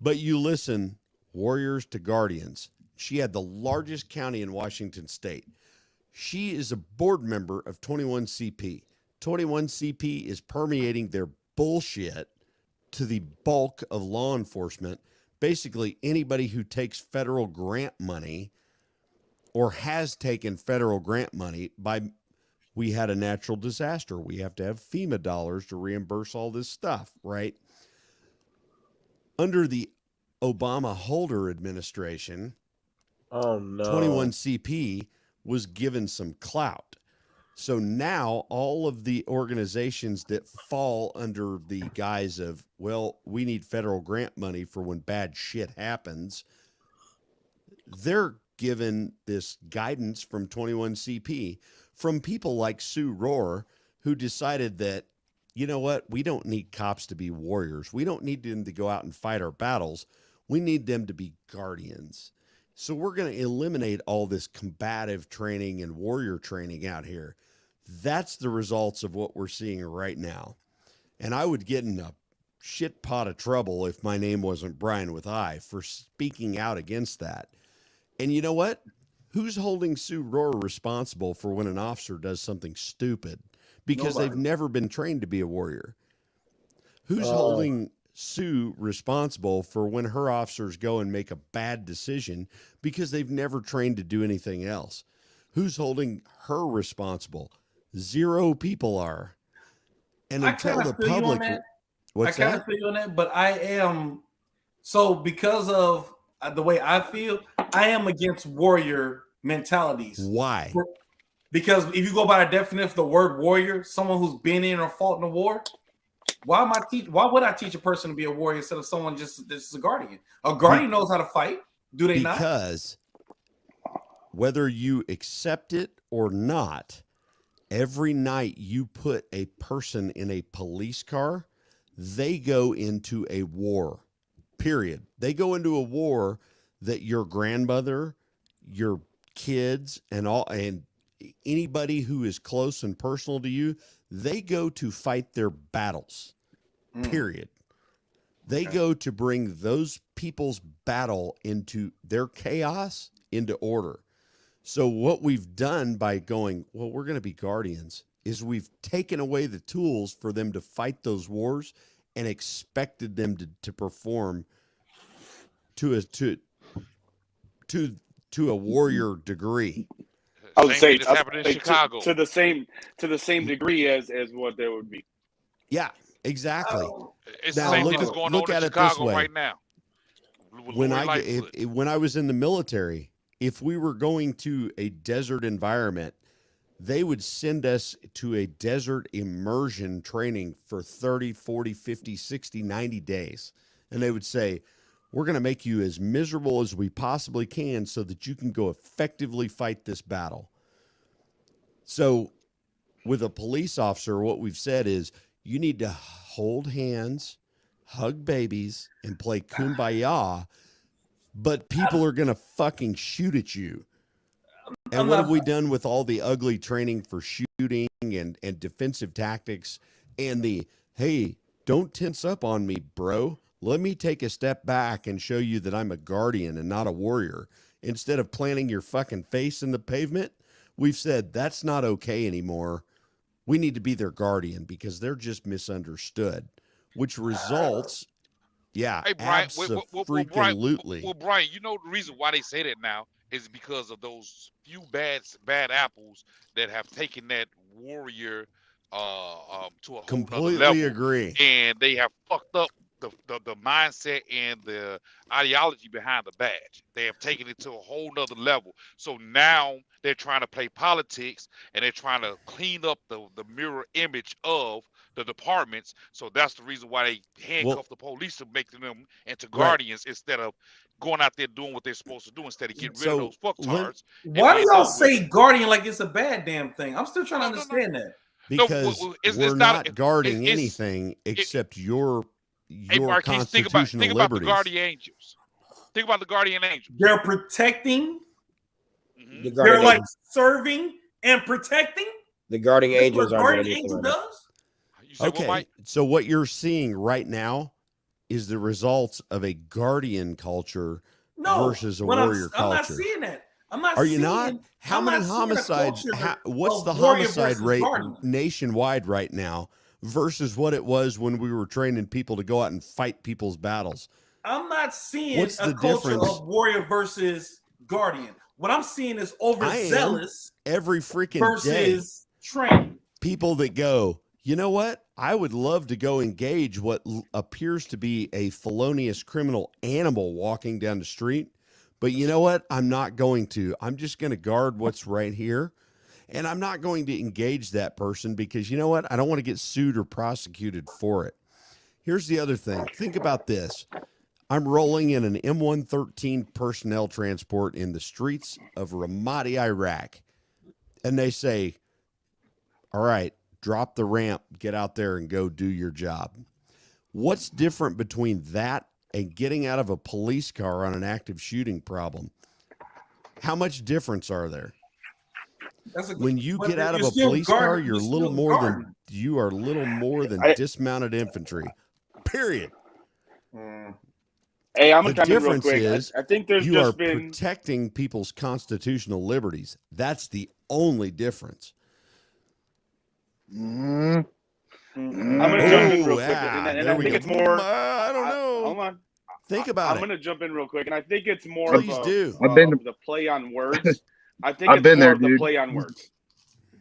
but you listen, warriors to guardians. She had the largest county in Washington State. She is a board member of 21CP. 21CP is permeating their bullshit to the bulk of law enforcement. Basically, anybody who takes federal grant money or has taken federal grant money we had a natural disaster. We have to have FEMA dollars to reimburse all this stuff, right? Under the Obama Holder administration, 21CP was given some clout. So now all of the organizations that fall under the guise of, well, we need federal grant money for when bad shit happens, they're given this guidance from 21CP from people like Sue Rohr, who decided that, you know what, we don't need cops to be warriors. We don't need them to go out and fight our battles. We need them to be guardians. So we're going to eliminate all this combative training and warrior training out here. That's the results of what we're seeing right now. And I would get in a shit pot of trouble if my name wasn't Brian with I for speaking out against that. And you know what? Who's holding Sue Rohr responsible for when an officer does something stupid? Because they've never been trained to be a warrior. Who's holding Sue responsible for when her officers go and make a bad decision because they've never trained to do anything else? Who's holding her responsible? Zero people are. And until the public, I kind of feel you on that, but I am so because of the way I feel, I am against warrior mentalities. Why? Because if you go by the definition of the word warrior, someone who's been in or fought in a war, why would I teach a person to be a warrior instead of someone just a guardian? A guardian knows how to fight. Do they not? Because whether you accept it or not, every night you put a person in a police car, they go into a war, period. They go into a war that your grandmother, your kids, and anybody who is close and personal to you, they go to fight their battles, period. They go to bring those people's battle into their chaos into order. So what we've done by going, well, we're going to be guardians, is we've taken away the tools for them to fight those wars and expected them to perform to a warrior degree. I would say happened in Chicago to the same degree as what there would be. Yeah, exactly. It's the same thing that's going on in Chicago right now. When I was in the military, if we were going to a desert environment, they would send us to a desert immersion training for 30, 40, 50, 60, 90 days. And they would say, we're going to make you as miserable as we possibly can so that you can go effectively fight this battle. So with a police officer, what we've said is you need to hold hands, hug babies, and play kumbaya, but people are going to fucking shoot at you. And what have we done with all the ugly training for shooting and defensive tactics and the, hey, Don't tense up on me, bro. Let me take a step back and show you that I'm a guardian and not a warrior. Instead of planting your fucking face in the pavement, we've said that's not okay anymore. We need to be their guardian because they're just misunderstood, which results, Hey, Brian. absolutely. Well, Brian, you know the reason why they say that now is because of those few bad apples that have taken that warrior to a whole nother Completely level, agree. and they have fucked up the mindset and the ideology behind the badge. They have taken it to a whole nother level. So now they're trying to play politics and they're trying to clean up the mirror image of the departments. So that's the reason why they handcuff the police to make them into guardians instead of going out there doing what they're supposed to do instead of getting rid of those fucktards. Why do y'all say guardian like it's a bad damn thing? I'm still trying to understand that. Because we're not guarding anything except your constitutional think about the guardian angels. Think about the guardian angels. They're protecting. They're like serving and protecting. The guardian angels are guardian angel does. Okay, so what you're seeing right now is the results of a guardian culture versus a warrior culture. I'm not seeing that. I'm not. Are you not? How many homicides? What's the homicide rate nationwide right now versus what it was when we were training people to go out and fight people's battles? I'm not seeing a culture of warrior versus guardian. What I'm seeing is overzealous every freaking versus trained people that go, you know what? I would love to go engage what appears to be a felonious criminal animal walking down the street. But you know what? I'm not going to. I'm just going to guard what's right here. And I'm not going to engage that person because you know what? I don't want to get sued or prosecuted for it. Here's the other thing. Think about this. I'm rolling in an M113 personnel transport in the streets of Ramadi, Iraq. And they say, all right, drop the ramp, get out there and go do your job. What's different between that and getting out of a police car on an active shooting problem? How much difference are there? When you get out of a police car, you are little more than dismounted infantry. Period. Hey, I'm gonna the come in real difference quick. is I think there's you just are been protecting people's constitutional liberties. That's the only difference. I'm gonna jump in real quick, and I think it's more. I don't know. Hold on. Think about I'm gonna jump in real quick, and I think it's more Please of do. the play on words. I think I've been more there, of the dude. play on words.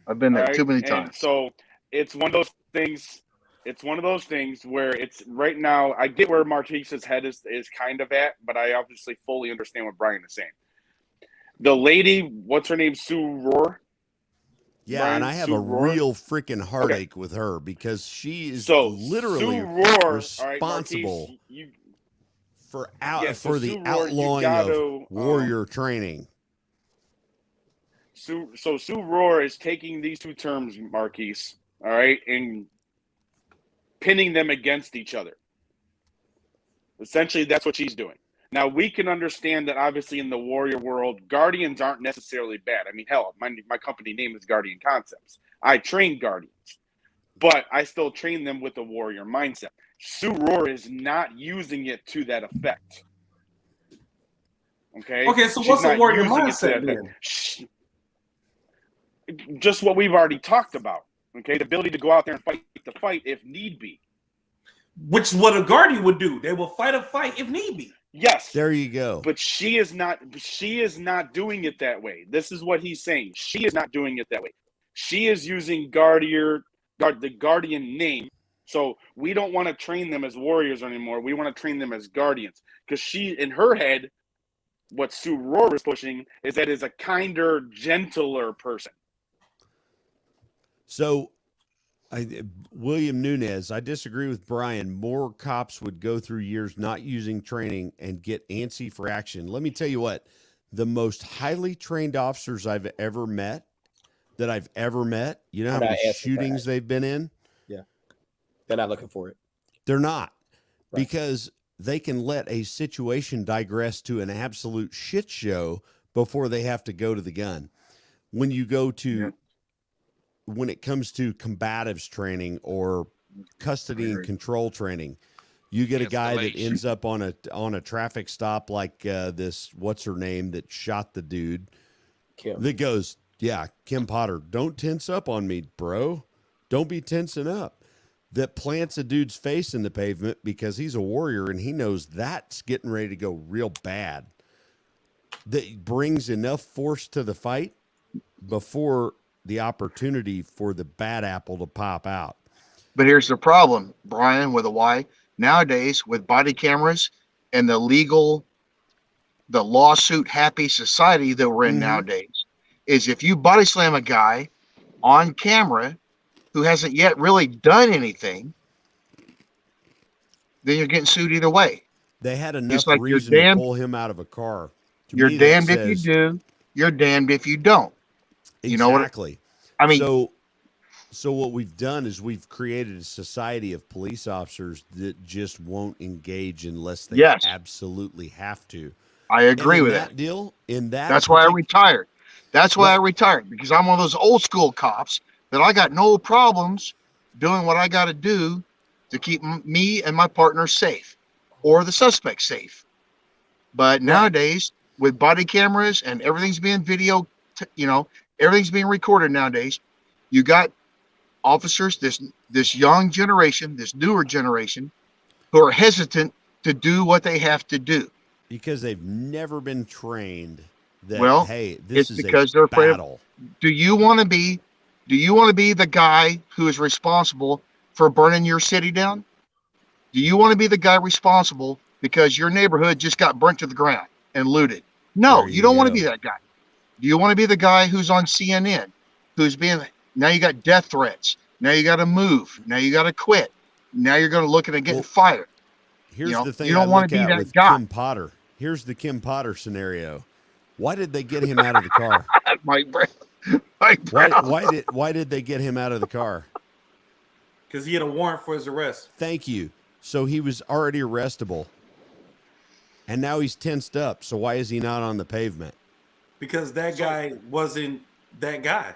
I've been there too many And times. so it's one of those things. It's one of those things where it's right now. I get where Marquise's head is kind of at, but I obviously fully understand what Brian is saying. The lady, what's her name? Sue Rohr. Yeah, Brian, and I have Sue a Rohr? real freaking heartache with her because she is So literally Sue Rohr, responsible all right, Marquise, for so the Sue Rohr, outlawing of warrior training. So Sue Rohr is taking these two terms, Marquise, all right, and pinning them against each other. Essentially, that's what she's doing. Now, we can understand that obviously in the warrior world, guardians aren't necessarily bad. I mean, hell, my company name is Guardian Concepts. I train guardians, but I still train them with a warrior mindset. Sue Rohr is not using it to that effect. Okay, so what's a warrior mindset then? Just what we've already talked about. Okay, the ability to go out there and fight the fight if need be. Which is what a guardian would do. They will fight a fight if need be. Yes. There you go. But she is not doing it that way. This is what he's saying. She is not doing it that way. She is using the guardian name. So we don't want to train them as warriors anymore. We want to train them as guardians. Because she, in her head, what Sue Rohr is pushing is that is a kinder, gentler person. So, William Nunez, I disagree with Brian. More cops would go through years not using training and get antsy for action. Let me tell you what, the most highly trained officers I've ever met, you know how many shootings they've been in? Yeah. They're not looking for it. They're not. Right. Because they can let a situation digress to an absolute shit show before they have to go to the gun. When you go to... When it comes to combatives training or custody and control training. You get a guy that ends up on a traffic stop like this, what's her name, that shot the dude. Kim. That goes, yeah, Kim Potter, don't tense up on me, bro. Don't be tensing up. That plants a dude's face in the pavement because he's a warrior and he knows that's getting ready to go real bad. That brings enough force to the fight before the opportunity for the bad apple to pop out. But here's the problem, Brian, with a Y. Nowadays, with body cameras and the lawsuit happy society that we're in nowadays, is if you body slam a guy on camera who hasn't yet really done anything, then you're getting sued either way. They had enough reason to pull him out of a car. You're damned if you do. You're damned if you don't. Exactly. You know what I mean? So what we've done is we've created a society of police officers that just won't engage unless they absolutely have to. I agree with that deal. That's why I retired. That's why I retired, because I'm one of those old school cops that I got no problems doing what I got to do to keep me and my partner safe, or the suspect safe. But nowadays, with body cameras and everything's being everything's being recorded nowadays, you got officers, this young generation, this newer generation, who are hesitant to do what they have to do because they've never been trained that, hey, this is because they're afraid of, do you want to be the guy who is responsible for burning your city down? Do you want to be the guy responsible because your neighborhood just got burnt to the ground and looted? No, you don't want to be that guy. Do you want to be the guy who's on CNN, who's being, now you got death threats, now you got to move, now you got to quit, now you're going to look at getting fired? Here's the thing. You don't want to be that guy. Kim Potter. Here's the Kim Potter scenario. Why did they get him out of the car? Mike Brown. Why did they get him out of the car? Because he had a warrant for his arrest. Thank you. So he was already arrestable. And now he's tensed up. So why is he not on the pavement? Because that guy wasn't that guy.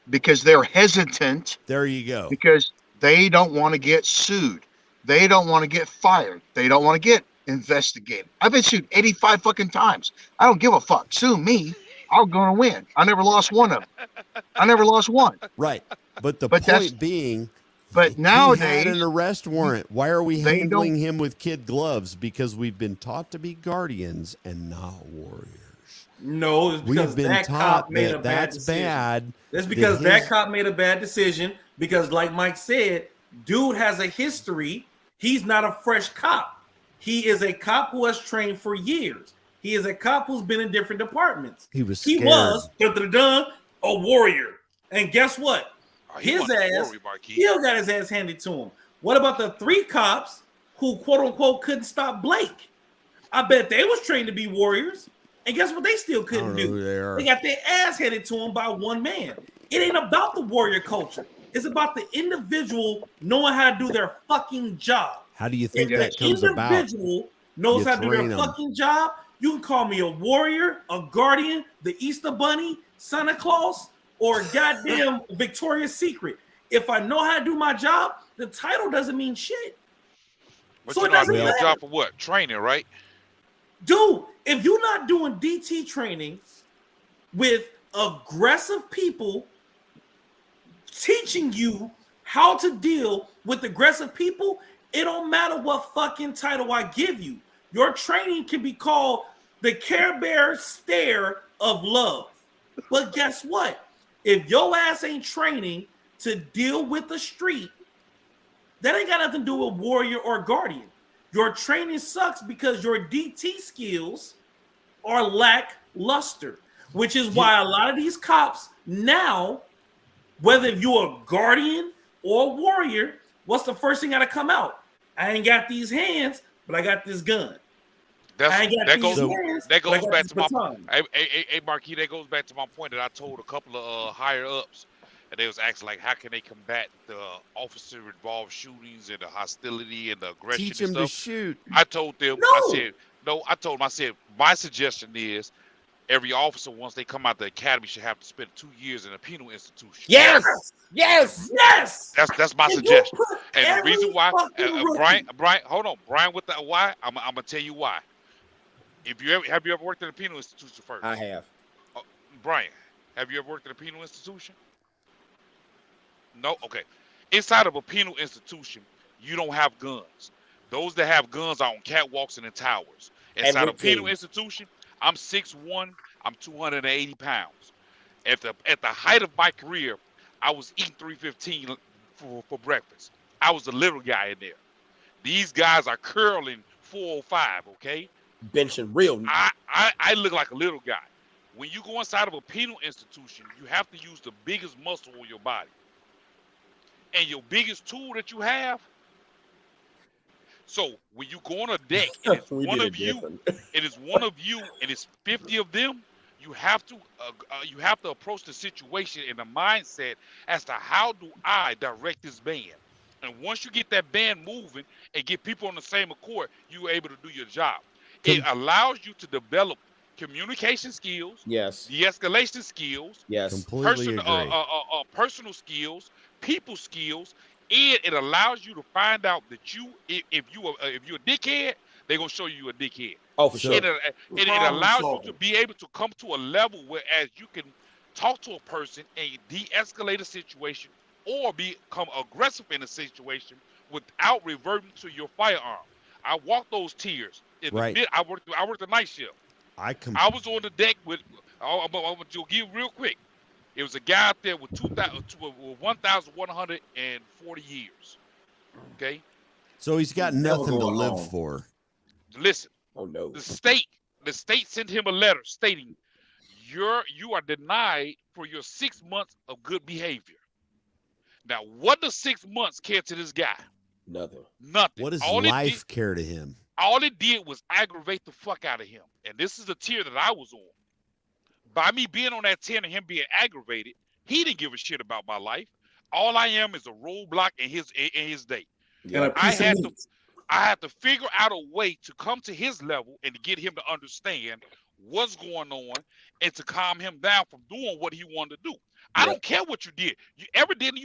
Because they're hesitant. There you go. Because they don't want to get sued. They don't want to get fired. They don't want to get investigated. I've been sued 85 fucking times. I don't give a fuck. Sue me. I'm going to win. I never lost one of them. I never lost one. Right. But the point being, but nowadays, he had an arrest warrant. Why are we handling him with kid gloves? Because we've been taught to be guardians and not warriors. No, it's because that cop made a bad decision. That's because that cop made a bad decision. Because, like Mike said, dude has a history. He's not a fresh cop. He is a cop who has trained for years. He is a cop who's been in different departments. He was a warrior. And guess what? His ass, still got his ass handed to him. What about the 3 cops who, quote unquote, couldn't stop Blake? I bet they was trained to be warriors. And guess what they still couldn't do? They got their ass handed to them by one man. It ain't about the warrior culture. It's about the individual knowing how to do their fucking job. How do you think that comes about? If the individual knows how to do their fucking job, you can call me a warrior, a guardian, the Easter Bunny, Santa Claus, or goddamn Victoria's Secret. If I know how to do my job, the title doesn't mean shit. But so it doesn't matter. Job for what? Training, right? Dude, if you're not doing DT training with aggressive people teaching you how to deal with aggressive people, it don't matter what fucking title I give you. Your training can be called the Care Bear Stare of Love. But guess what? If your ass ain't training to deal with the street, that ain't got nothing to do with warrior or guardian. Your training sucks because your DT skills are lackluster, which is why a lot of these cops now, whether if you're a guardian or a warrior, what's the first thing got to come out? I ain't got these hands, but I got this gun. That goes back to my point. Hey, Marquis, that goes back to my point that I told a couple of higher ups, and they was asking like, how can they combat the officer-involved shootings and the hostility and the aggression? Teach them to shoot. I told them, no. I told them, my suggestion is, every officer, once they come out the academy, should have to spend 2 years in a penal institution. Yes, yes, yes. That's my suggestion. And the reason why, Brian, hold on, Brian, with the why, I'm gonna tell you why. Have you ever worked in a penal institution first? I have. Brian, have you ever worked in a penal institution? No. Okay. Inside of a penal institution, you don't have guns. Those that have guns are on catwalks and in towers. Inside a penal institution, I'm 6'1", I'm 280 pounds. At the height of my career, I was eating 315 for breakfast. I was the little guy in there. These guys are curling 405, okay? Benching real. I look like a little guy. When you go inside of a penal institution, you have to use the biggest muscle on your body. And your biggest tool that you have. So when you go on a deck and it's one of you, and it's 50 of them, you have to approach the situation in a mindset as to how do I direct this band. And once you get that band moving and get people on the same accord, you're able to do your job. It allows you to develop communication skills, yes, de-escalation skills, yes, personal skills, people skills, and it allows you to find out that if you're a dickhead, they're gonna show you a dickhead. Oh, for sure. It allows you to be able to come to a level where as you can talk to a person and de-escalate a situation or become aggressive in a situation without reverting to your firearm. I walked those tiers. Right. I worked the night shift. I was on the deck with. I'm gonna give real quick. It was a guy out there with 1,140 years. Okay. So he's got nothing to live for. Listen. Oh no. The state sent him a letter stating you are denied for your 6 months of good behavior. Now, what does 6 months care to this guy? Nothing. Nothing. What does life care to him? All it did was aggravate the fuck out of him. And this is the tier that I was on. By me being on that tier and him being aggravated, he didn't give a shit about my life. All I am is a roadblock in his day. Yeah. I had to figure out a way to come to his level and to get him to understand what's going on and to calm him down from doing what he wanted to do. I don't care what you did. You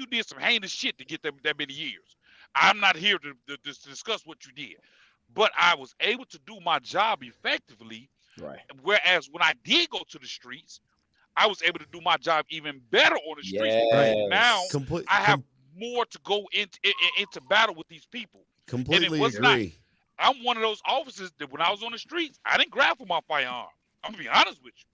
did some heinous shit to get that many years. I'm not here to discuss what you did. But I was able to do my job effectively. Right. Whereas when I did go to the streets, I was able to do my job even better on the streets. Yes. Now I have more to go into battle with these people. Completely agree. I'm one of those officers that when I was on the streets, I didn't grab for my firearm. I'm gonna be honest with you.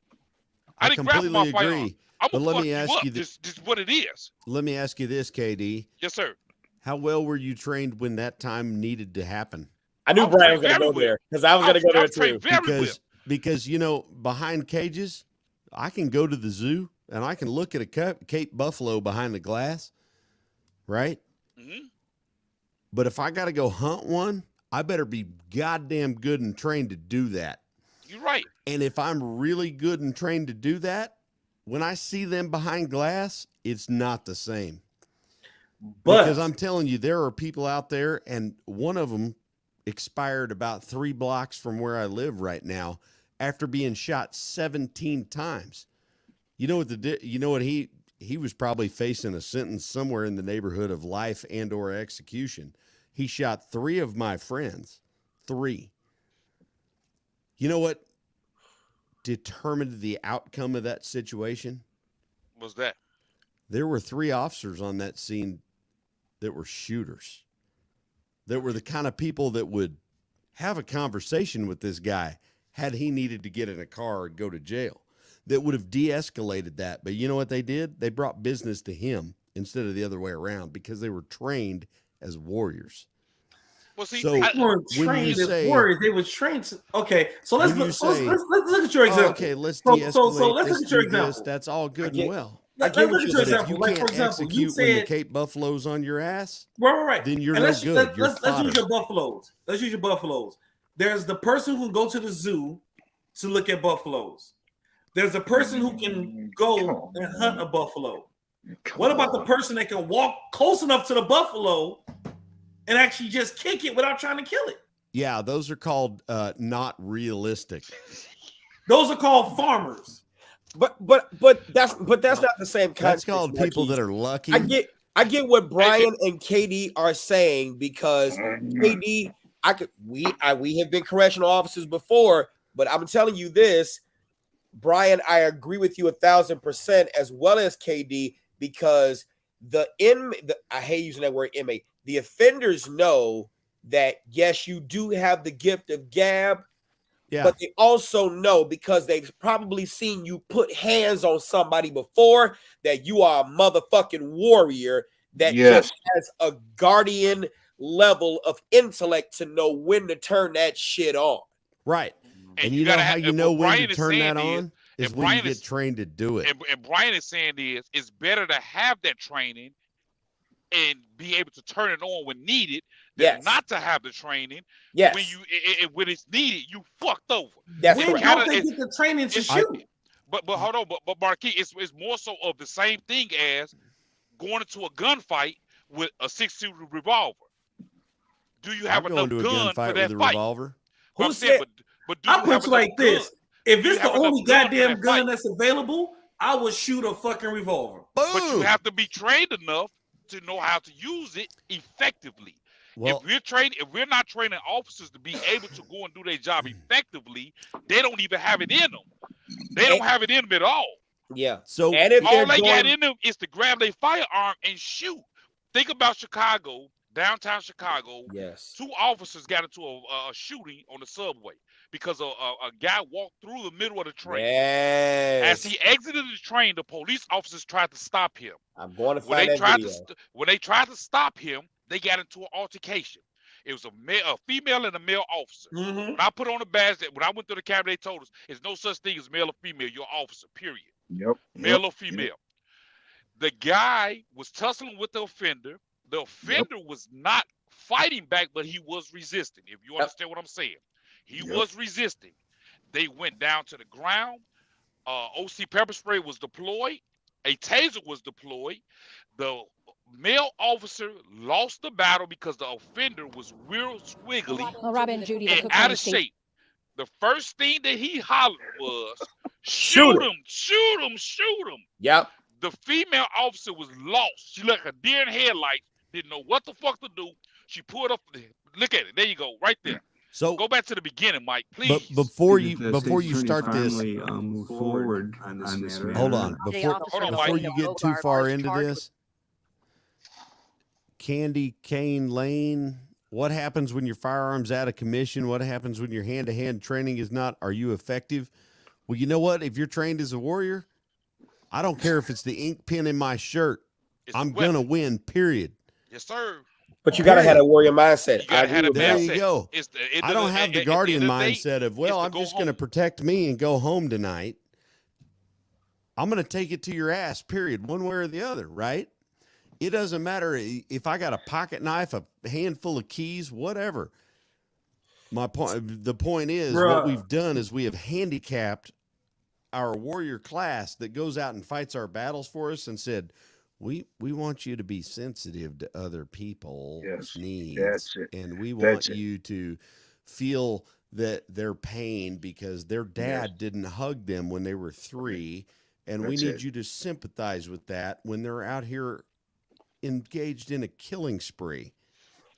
I didn't grab for my firearm. But let me ask you this is what it is. Let me ask you this, KD. Yes, sir. How well were you trained when that time needed to happen? I knew Brian was going to go there because I was going to go there too. Because behind cages, I can go to the zoo and I can look at a Cape buffalo behind the glass, right? Mm-hmm. But if I got to go hunt one, I better be goddamn good and trained to do that. You're right. And if I'm really good and trained to do that, when I see them behind glass, it's not the same. Because I'm telling you, there are people out there, and one of them expired about 3 blocks from where I live right now after being shot 17 times. You know what he was probably facing a sentence somewhere in the neighborhood of life and or execution. He shot 3 of my friends. 3. You know what determined the outcome of that situation? What's that? There were 3 officers on that scene that were shooters, that were the kind of people that would have a conversation with this guy had he needed to get in a car and go to jail, that would have de-escalated that. But you know what they did? They brought business to him instead of the other way around because they were trained as warriors. Well, see, so they weren't trained as warriors. They were trained to, okay, so let's look at your example. Okay, let's de-escalate. So let's look at your example. That's all good and well. Let's look at your example. Like, for example, you said when the Cape Buffalo's on your ass, right. Then you're no good. Let's use your buffaloes. Let's use your buffaloes. There's the person who go to the zoo to look at buffaloes. There's a person who can go and hunt a buffalo. What about the person that can walk close enough to the buffalo and actually just kick it without trying to kill it? Yeah, those are called not realistic. Those are called farmers. But that's not the same context. That's called people that are lucky. I get what Brian and KD are saying, because KD, we have been correctional officers before, but I'm telling you this, Brian, I agree with you 1,000%, as well as KD, because I hate using that word inmate. The offenders know that yes, you do have the gift of gab. Yeah. But they also know, because they've probably seen you put hands on somebody before, that you are a motherfucking warrior that just has a guardian level of intellect to know when to turn that shit on. Right. And you know how you know when to turn that on? Is when you get trained to do it. And Brian is saying it's better to have that training and be able to turn it on when needed than not to have the training. Yes. When it's needed, you fucked over. That's when don't they get the training to shoot? But hold on, but Marquis, it's more so of the same thing as going into a gunfight with a 6-shooter revolver. Do you have enough gun for that fight? Revolver? Who said? But I'll put you like this: if it's the only goddamn gun that's available, I would shoot a fucking revolver. Boom. But you have to be trained enough to know how to use it effectively. Well, if we're not training officers to be able to go and do their job effectively, they don't even have it in them. They don't have it in them at all. Yeah. So all they got in them is to grab their firearm and shoot. Think about Chicago, downtown Chicago. Yes. 2 officers got into a shooting on the subway because a guy walked through the middle of the train. Yes. As he exited the train, the police officers tried to stop him. I'm going to find that video. When they tried to stop him, they got into an altercation. It was a female and a male officer. Mm-hmm. When I put on the badge, when I went through the cabinet, they told us there's no such thing as male or female. You're an officer, period. Yep. Male or female. Yep. The guy was tussling with the offender. The offender was not fighting back, but he was resisting. If you understand what I'm saying, he was resisting. They went down to the ground. OC pepper spray was deployed. A taser was deployed. The male officer lost the battle because the offender was real squiggly and out of shape. The first thing that he hollered was, shoot him, shoot him, shoot him. Yep. The female officer was lost. She like a deer in headlights, didn't know what the fuck to do. She pulled up, look at it, there you go, right there. So go back to the beginning, Mike, please. But before you start this, move forward on this matter. Hold on. Before you get too far into this, Candy Cane Lane, what happens when your firearm's out of commission? What happens when your hand-to-hand training is not? Are you effective? Well, you know what? If you're trained as a warrior, I don't care if it's the ink pen in my shirt. I'm going to win, period. Yes, sir. But you got to have a warrior mindset. There you go. I don't have the guardian mindset of, well, I'm just going to protect me and go home tonight. I'm going to take it to your ass, period, one way or the other, right? It doesn't matter if I got a pocket knife, a handful of keys, whatever. The point is, what we've done is we have handicapped our warrior class that goes out and fights our battles for us and said, we want you to be sensitive to other people's needs. And we want you to feel that their pain because their dad didn't hug them when they were 3. And we need you to sympathize with that when they're out here engaged in a killing spree.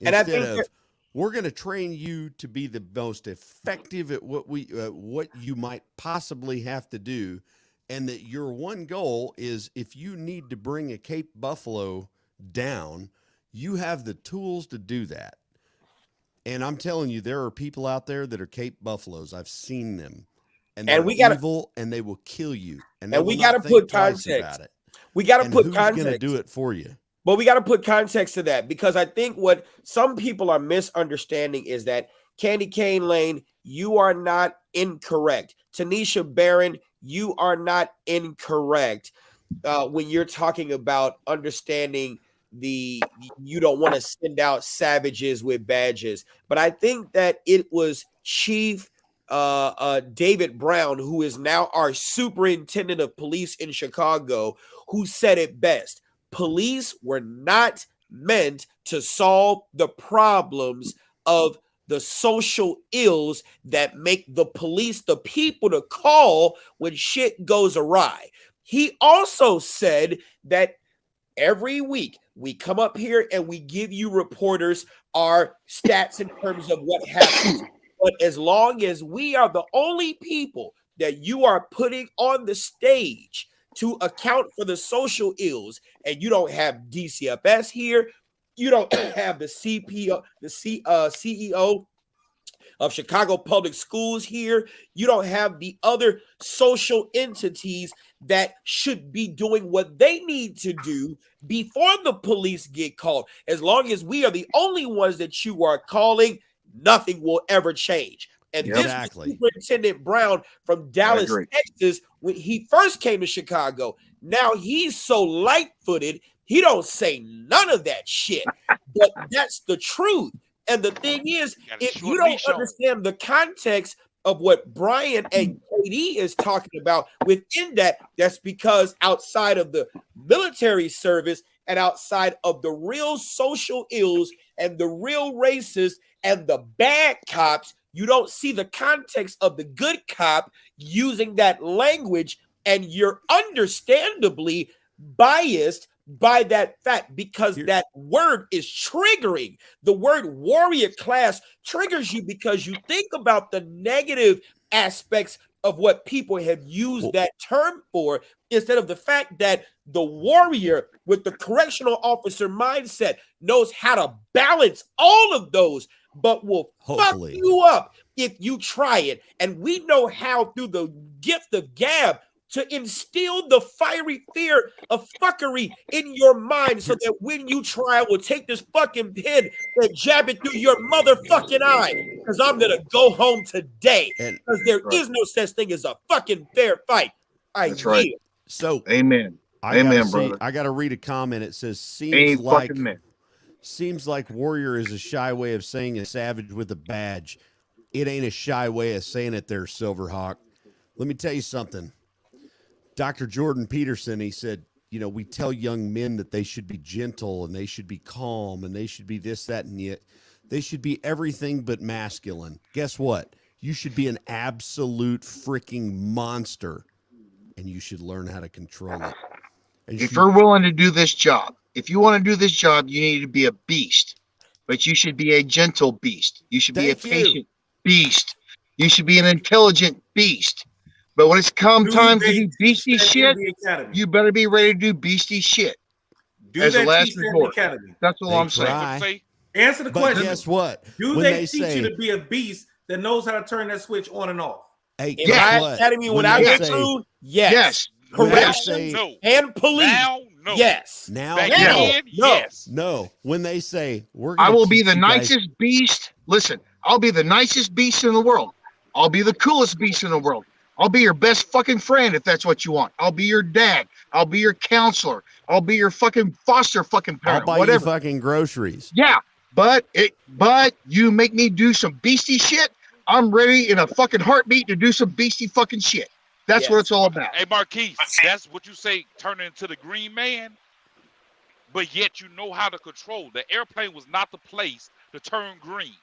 Instead of, we're going to train you to be the most effective at what you might possibly have to do. And that your one goal is, if you need to bring a Cape Buffalo down, you have the tools to do that. And I'm telling you, there are people out there that are Cape Buffaloes. I've seen them. And they're evil, and they will kill you. And we got to put context about it. We got to put context. Who's going to do it for you? But we got to put context to that, because I think what some people are misunderstanding is that, Candy Cane Lane, you are not incorrect. Tanisha Barron, you are not incorrect when you're talking about understanding you don't want to send out savages with badges. But I think that it was Chief David Brown, who is now our superintendent of police in Chicago, who said it best. Police were not meant to solve the problems of the social ills that make the police the people to call when shit goes awry. He also said that every week we come up here and we give you reporters our stats in terms of what happens. But as long as we are the only people that you are putting on the stage to account for the social ills, and you don't have DCFS here, you don't have the CEO of Chicago Public Schools here, you don't have the other social entities that should be doing what they need to do before the police get called. As long as we are the only ones that you are calling, nothing will ever change. And this was Superintendent Brown from Dallas, Texas, when he first came to Chicago. Now he's so light-footed, he don't say none of that shit. But that's the truth. And the thing is, if you don't understand the context of what Brian and KD is talking about within that, that's because outside of the military service and outside of the real social ills and the real racists and the bad cops, you don't see the context of the good cop using that language, and you're understandably biased by that fact because that word is triggering. The word warrior class triggers you because you think about the negative aspects of what people have used that term for, instead of the fact that the warrior with the correctional officer mindset knows how to balance all of those, but will fuck you up if you try it. And we know how, through the gift of gab, to instill the fiery fear of fuckery in your mind so that when you try, I will take this fucking pin and jab it through your motherfucking eye, because I'm going to go home today, because there is no such thing as a fucking fair fight. That's right. So, amen. Amen, brother. I got to read a comment. It says, seems like warrior is a shy way of saying a savage with a badge. It ain't a shy way of saying it there, Silverhawk. Let me tell you something. Dr. Jordan Peterson, he said, you know, we tell young men that they should be gentle and they should be calm and they should be this, that, and yet they should be everything but masculine. Guess what? You should be an absolute freaking monster, and you should learn how to control it. And if you're willing to do this job, if you want to do this job, you need to be a beast, but you should be a gentle beast. You should be a patient beast. You should be an intelligent beast. But when it's come time to do beastie shit, you better be ready to do beastie shit. As a last resort. That's all I'm saying. Answer the question. Guess what? Do they teach you to be a beast that knows how to turn that switch on and off? Hey, in my academy, when I went through, yes. Correction and police. Now, no. Yes. Now, yes. No. When they say I will be the nicest beast. Listen, I'll be the nicest beast in the world. I'll be the coolest beast in the world. I'll be your best fucking friend if that's what you want. I'll be your dad. I'll be your counselor. I'll be your fucking foster fucking parent. I'll buy you fucking groceries. Yeah, but you make me do some beastie shit. I'm ready in a fucking heartbeat to do some beastie fucking shit. That's what it's all about. Hey, Marquise, that's what you say, turning into the Green Man, but yet you know how to control. The airplane was not the place to turn green.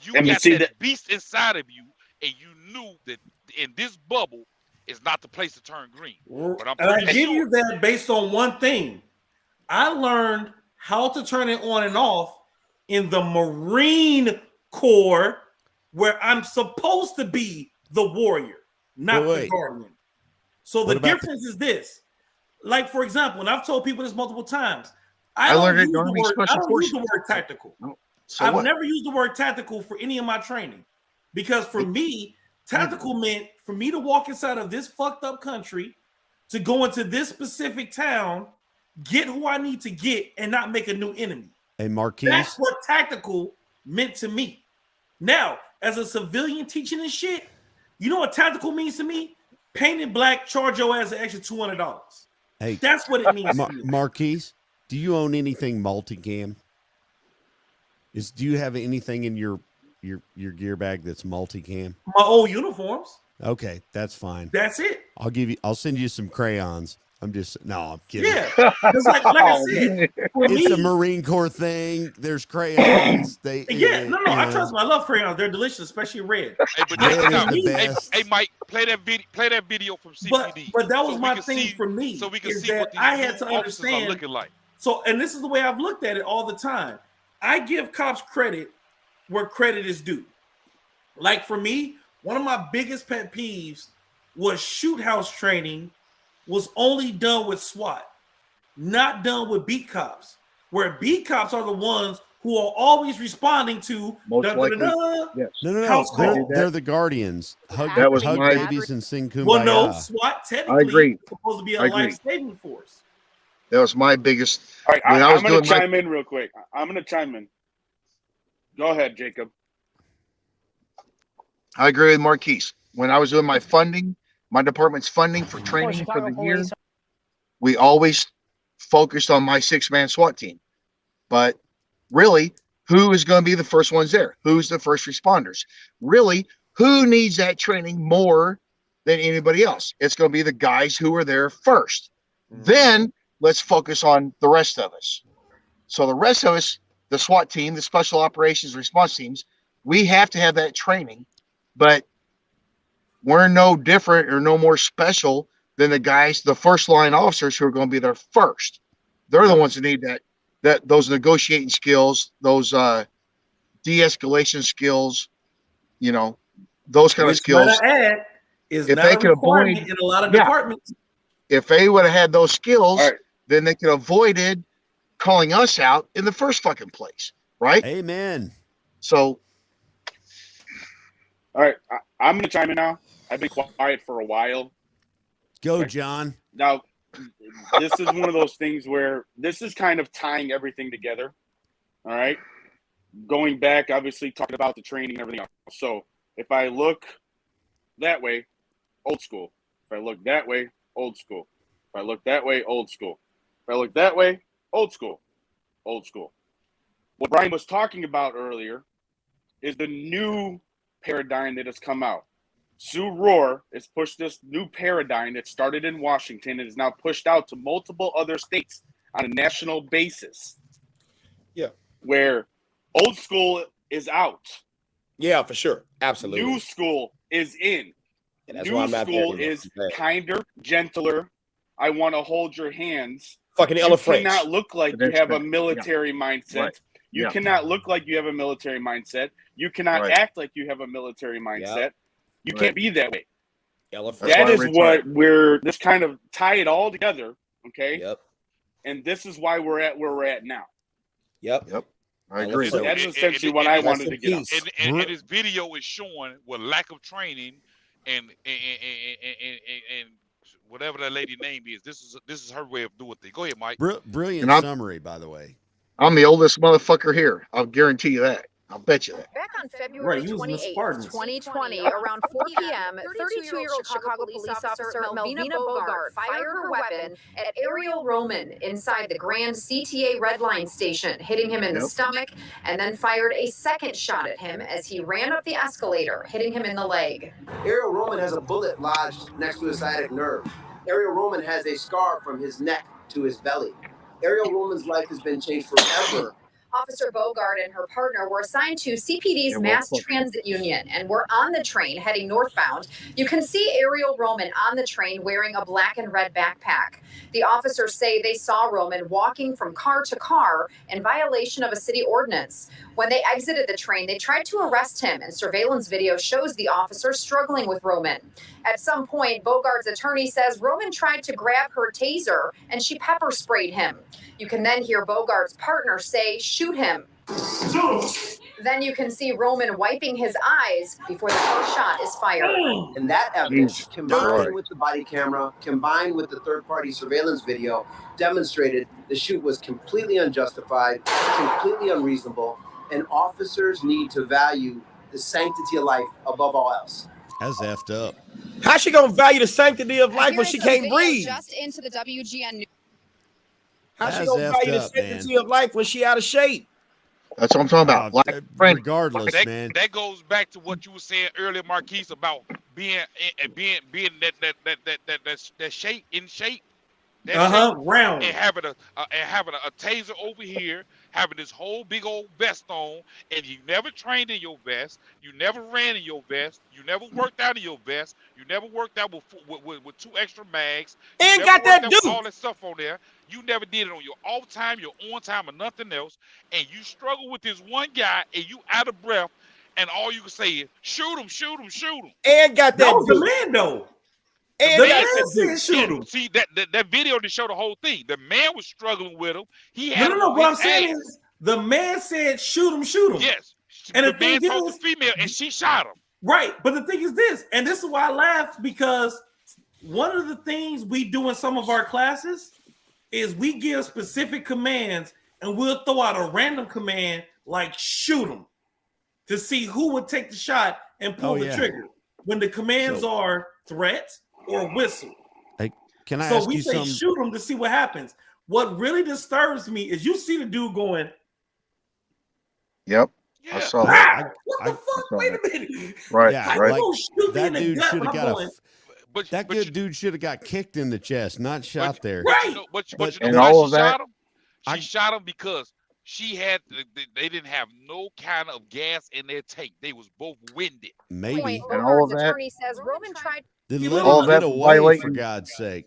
You got that beast inside of you, and you knew that in this bubble is not the place to turn green. But I give you that based on one thing. I learned how to turn it on and off in the Marine Corps, where I'm supposed to be the warrior, not the guardian. So the difference is this. Like, for example, and I've told people this multiple times, I don't use the word tactical. I've never used the word tactical for any of my training, because for me, tactical meant for me to walk inside of this fucked up country, to go into this specific town, get who I need to get, and not make a new enemy. Hey, Marquise. That's what tactical meant to me. Now, as a civilian teaching this shit, you know what tactical means to me? Painted black, charge your ass an extra $200. Hey, that's what it means to me. Marquise, do you own anything multicam? Do you have anything in your gear bag that's multicam? My old uniforms. Okay, that's fine. That's it. I'll send you some crayons. I'm kidding. Yeah, because like I said, for me, It's a Marine Corps thing. There's crayons. No. I trust them. I love crayons. They're delicious, especially red. Hey, but red is the best. Hey, Mike, play that video from CPD. But that was my thing for me. So we can is see that what these I had to officers understand are looking like. So, and this is the way I've looked at it all the time. I give cops credit where credit is due. Like for me, one of my biggest pet peeves was shoot house training was only done with SWAT, not done with beat cops, where beat cops are the ones who are always responding to yes. No. They're the guardians. That was hug my babies and sing kumbaya. Well, no, SWAT technically is supposed to be a life-saving force. That was my biggest. All right, I'm going to chime in real quick. I'm going to chime in. Go ahead, Jacob. I agree with Marquise. When I was doing my funding, my department's funding for training for the year, we always focused on my 6-man SWAT team. But really, who is going to be the first ones there? Who's the first responders? Really, who needs that training more than anybody else? It's going to be the guys who are there first. Then let's focus on the rest of us. So the rest of us, the SWAT team, the special operations response teams, we have to have that training, but we're no different or no more special than the guys, the first line officers who are going to be there first. They're the ones that need those negotiating skills, those de-escalation skills, those kind of skills. If they could avoid in a lot of departments. If they would have had those skills, then they could have avoided calling us out in the first fucking place, right? Amen. So, all right, I'm going to chime in now. I've been quiet for a while. Go, John. Now, this is one of those things where this is kind of tying everything together. All right, going back, obviously talking about the training and everything else. So, if I look that way, old school. If I look that way, old school. If I look that way, old school. If I look that way, old school. Old school. What Brian was talking about earlier is the new paradigm that has come out. Sue Rohr has pushed this new paradigm that started in Washington and is now pushed out to multiple other states on a national basis. Yeah. Where old school is out. Yeah, for sure. Absolutely. New school is in. And that's New why I'm not school is kinder, gentler. I want to hold your hands. Fucking Ella French. You cannot look like you have a military mindset. Right. You cannot look like you have a military mindset. You cannot act like you have a military mindset. You can't be that way. Ella French. That is what we're this kind of tie it all together. Okay. Yep. And this is why we're at where we're at now. Yep. I agree. So that's essentially what I wanted to get out. And his video is showing what lack of training and whatever that lady name is. This is her way of doing things. Go ahead, Mike. Brilliant summary, by the way. I'm the oldest motherfucker here. I'll guarantee you that. I'll bet you that. Back on February 28th, 2020, around 4 p.m., 32-year-old Chicago police officer Melvina Bogart fired her weapon at Ariel Roman inside the Grand CTA Red Line station, hitting him in the stomach, and then fired a second shot at him as he ran up the escalator, hitting him in the leg. Ariel Roman has a bullet lodged next to his sciatic nerve. Ariel Roman has a scar from his neck to his belly. Ariel Roman's life has been changed forever. Officer Bogart and her partner were assigned to CPD's Mass Transit Union and were on the train heading northbound. You can see Ariel Roman on the train wearing a black and red backpack. The officers say they saw Roman walking from car to car in violation of a city ordinance. When they exited the train, they tried to arrest him, and surveillance video shows the officer struggling with Roman. At some point, Bogart's attorney says Roman tried to grab her taser and she pepper sprayed him. You can then hear Bogart's partner say, "Shoot him." Then you can see Roman wiping his eyes before the first shot is fired. And that evidence, combined with the body camera, combined with the third-party surveillance video, demonstrated the shoot was completely unjustified, completely unreasonable, and officers need to value the sanctity of life above all else. That's effed up. How's she gonna value the sanctity of life when she can't breathe? Just into the WGN news. How's she gonna value the sanctity of life when she out of shape? That's what I'm talking about. Regardless, man. That goes back to what you were saying earlier, Marquise, about being that shape in shape. round, and having a taser over here, having this whole big old vest on, and you never trained in your vest, you never ran in your vest, you never worked out in your vest, you never worked out with 2 extra mags, you And never got that worked out dude. with all that stuff on there. You never did it on your off time, your on time, or nothing else, and you struggle with this one guy, and you out of breath, and all you can say is shoot him, shoot him, shoot him. And got that. That was dude. the man though. And The got man that dude. said shoot him. See that video to show the whole thing. The man was struggling with him. He had No. What I'm saying ass. is the man said shoot him, shoot him. Yes. And the the man thing told is, the female, and she shot him. Right, but the thing is this, and this is why I laughed, because one of the things we do in some of our classes is we give specific commands, and we'll throw out a random command like shoot them to see who would take the shot and pull the trigger when the commands are threats or whistle. Hey, can I so ask we you say something? shoot them to see what happens. What really disturbs me is you see the dude going, Yep. Yeah. I saw that. what the fuck? Wait a minute. Right. Yeah, right. like, Shoot me that in the dude gut should when have I'm got going. that good dude should have got kicked in the chest, not shot there. But you know and why all she of that, shot him? She shot him because she had they didn't have no kind of gas in their tank. They was both winded. Maybe. and all of that, attorney says Roman tried. Then all let of him that get for away, for violating, God's sake.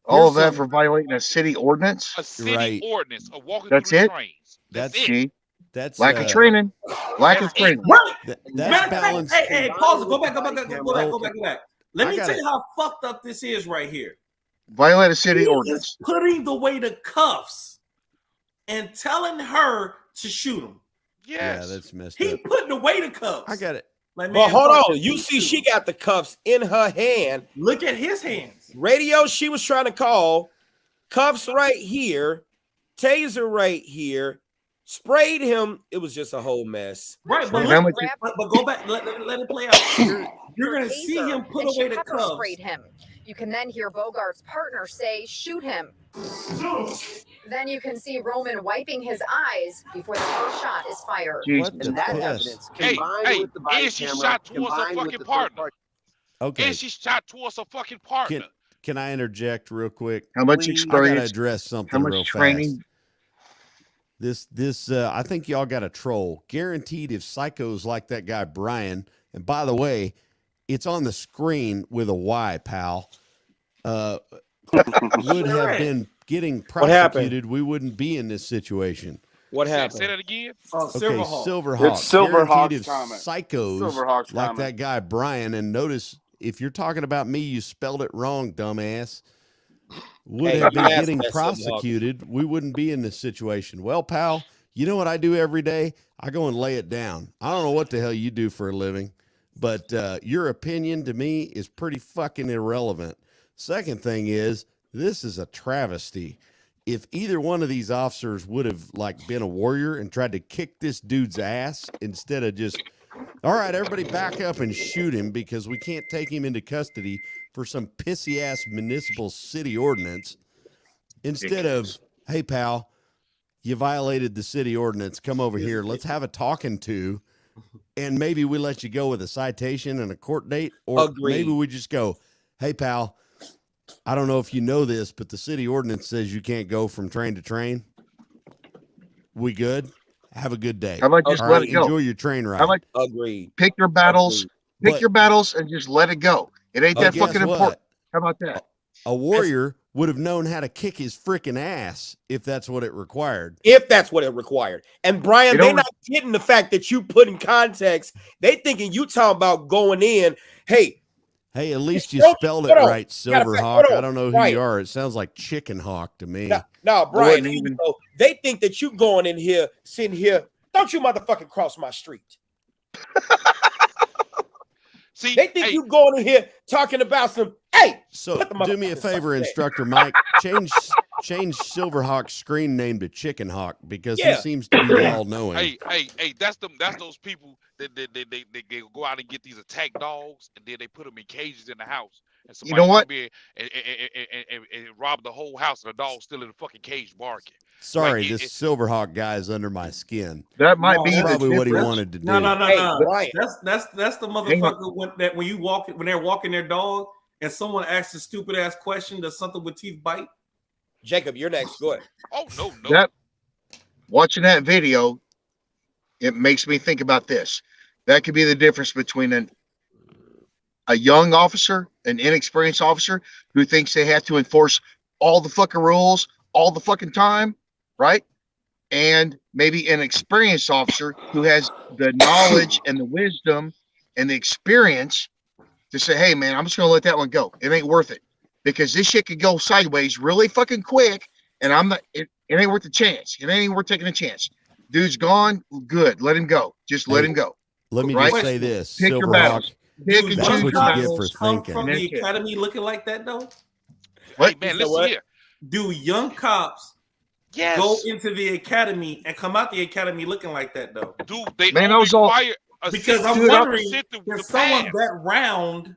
all of Here's that for violating a city ordinance. A city Right. ordinance of walking That's through the it? trains. That's it. See, That's lack of training. Lack of training. Right. That's Matter of fact, balanced. hey, pause it. Go back. Go back. Let I me gotta- tell you how fucked up this is right here. Violate a city He ordinance. is putting away the cuffs and telling her to shoot him. Yes. Yeah, that's messed He up. putting away the cuffs. I got it. Like, But man, hold fuck on. this You dude, see, too. she got the cuffs in her hand. Look at his hands. Radio she was trying to call. Cuffs right here. Taser right here. Sprayed him. It was just a whole mess. Right, but, How look, much- but go back. Let it play out. You're going to see him put and she away the pepper cuffs. sprayed him. You can then hear Bogart's partner say, shoot him. Then you can see Roman wiping his eyes before the first shot is fired. Jesus. And that Yes. evidence combined Hey, with the body and she camera, shot towards her combined with fucking the partner. third-party Okay. And she shot towards her fucking partner. Can I interject real quick? How much I gotta experience? address something How much real training? fast. This I think y'all got a troll. Guaranteed if psychos like that guy Brian, and by the way, it's on the screen with a Y, pal, would have been getting What happened? prosecuted, we wouldn't be in this situation. What Say happened? that again. Okay, Silverhawk. Silverhawk. It's Silverhawk's Guaranteed if comment. psychos Silverhawk's like comment. that guy Brian, and notice if you're talking about me, you spelled it wrong, dumbass. Would Hey, have been you asked getting that Silverhawk. prosecuted, we wouldn't be in this situation. Well, pal, you know what I do every day? I go and lay it down. I don't know what the hell you do for a living, but your opinion to me is pretty fucking irrelevant. Second thing is, this is a travesty. If either one of these officers would have like been a warrior and tried to kick this dude's ass instead of just, all right, everybody back up and shoot him because we can't take him into custody for some pissy ass municipal city ordinance, instead of, hey pal, you violated the city ordinance, come over here, let's have a talking to, and maybe we let you go with a citation and a court date, or Agreed. maybe we just go, hey pal, I don't know if you know this, but the city ordinance says you can't go from train to train. We good? Have a good day. How about just All let right, it go? enjoy your train ride. How about Agreed. pick your battles? Pick But- your battles and just let it go. It ain't that guess fucking what? important. How about that? A warrior would have known how to kick his freaking ass if that's what it required. If that's what it required. And Brian, They they're don't- not getting the fact that you put in context. They thinking you talking about going in. Hey, Hey, at least you Hold- spelled it hold on. right, Gotta Silverhawk. hold on. I don't know who Right. you are. It sounds like Chicken Hawk to me. no, Brian, wouldn't even- they think that you going in here, sitting here. Don't you motherfucking cross my street. See, They think hey, you going in here talking about some, hey, So put the do me a motherfucking favor, stuff Instructor Mike. Change Silverhawk's screen name to Chicken Hawk because Yeah. he seems to be all knowing. hey, that's those people that they go out and get these attack dogs and then they put them in cages in the house. And You know somebody what? come in and rob the whole house and the dog's still in the fucking cage barking. Sorry, Like, this Silverhawk guy is under my skin. That might No, be That's the probably what he difference. wanted to do. No. Hey, Brian. That's the motherfucker when you walk when they're walking their dog and someone asks a stupid ass question, does something with teeth bite? Jacob, you're next. Go ahead. Oh no. That watching that video, it makes me think about this. That could be the difference between a young officer, an inexperienced officer who thinks they have to enforce all the fucking rules all the fucking time, right? And maybe an experienced officer who has the knowledge and the wisdom and the experience to say, hey, man, I'm just going to let that one go. It ain't worth it because this shit could go sideways really fucking quick. And it ain't worth the chance. It ain't worth taking a chance. Dude's gone. Good. Let him go. Just let him go. Let me just say this. Pick your Silver battles. Hawk, that's what you get for thinking. From the academy looking like that, though? What? Hey, man, listen here. Do young cops go into the academy and come out the academy looking like that, though? Dude, they man, I was all because I'm wondering if someone that round.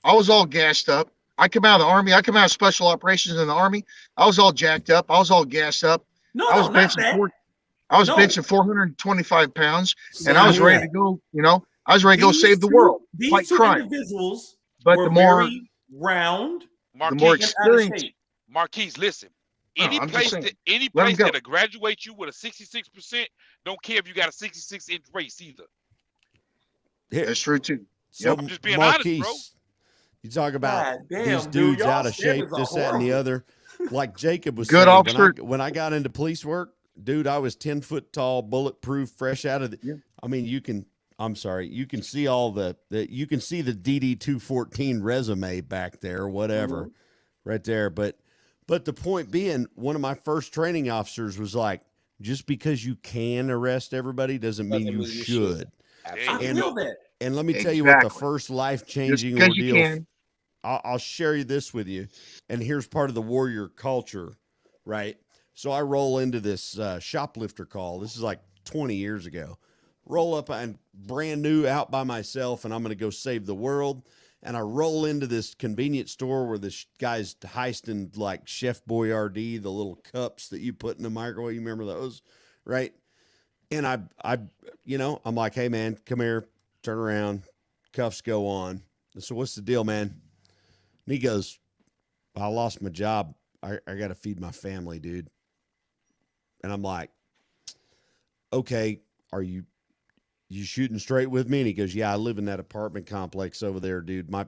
I was all gassed up. I come out of the Army. I come out of special operations in the Army. I was all jacked up. I was all gassed up. I was benching 425 pounds, and I was ready to go. You know, I was ready to go save the world, fight crime. Individuals but the more round, the more experienced. Marquise, listen. Any I'm place just saying. that'll graduate you with a 66%, don't care if you got a 66-inch waist either. That's true too. So I'm just being Marquise, honest, bro. you talk about these dude, dudes y'all out of shape, standards this, are that, and the horrible. other. Like Jacob was Good saying, officer. when I got into police work, dude, I was 10 foot tall, bulletproof, fresh out of the. Yeah. I mean, you can see all you can see the DD 214 resume back there, whatever, right there. But the point being, one of my first training officers was like, just because you can arrest everybody doesn't mean you should. And let me tell you what the first life-changing ordeal. I'll share this with you. And here's part of the warrior culture, right? So I roll into this shoplifter call. This is like 20 years ago. Roll up and brand new out by myself, and I'm going to go save the world. And I roll into this convenience store where this guy's heisting like Chef Boyardee, the little cups that you put in the microwave. You remember those, right? And I'm like, hey man, come here, turn around, cuffs go on. So what's the deal, man? And he goes, I lost my job. I got to feed my family, dude. And I'm like, okay, are you shooting straight with me? And he goes, yeah, I live in that apartment complex over there, dude. I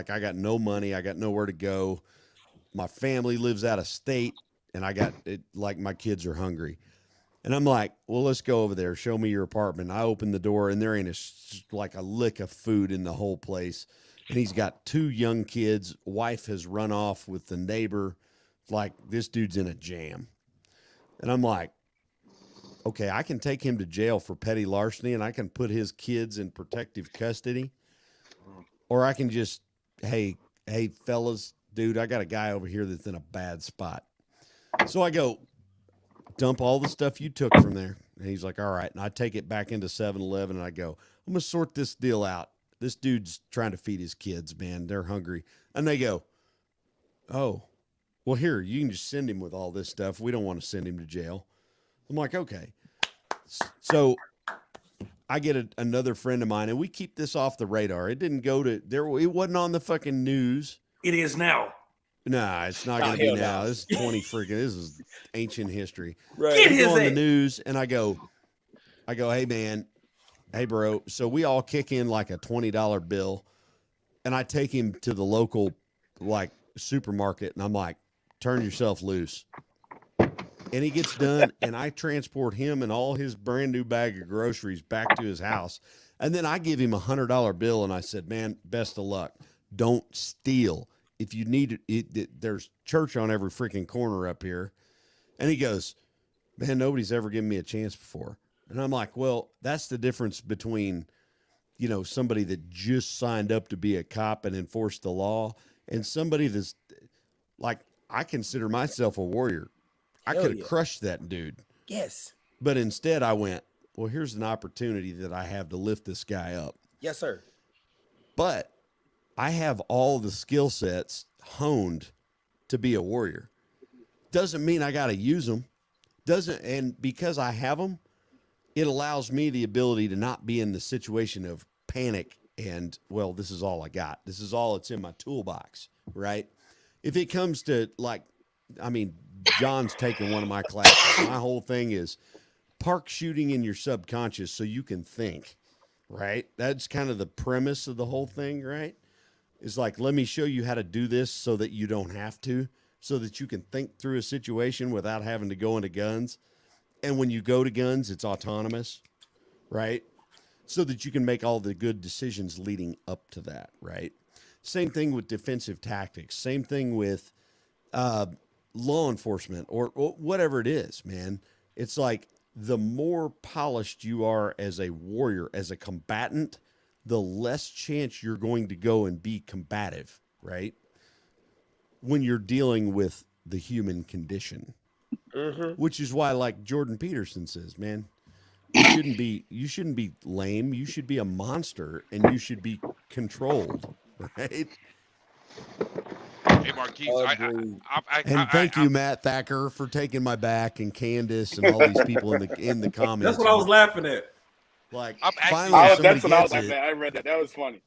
got no money. I got nowhere to go. My family lives out of state, and my kids are hungry. And I'm like, well, let's go over there. Show me your apartment. I open the door, and there ain't a lick of food in the whole place. And he's got 2 young kids. Wife has run off with the neighbor. Like, this dude's in a jam. And I'm like, okay, I can take him to jail for petty larceny, and I can put his kids in protective custody. Or I can just, hey, fellas, dude, I got a guy over here that's in a bad spot. So I go, dump all the stuff you took from there. And he's like, all right. And I take it back into 7-Eleven, and I go, I'm going to sort this deal out. This dude's trying to feed his kids, man. They're hungry. And they go, oh, well, here, you can just send him with all this stuff. We don't want to send him to jail. I'm like, okay. So I get another friend of mine, and we keep this off the radar. It didn't go to there. It wasn't on the fucking news. It is now. Nah, it's not going to be now. This is this is ancient history. Right. It's on the news, and I go, hey man, hey bro. So we all kick in like a $20 bill, and I take him to the local like supermarket, and I'm like, turn yourself loose. And he gets done, and I transport him and all his brand new bag of groceries back to his house. And then I give him $100 bill, and I said, man, best of luck. Don't steal. If you need it, there's church on every freaking corner up here. And he goes, man, nobody's ever given me a chance before. And I'm like, well, that's the difference between, somebody that just signed up to be a cop and enforce the law and somebody that's like, I consider myself a warrior. I could have crushed that dude. Yes. But instead I went, well, here's an opportunity that I have to lift this guy up. Yes, sir. But I have all the skill sets honed to be a warrior. Doesn't mean I got to use them. And because I have them, it allows me the ability to not be in the situation of panic and, well, this is all I got. This is all that's in my toolbox, right? If it comes to John's taken one of my classes. My whole thing is park shooting in your subconscious so you can think, right? That's kind of the premise of the whole thing, right? It's like, let me show you how to do this so that you don't have to, so that you can think through a situation without having to go into guns. And when you go to guns, it's autonomous, right? So that you can make all the good decisions leading up to that, right? Same thing with defensive tactics. Same thing with law enforcement or whatever it is, man. It's like the more polished you are as a warrior, as a combatant, the less chance you're going to go and be combative, right? When you're dealing with the human condition, which is why, like Jordan Peterson says, man, you shouldn't be lame. You should be a monster, and you should be controlled, right? Hey, Marquise, thank you, Matt Thacker, for taking my back, and Candace, and all these people in the comments. That's what I was laughing at. Like, finally, that's what I was laughing at. I read that. That was funny.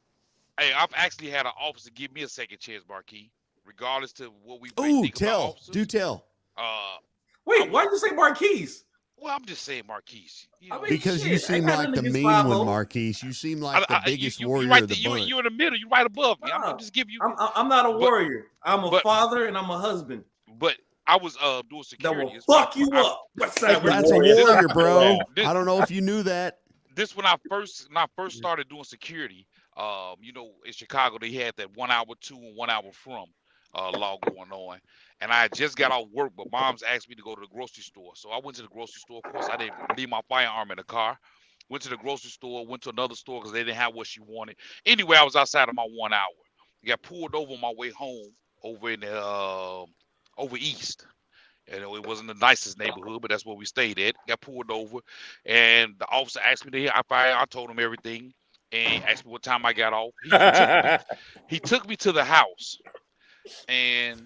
Hey, I've actually had an officer give me a second chance, Marquis, regardless to what we think about officers. Do tell. Wait, why did you say Marquise? Well, I'm just saying Marquise. You know, because you seem like the mean one, Marquise. You seem like the biggest warrior of the bunch. You're in the middle. You're right above me. I'm just giving you. I'm not a warrior. I'm a father and I'm a husband. But I was doing security. That will fuck you up. That's a warrior, bro. I don't know if you knew that. This when I first started doing security. You know, in Chicago they had that 1 hour to and 1 hour from law going on. And I just got off work, but mom's asked me to go to the grocery store. So I went to the grocery store. Of course, I didn't leave my firearm in the car. Went to the grocery store, went to another store because they didn't have what she wanted. Anyway, I was outside of my 1 hour. I got pulled over on my way home over in over east. And it wasn't the nicest neighborhood, but that's where we stayed at. Got pulled over, and the officer asked me to hear. I told him everything, and asked me what time I got off. He took me to the house, and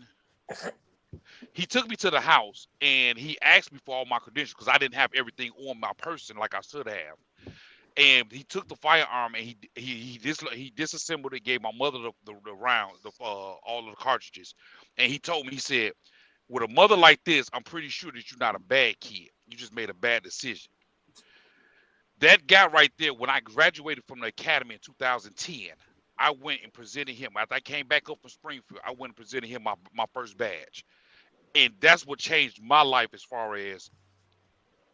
he asked me for all my credentials because I didn't have everything on my person like I should have. And he took the firearm and he disassembled it, gave my mother the rounds, all of the cartridges, and he told me, he said, with a mother like this, I'm pretty sure that you're not a bad kid. You just made a bad decision. That guy right there, when I graduated from the academy in 2010, I went and presented him. After I came back up from Springfield, I went and presented him my first badge. And that's what changed my life as far as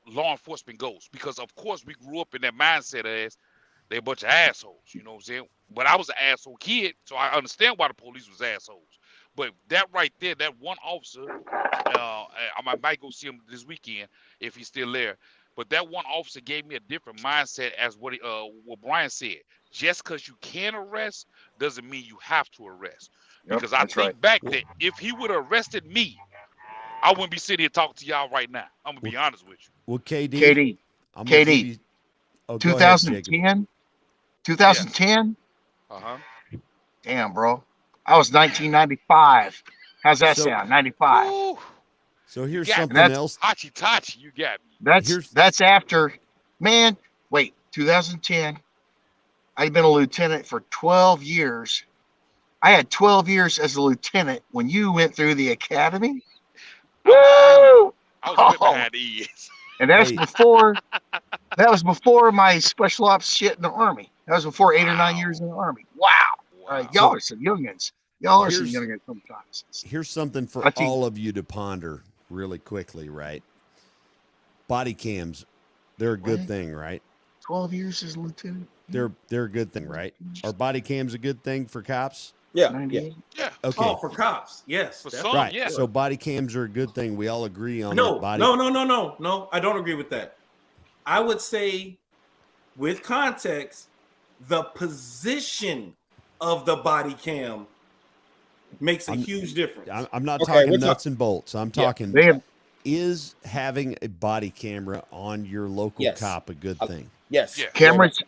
law enforcement goes. Because, of course, we grew up in that mindset as they're a bunch of assholes, you know what I'm saying? But I was an asshole kid, so I understand why the police was assholes. But that right there, that one officer, I might go see him this weekend if he's still there. But that one officer gave me a different mindset as what Brian said. Just because you can arrest doesn't mean you have to arrest. Yep, because I think back that if he would have arrested me, I wouldn't be sitting here talking to y'all right now. I'm going to be honest with you. Well, KD, 2010? 2010? Uh-huh. Damn, bro. I was 1995. How's that sound? 95. Ooh. So here's something else. Tachi, you got me. That's after, man, wait, 2010. I've been a lieutenant for 12 years. I had 12 years as a lieutenant when you went through the academy. Woo! I was behind the ears. And that's before, that was before my special ops shit in the Army. That was before 8 or 9 years in the Army. Wow. Y'all are some youngins. Y'all are some youngins sometimes. Here's something for all of you to ponder really quickly, right? Body cams, they're a good thing, right? 12 years as a lieutenant. They're a good thing, right? Are body cams a good thing for cops? Yeah. Okay. Oh, for cops, yes. For some, right. Yeah. So body cams are a good thing. We all agree on that. No. I don't agree with that. I would say, with context, the position of the body cam makes a huge difference. I'm not talking nuts and bolts. I'm talking, is having a body camera on your local cop a good thing? Yes. Yeah. Cameras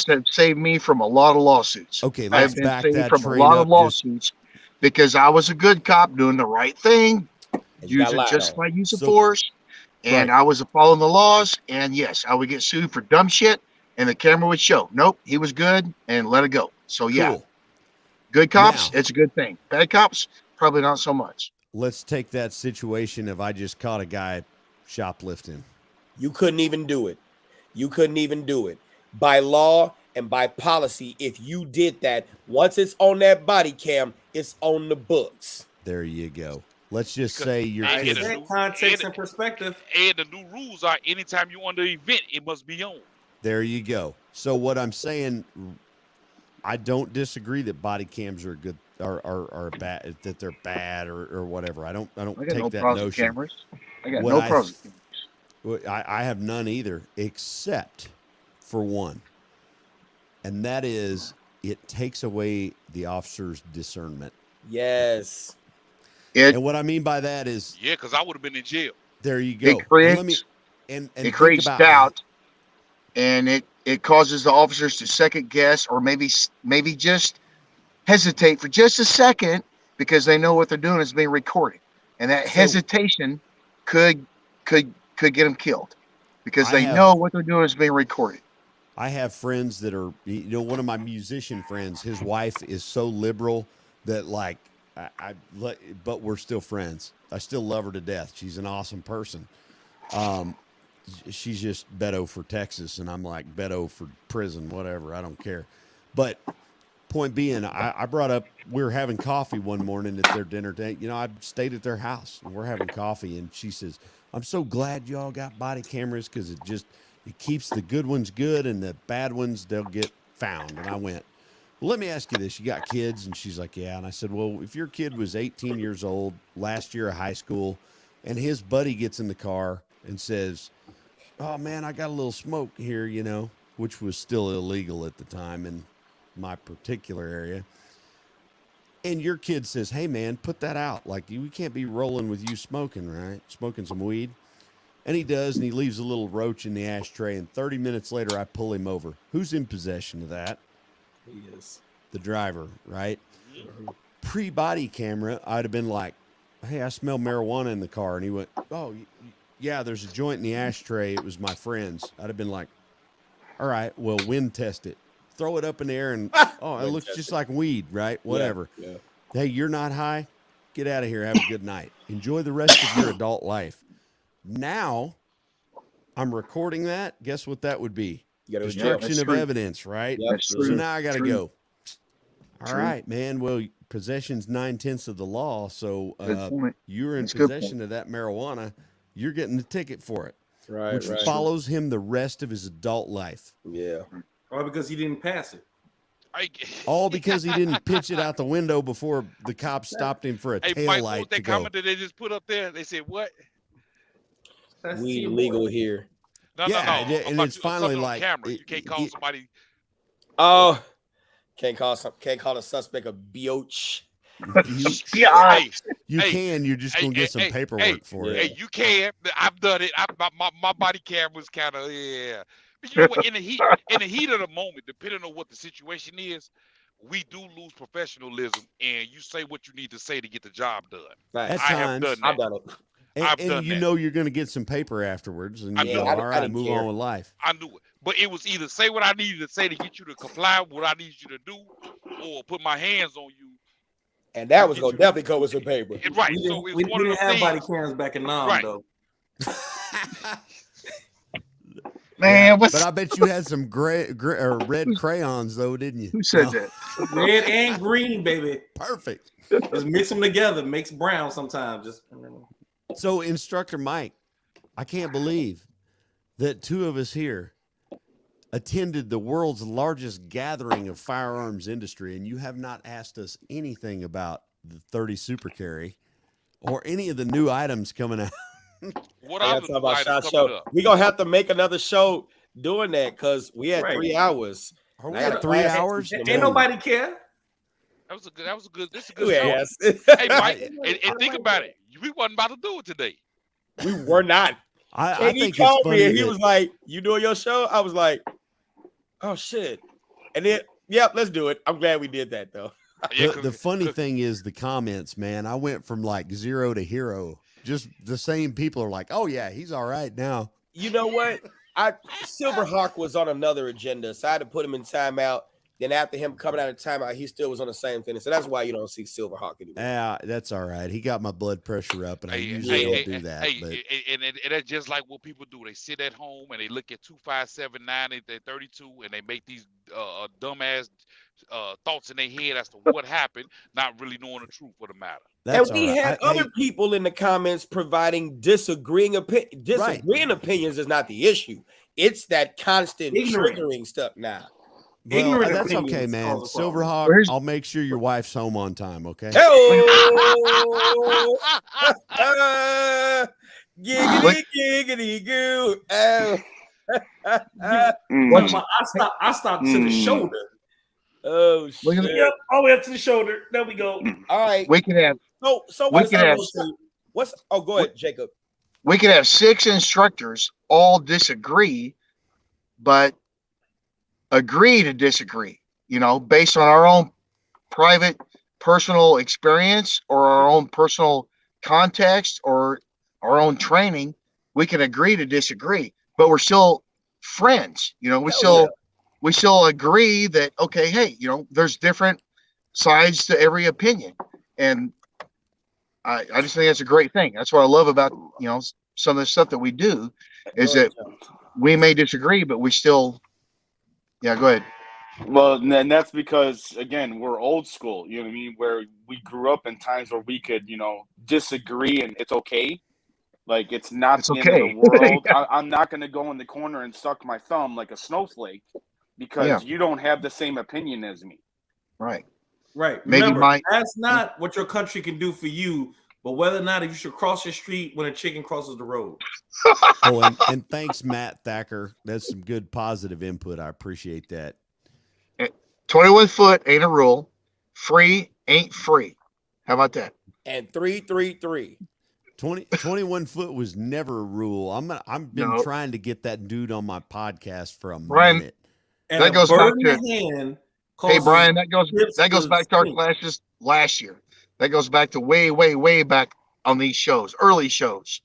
have saved me from a lot of lawsuits. Okay, let's I've been back saved that from train a lot up of lawsuits because I was a good cop doing the right thing, using justified use of force, and I was following the laws. And yes, I would get sued for dumb shit, and the camera would show, nope, he was good, and let it go. So yeah, good cops, it's a good thing. Bad cops, probably not so much. let's take that situation of I just caught a guy shoplifting. You couldn't even do it. You couldn't even do it. By law and by policy, if you did that, once it's on that body cam, it's on the books. There you go. Let's just say you're context and perspective. And the new rules are anytime you on the event, it must be on. There you go. So what I'm saying, I don't disagree that body cams are good, are bad, that they're bad or whatever. I don't take no that notion. Cameras. I got no pros and cameras. I have none either, except for one, and that is it takes away the officer's discernment. Yes. And what I mean by that is, yeah, because I would have been in jail. There you go. It creates, it creates doubt, and it causes the officers to second guess or maybe just hesitate for just a second because they know what they're doing is being recorded, and that hesitation could get them killed because they know what they're doing is being recorded. I have friends that are, one of my musician friends, his wife is so liberal that but we're still friends. I still love her to death. She's an awesome person. She's just Beto for Texas, and I'm like Beto for prison, whatever. I don't care. But point being, I brought up, we were having coffee one morning at their dinner date. I stayed at their house, and we're having coffee, and she says, I'm so glad y'all got body cameras because it keeps the good ones good, and the bad ones, they'll get found. And I went, well, let me ask you this. You got kids? And she's like, yeah. And I said, well, if your kid was 18 years old, last year of high school, and his buddy gets in the car and says, oh, man, I got a little smoke here, which was still illegal at the time in my particular area. And your kid says, hey, man, put that out. Like, we can't be rolling with you smoking, right? Smoking some weed. And he does, and he leaves a little roach in the ashtray. And 30 minutes later, I pull him over. Who's in possession of that? He is. The driver, right? Pre-body camera, I'd have been like, hey, I smell marijuana in the car. And he went, oh, yeah, there's a joint in the ashtray. It was my friend's. I'd have been like, all right, well, wind test it. Throw it up in the air and, oh, it looks just like weed, right? Whatever. Yeah. Hey, you're not high? Get out of here. Have a good night. Enjoy the rest of your adult life. Now, I'm recording that. Guess what that would be? Destruction of evidence, right? Yep. So now I got to go. All right, man. Well, possession's 9/10 of the law. So you're in possession of that marijuana. You're getting the ticket for it. Right. Which follows him the rest of his adult life. Yeah. All because he didn't pass it. All because he didn't pitch it out the window before the cops stopped him for a tail Mike, light. What was that comment that they just put up there? They said, what? Weed legal here. No. And it's finally like camera. You can't call somebody. Oh, can't call a suspect a biatch. You can. You're just gonna get some paperwork for it. Hey, you can. I've done it. My body camera's kind of But you know what? In the heat of the moment, depending on what the situation is, we do lose professionalism, and you say what you need to say to get the job done. At times, I've done it. And you know you're going to get some paper afterwards, and you go, all right, move on with life. I knew it. But it was either say what I needed to say to get you to comply with what I need you to do, or put my hands on you. And that was going to definitely come with some paper. Right. We didn't have body cams back in Nam, though. Man, but I bet you had some red crayons, though, didn't you? Who said that? Red and green, baby. Perfect. Just mix them together. Makes brown sometimes. So, Instructor Mike, I can't believe that two of us here attended the world's largest gathering of firearms industry, and you have not asked us anything about the 30 Super Carry or any of the new items coming out. What items about SHOT Show? We're going to have to make another show doing that because we had 3 hours. Are we at 3 hours? Ain't nobody care. That was a good. This is a good show. Hey, Mike, and think about it. We wasn't about to do it today. We were not. I he think called it's funny me and he was like, "You doing your show?" I was like, "Oh shit!" And then, yep, let's do it. I'm glad we did that though. The funny thing is the comments, man. I went from like 0 to hero. Just the same people are like, "Oh yeah, he's all right now." You know what? Silverhawk was on another agenda, so I had to put him in timeout. Then after him coming out of timeout, he still was on the same thing. So that's why you don't see Silverhawk anymore. Yeah, that's all right. He got my blood pressure up, and I usually don't do that. And that's just like what people do. They sit at home and they look at 2579 and they're 32, and they make these dumbass thoughts in their head as to what happened, not really knowing the truth of the matter. And we had other people in the comments providing disagreeing opinions. Disagreeing opinions is not the issue. It's that constant triggering stuff now. Well, that's okay, man. Silverhawk, I'll make sure your wife's home on time, okay? Giggity, giggity, goo. I stopped to the shoulder. Oh, shit. Yep, all the way up to the shoulder. There we go. All right. We can have. So we can have. Oh, go ahead, Jacob. We could have 6 instructors all disagree, but agree to disagree, based on our own private personal experience or our own personal context or our own training. We can agree to disagree, but we're still friends. We still agree that, okay, hey, there's different sides to every opinion. And I just think that's a great thing. That's what I love about, some of the stuff that we do is that we may disagree, but we still, yeah, go ahead. Well, and that's because, again, we're old school, you know what I mean? Where we grew up in times where we could, disagree and it's okay. Like, it's not the end of the world. I'm not going to go in the corner and suck my thumb like a snowflake because you don't have the same opinion as me. Right. Right. Maybe Remember, that's not what your country can do for you, but whether or not you should cross your street when a chicken crosses the road. And thanks, Matt Thacker. That's some good positive input. I appreciate that. 21 foot ain't a rule. Free ain't free. How about that? And 333. 21 foot was never a rule. I've been trying to get that dude on my podcast for a minute. And that goes back to hey, Brian, that goes back to our classes last year. That goes back to way, way, way back on these shows, early shows.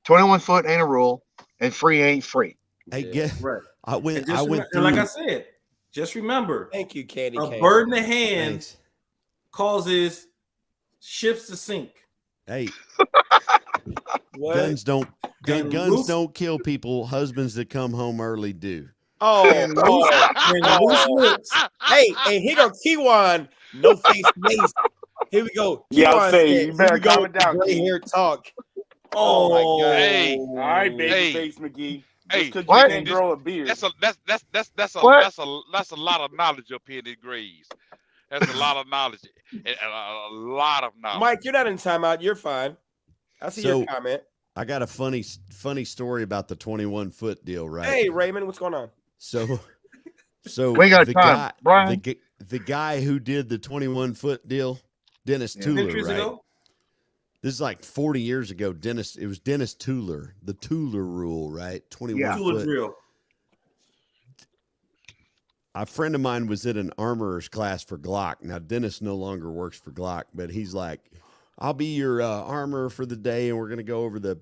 21 foot ain't a rule, and free ain't free. Hey, right. I went through. Like I said, just remember. Thank you, Candy. A bird in the hand causes ships to sink. Hey, guns don't kill people. Husbands that come home early do. Hey, here go Kiwan. No face mace. Here we go. Yeah, I'll say, you better calm it down. Gray hair talk. Oh my God. Hey, all right, baby face McGee. Hey, just because you can't grow a beard. That's a lot of knowledge up here in the grades. That's a lot of knowledge. A lot of knowledge. Mike, you're not in timeout. You're fine. I see your comment. I got a funny story about the 21 foot deal, right? Hey, Raymond, what's going on? So we got time, Brian. The guy who did the 21 foot deal, Dennis Tuller, right? This is like 40 years ago. It was Dennis Tuller, the Tuller rule, right? 21 foot. Drill. A friend of mine was at an armorer's class for Glock. Now, Dennis no longer works for Glock, but he's like, I'll be your armorer for the day, and we're going to go over the,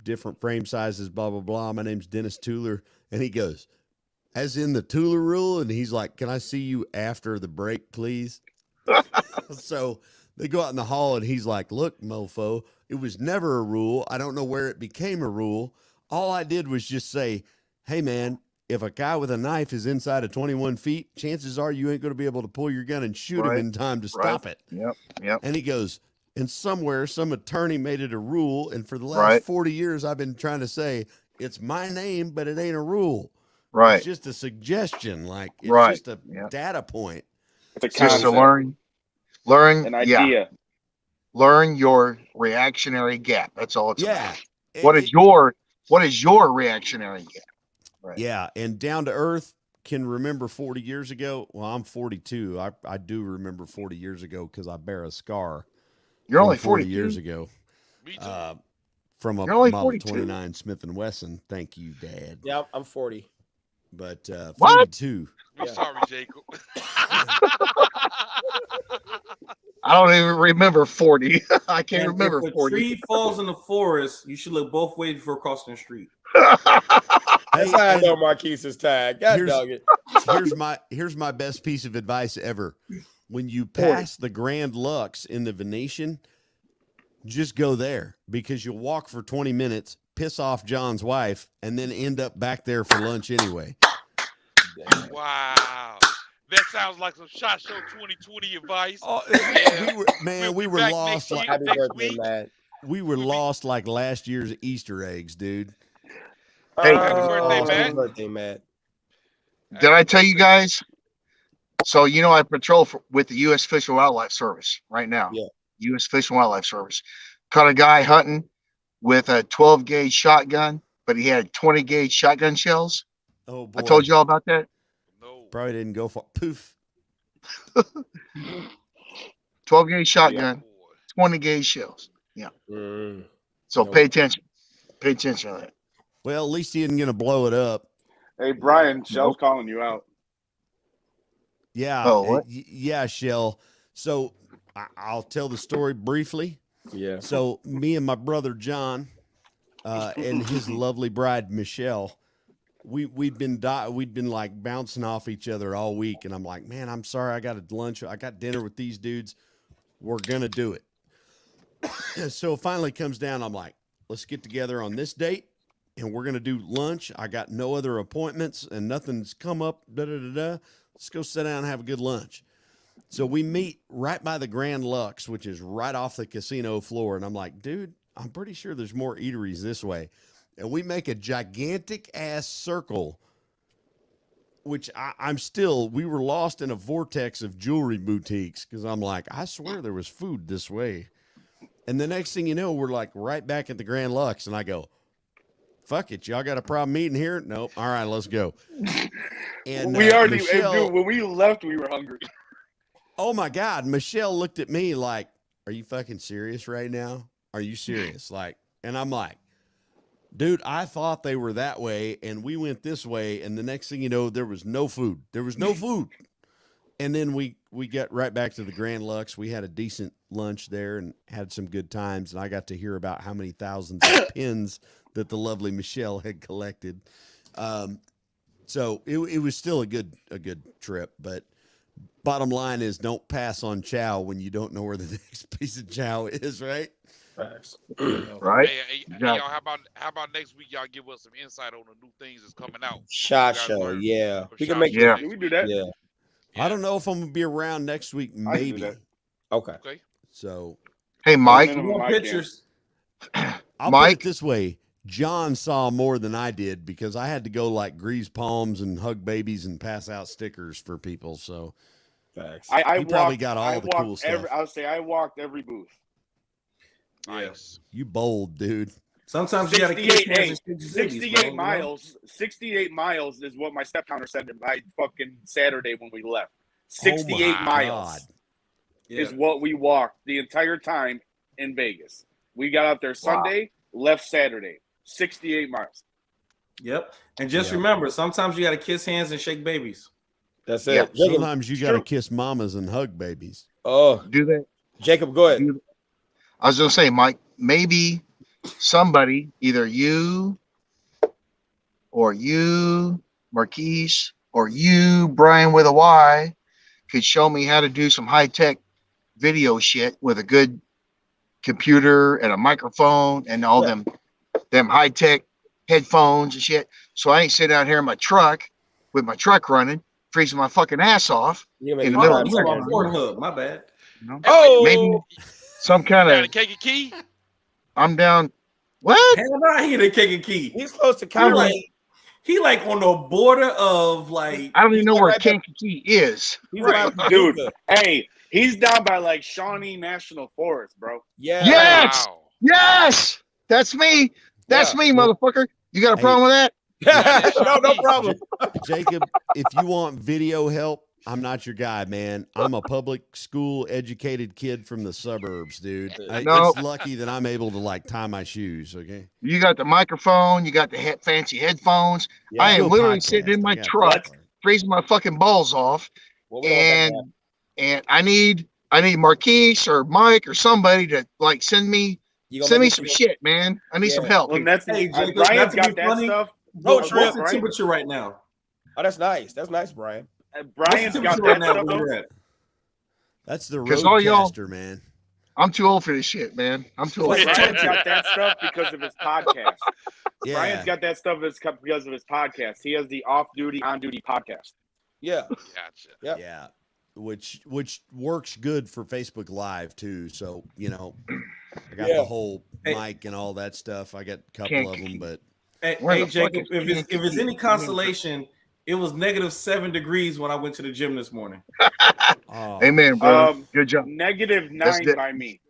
different frame sizes, blah, blah, blah. My name's Dennis Tuller. And he goes, as in the Tuller rule? And he's like, can I see you after the break, please? So they go out in the hall, and he's like, look, mofo, it was never a rule. I don't know where it became a rule. All I did was just say, hey, man, if a guy with a knife is inside of 21 feet, chances are you ain't going to be able to pull your gun and shoot him in time to stop it. Yep. And he goes, and somewhere some attorney made it a rule, and for the last 40 years I've been trying to say, it's my name, but it ain't a rule. Right. It's just a suggestion. Like, it's just a data point. It's just to learn an idea. Yeah. Learn your reactionary gap. That's all it's about. What is your reactionary gap? Right. Yeah, and down to earth can remember 40 years ago. Well, I'm 42. I do remember 40 years ago because I bear a scar. You're only 40 years ago. Me too. From a Model 29 Smith & Wesson. Thank you, Dad. Yeah, I'm 40. But 42. I'm sorry, Jacob. I don't even remember 40. I can't remember 40. If a tree falls in the forest, you should look both ways before crossing the street. That's how I know Marquise is tagged. God dog it. Here's my best piece of advice ever. When you pass the Grand Lux in the Venetian, just go there because you'll walk for 20 minutes, piss off John's wife, and then end up back there for lunch anyway. Wow. That sounds like some SHOT Show 2020 advice. Oh, we were lost. Happy birthday, Matt. We were lost like last year's Easter eggs, dude. Hey, happy birthday, Matt. Did I tell you guys? So, I patrol with the U.S. Fish and Wildlife Service right now. Yeah. U.S. Fish and Wildlife Service. Caught a guy hunting with a 12 gauge shotgun, but he had 20 gauge shotgun shells. Oh, boy. I told you all about that. No. Probably didn't go for poof. 12 gauge shotgun, 20 gauge shells. Yeah. So pay attention. Pay attention to that. Well, at least he isn't going to blow it up. Hey, Brian, Shell's calling you out. Yeah. Oh, what? Yeah, Shell. So I'll tell the story briefly. Yeah. So me and my brother John and his lovely bride Michelle, we'd been like bouncing off each other all week, and I'm like, man, I'm sorry, I got lunch, I got dinner with these dudes. We're gonna do it. So it finally comes down. I'm like, let's get together on this date, and we're gonna do lunch. I got no other appointments, and nothing's come up. Let's go sit down and have a good lunch. So we meet right by the Grand Lux, which is right off the casino floor. And I'm like, dude, I'm pretty sure there's more eateries this way. And we make a gigantic ass circle, which we were lost in a vortex of jewelry boutiques. Cause I'm like, I swear there was food this way. And the next thing you know, we're like right back at the Grand Lux. And I go, fuck it. Y'all got a problem eating here? Nope. All right, let's go. And we already, Michelle, dude, when we left, we were hungry. Oh my God. Michelle looked at me like, are you fucking serious right now? Are you serious? Like, and I'm like, dude, I thought they were that way. And we went this way. And the next thing you know, there was no food. There was no food. And then we got right back to the Grand Lux. We had a decent lunch there and had some good times. And I got to hear about how many thousands of pins that the lovely Michelle had collected. So it was still a good trip, but bottom line is don't pass on chow when you don't know where the next piece of chow is, right? Right. Hey, y'all, how about next week y'all give us some insight on the new things that's coming out? SHOT Show, yeah. We can make we do that. Yeah. I don't know if I'm gonna be around next week, maybe. Okay. So hey, Mike. Pictures. I'll put it this way. John saw more than I did because I had to go like grease palms and hug babies and pass out stickers for people. So facts. I probably got all the cool stuff. I would say I walked every booth. Nice. You bold, dude. Sometimes you got to kiss 68 miles. 68 miles is what my step counter said by fucking Saturday when we left. 68 miles is what we walked the entire time in Vegas. We got out there Sunday, left Saturday. 68 miles. Yep. And just remember, sometimes you got to kiss hands and shake babies. That's it. Yeah. Sometimes you got to kiss mamas and hug babies. Oh, do that. Jacob, go ahead. I was going to say, Mike, maybe somebody, either you or you, Marquise, or you, Brian with a Y, could show me how to do some high-tech video shit with a good computer and a microphone and all them high-tech headphones and shit. So I ain't sitting out here in my truck with my truck running, freezing my fucking ass off in the middle of the Pornhub. My bad. Maybe some kind of cake and key. I'm down. What? Hell no, he the cake and key. He's close to Conway. He like on the border of like. I don't even know where Kankakee is. He's right. Dude, hey, he's down by like Shawnee National Forest, bro. Yeah. Yes. Wow. Yes. That's me. That's me, motherfucker. You got a problem with that? No problem. Jacob, if you want video help, I'm not your guy, man. I'm a public school educated kid from the suburbs, dude. It's lucky that I'm able to like tie my shoes. Okay. You got the microphone. You got the fancy headphones. Yeah, I am literally sitting in my truck, freezing my fucking balls off, and I need Marquise or Mike or somebody to like send me some shit, man. I need some help. Well, Brian's got that stuff. Road trip. What's the temperature right now? Oh, that's nice. That's nice, Brian. Brian's got right that now stuff. where you're at? That's the Because all y'all- roadcaster, man. I'm too old for this shit, man. I'm too old. Brian's got that stuff because of his podcast. Yeah. Brian's got that stuff because of his podcast. He has the off-duty, on-duty podcast. Yeah. Gotcha. Yep. Yeah. Which works good for Facebook Live too. So, you know, I got the whole mic and all that stuff. I got a couple of them, but Hey Jacob, if it's any consolation, it was -7 degrees when I went to the gym this morning. oh, Amen, brother. Good job. -9 by me.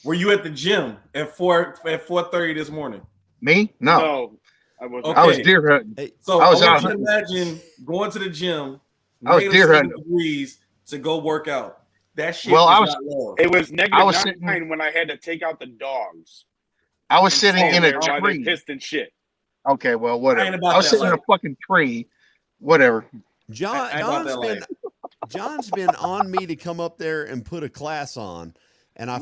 Were you at the gym at 4:30 this morning? Me? No. No, I wasn't. Okay. I was deer hunting. hey, So I was I out want you to imagine going to the gym, I was deer -7 hunting. degrees to go work out. That shit Well, was not love. It was I was -9 when I had to take out the dogs. I was sitting in a While they tree. pissed and shit. Okay, well, I ain't whatever. about I was that sitting in a life. fucking tree. Whatever. John's been on me to come up there and put a class on. And I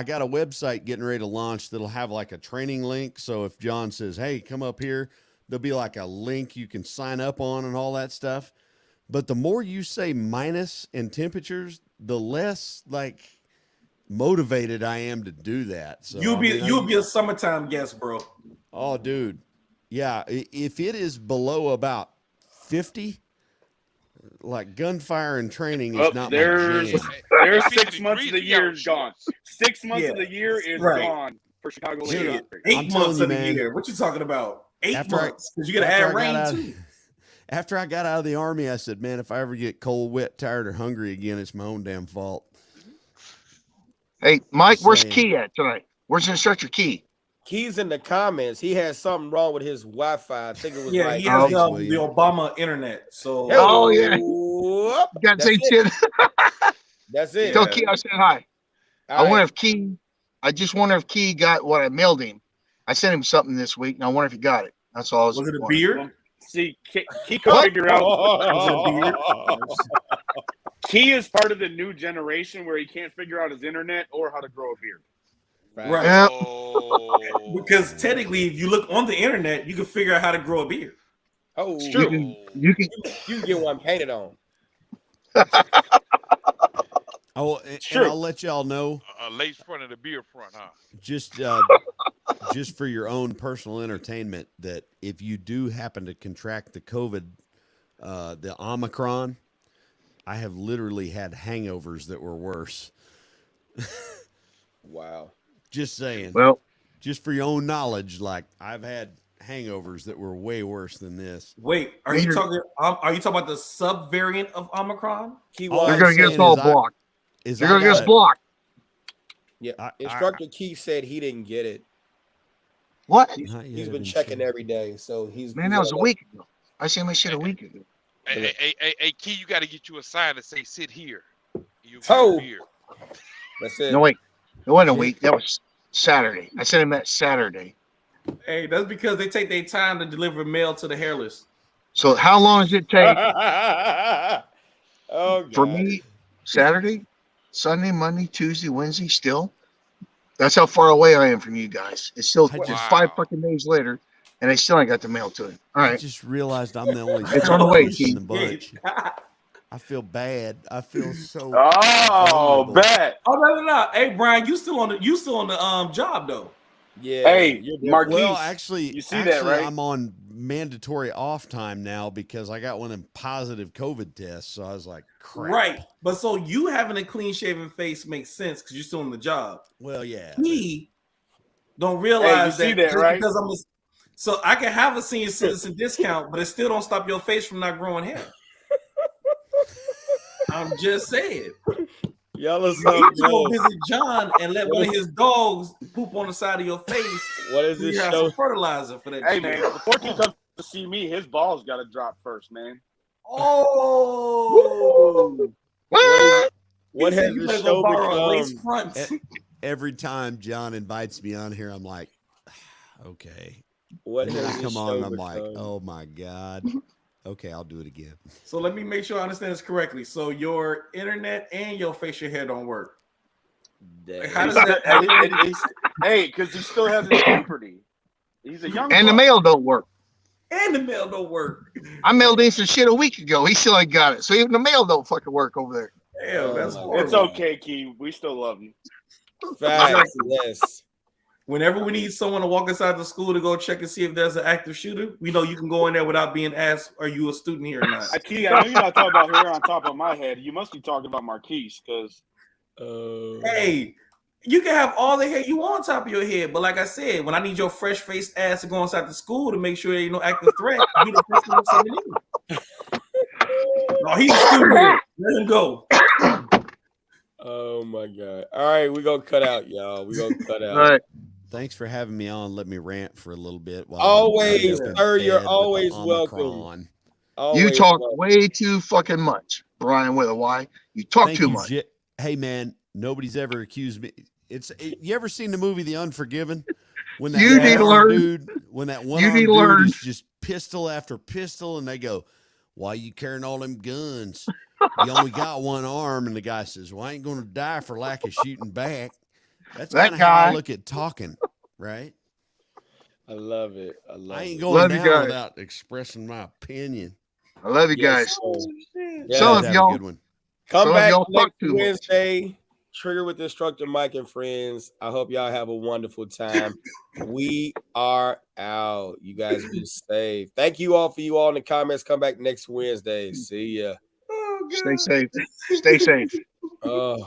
got a website getting ready to launch that'll have like a training link. So if John says, hey, come up here, there'll be like a link you can sign up on and all that stuff. But the more you say minus in temperatures, the less like motivated I am to do that. So You'll be a summertime guest, bro. Oh, dude. Yeah. If it is below about 50, like gunfire and training is not my there's jam. 6 months of the year is gone. 6 months of the year is gone for Chicago. Shit, Lake. 8 I'm months telling of you, the man. year. What you talking about? 8 After I- months. Because you got to after add I got rain out- too. After I got out of the Army, I said, man, if I ever get cold, wet, tired, or hungry again, it's my own damn fault. Hey, Mike, Just where's saying. Key at tonight? Where's Instructor Key? Key's in the comments. He has something wrong with his Wi-Fi. I think it was Yeah, like he has the William. Obama internet. So Oh, yeah. Whoop. You got to say That's it. shit. That's it. Tell Key I said hi. All I wonder right. if Key, I just wonder if Key got what I mailed him. I sent him something this week, and I wonder if he got it. That's all I was was it a wondering. beard? See, Key could figure out. Was it a beard? Key is part of the new generation where he can't figure out his internet or how to grow a beard. Right. Yeah. Oh. Because technically, if you look on the internet, you can figure out how to grow a beard. Oh, It's You true. can, you can, you can get one painted on. Oh, and true. I'll let y'all know, A lace front and a beard front, huh? just for your own personal entertainment, that if you do happen to contract the COVID, the Omicron, I have literally had hangovers that were worse. Wow. Just saying. well, Just for your own knowledge, like I've had hangovers that were way worse than this. Wait, are you talking about the sub variant of Omicron? Key All they're I'm going to get saying us all is I- blocked. Is They're I going to get us got- blocked. Yeah. Instructor Key said he didn't get it. What? Not yet, He's I've been checking sure. every day. So he's Man, that was a week ago. I seen my shit a week ago. Hey, Key, you got to get you a sign that say "Sit here." You Oh. beard. That's it. No, wait. It wasn't a week. That was Saturday. I sent him that Saturday. Hey, that's because they take their time to deliver mail to the hairless. So how long does it take Oh, for God. me? Saturday, Sunday, Monday, Tuesday, Wednesday, still? That's how far away I am from you guys. It's still I just just- 5 fucking days later, and I still ain't got the mail to him. All I right. just realized I'm the only It's on the way, person in Keith. the bunch. I feel bad. I feel so. Oh, vulnerable. bet. Oh no. Hey Brian, you still on the job though. Yeah. Hey, you're different. Marquise. Well, actually, you see that, right? I'm on mandatory off time now because I got one of them positive COVID tests. So I was like, crap. Right. But so you having a clean shaven face makes sense because you're still on the job. Well, yeah. He don't realize Hey, you see that that, right? because so I can have a senior citizen discount, but it still don't stop your face from not growing hair. I'm just saying. Y'all are You so need to go good. visit John and let one of his dogs poop on the side of your face. What is You this have show? some fertilizer for that. Hey, shit. man, before he comes to see me, his balls got to drop first, man. Oh, What? What He said has you this better show go borrow a lace become? front. Every time John invites me on here, I'm like, okay. What And then has I this come on show and I'm like, become? oh my God. Okay, I'll do it again. So let me make sure I understand this correctly. So your internet and your facial hair don't work. Damn. How does that? Hey, because he still has his puberty. He's a young And the buck. mail don't work. And the mail don't work. I mailed in some shit a week ago. He still ain't got it. So even the mail don't fucking work over there. Damn, that's horrible. It's okay, Key. We still love you. Facts, yes. Whenever we need someone to walk inside the school to go check and see if there's an active shooter, we know you can go in there without being asked, "Are you a student here or not?" Key, I know you're not talking about hair on top of my head. You must be talking about Marquise, because. Hey, you can have all the hair you want on top of your head, but like I said, when I need your fresh-faced ass to go inside the school to make sure there ain't no active threat, you the person who's sending in. No, he's a student. Let him go. Oh my God! All right, we're gonna cut out, y'all. We're gonna cut out. All right. Thanks for having me on. Let me rant for a little bit. While Always, sir. You're always welcome. You talk way too fucking much, Brian with a Y. You talk too much. Hey man, nobody's ever accused me. You ever seen the movie The Unforgiven? When that You need to learn. dude, when that one dude is just pistol after pistol, and they go, "Why you carrying all them guns? You only got one arm." And the guy says, "Well, I ain't gonna die for lack of shooting back." That's kind of how I look at talking, right? I love it. I ain't going down without expressing my opinion. I love you guys. Some of y'all. Come back next Wednesday. Trigger with Instructor Mike and friends. I hope y'all have a wonderful time. We are out. You guys be safe. Thank you all for you all in the comments. Come back next Wednesday. See ya. Stay safe. Stay safe. Oh.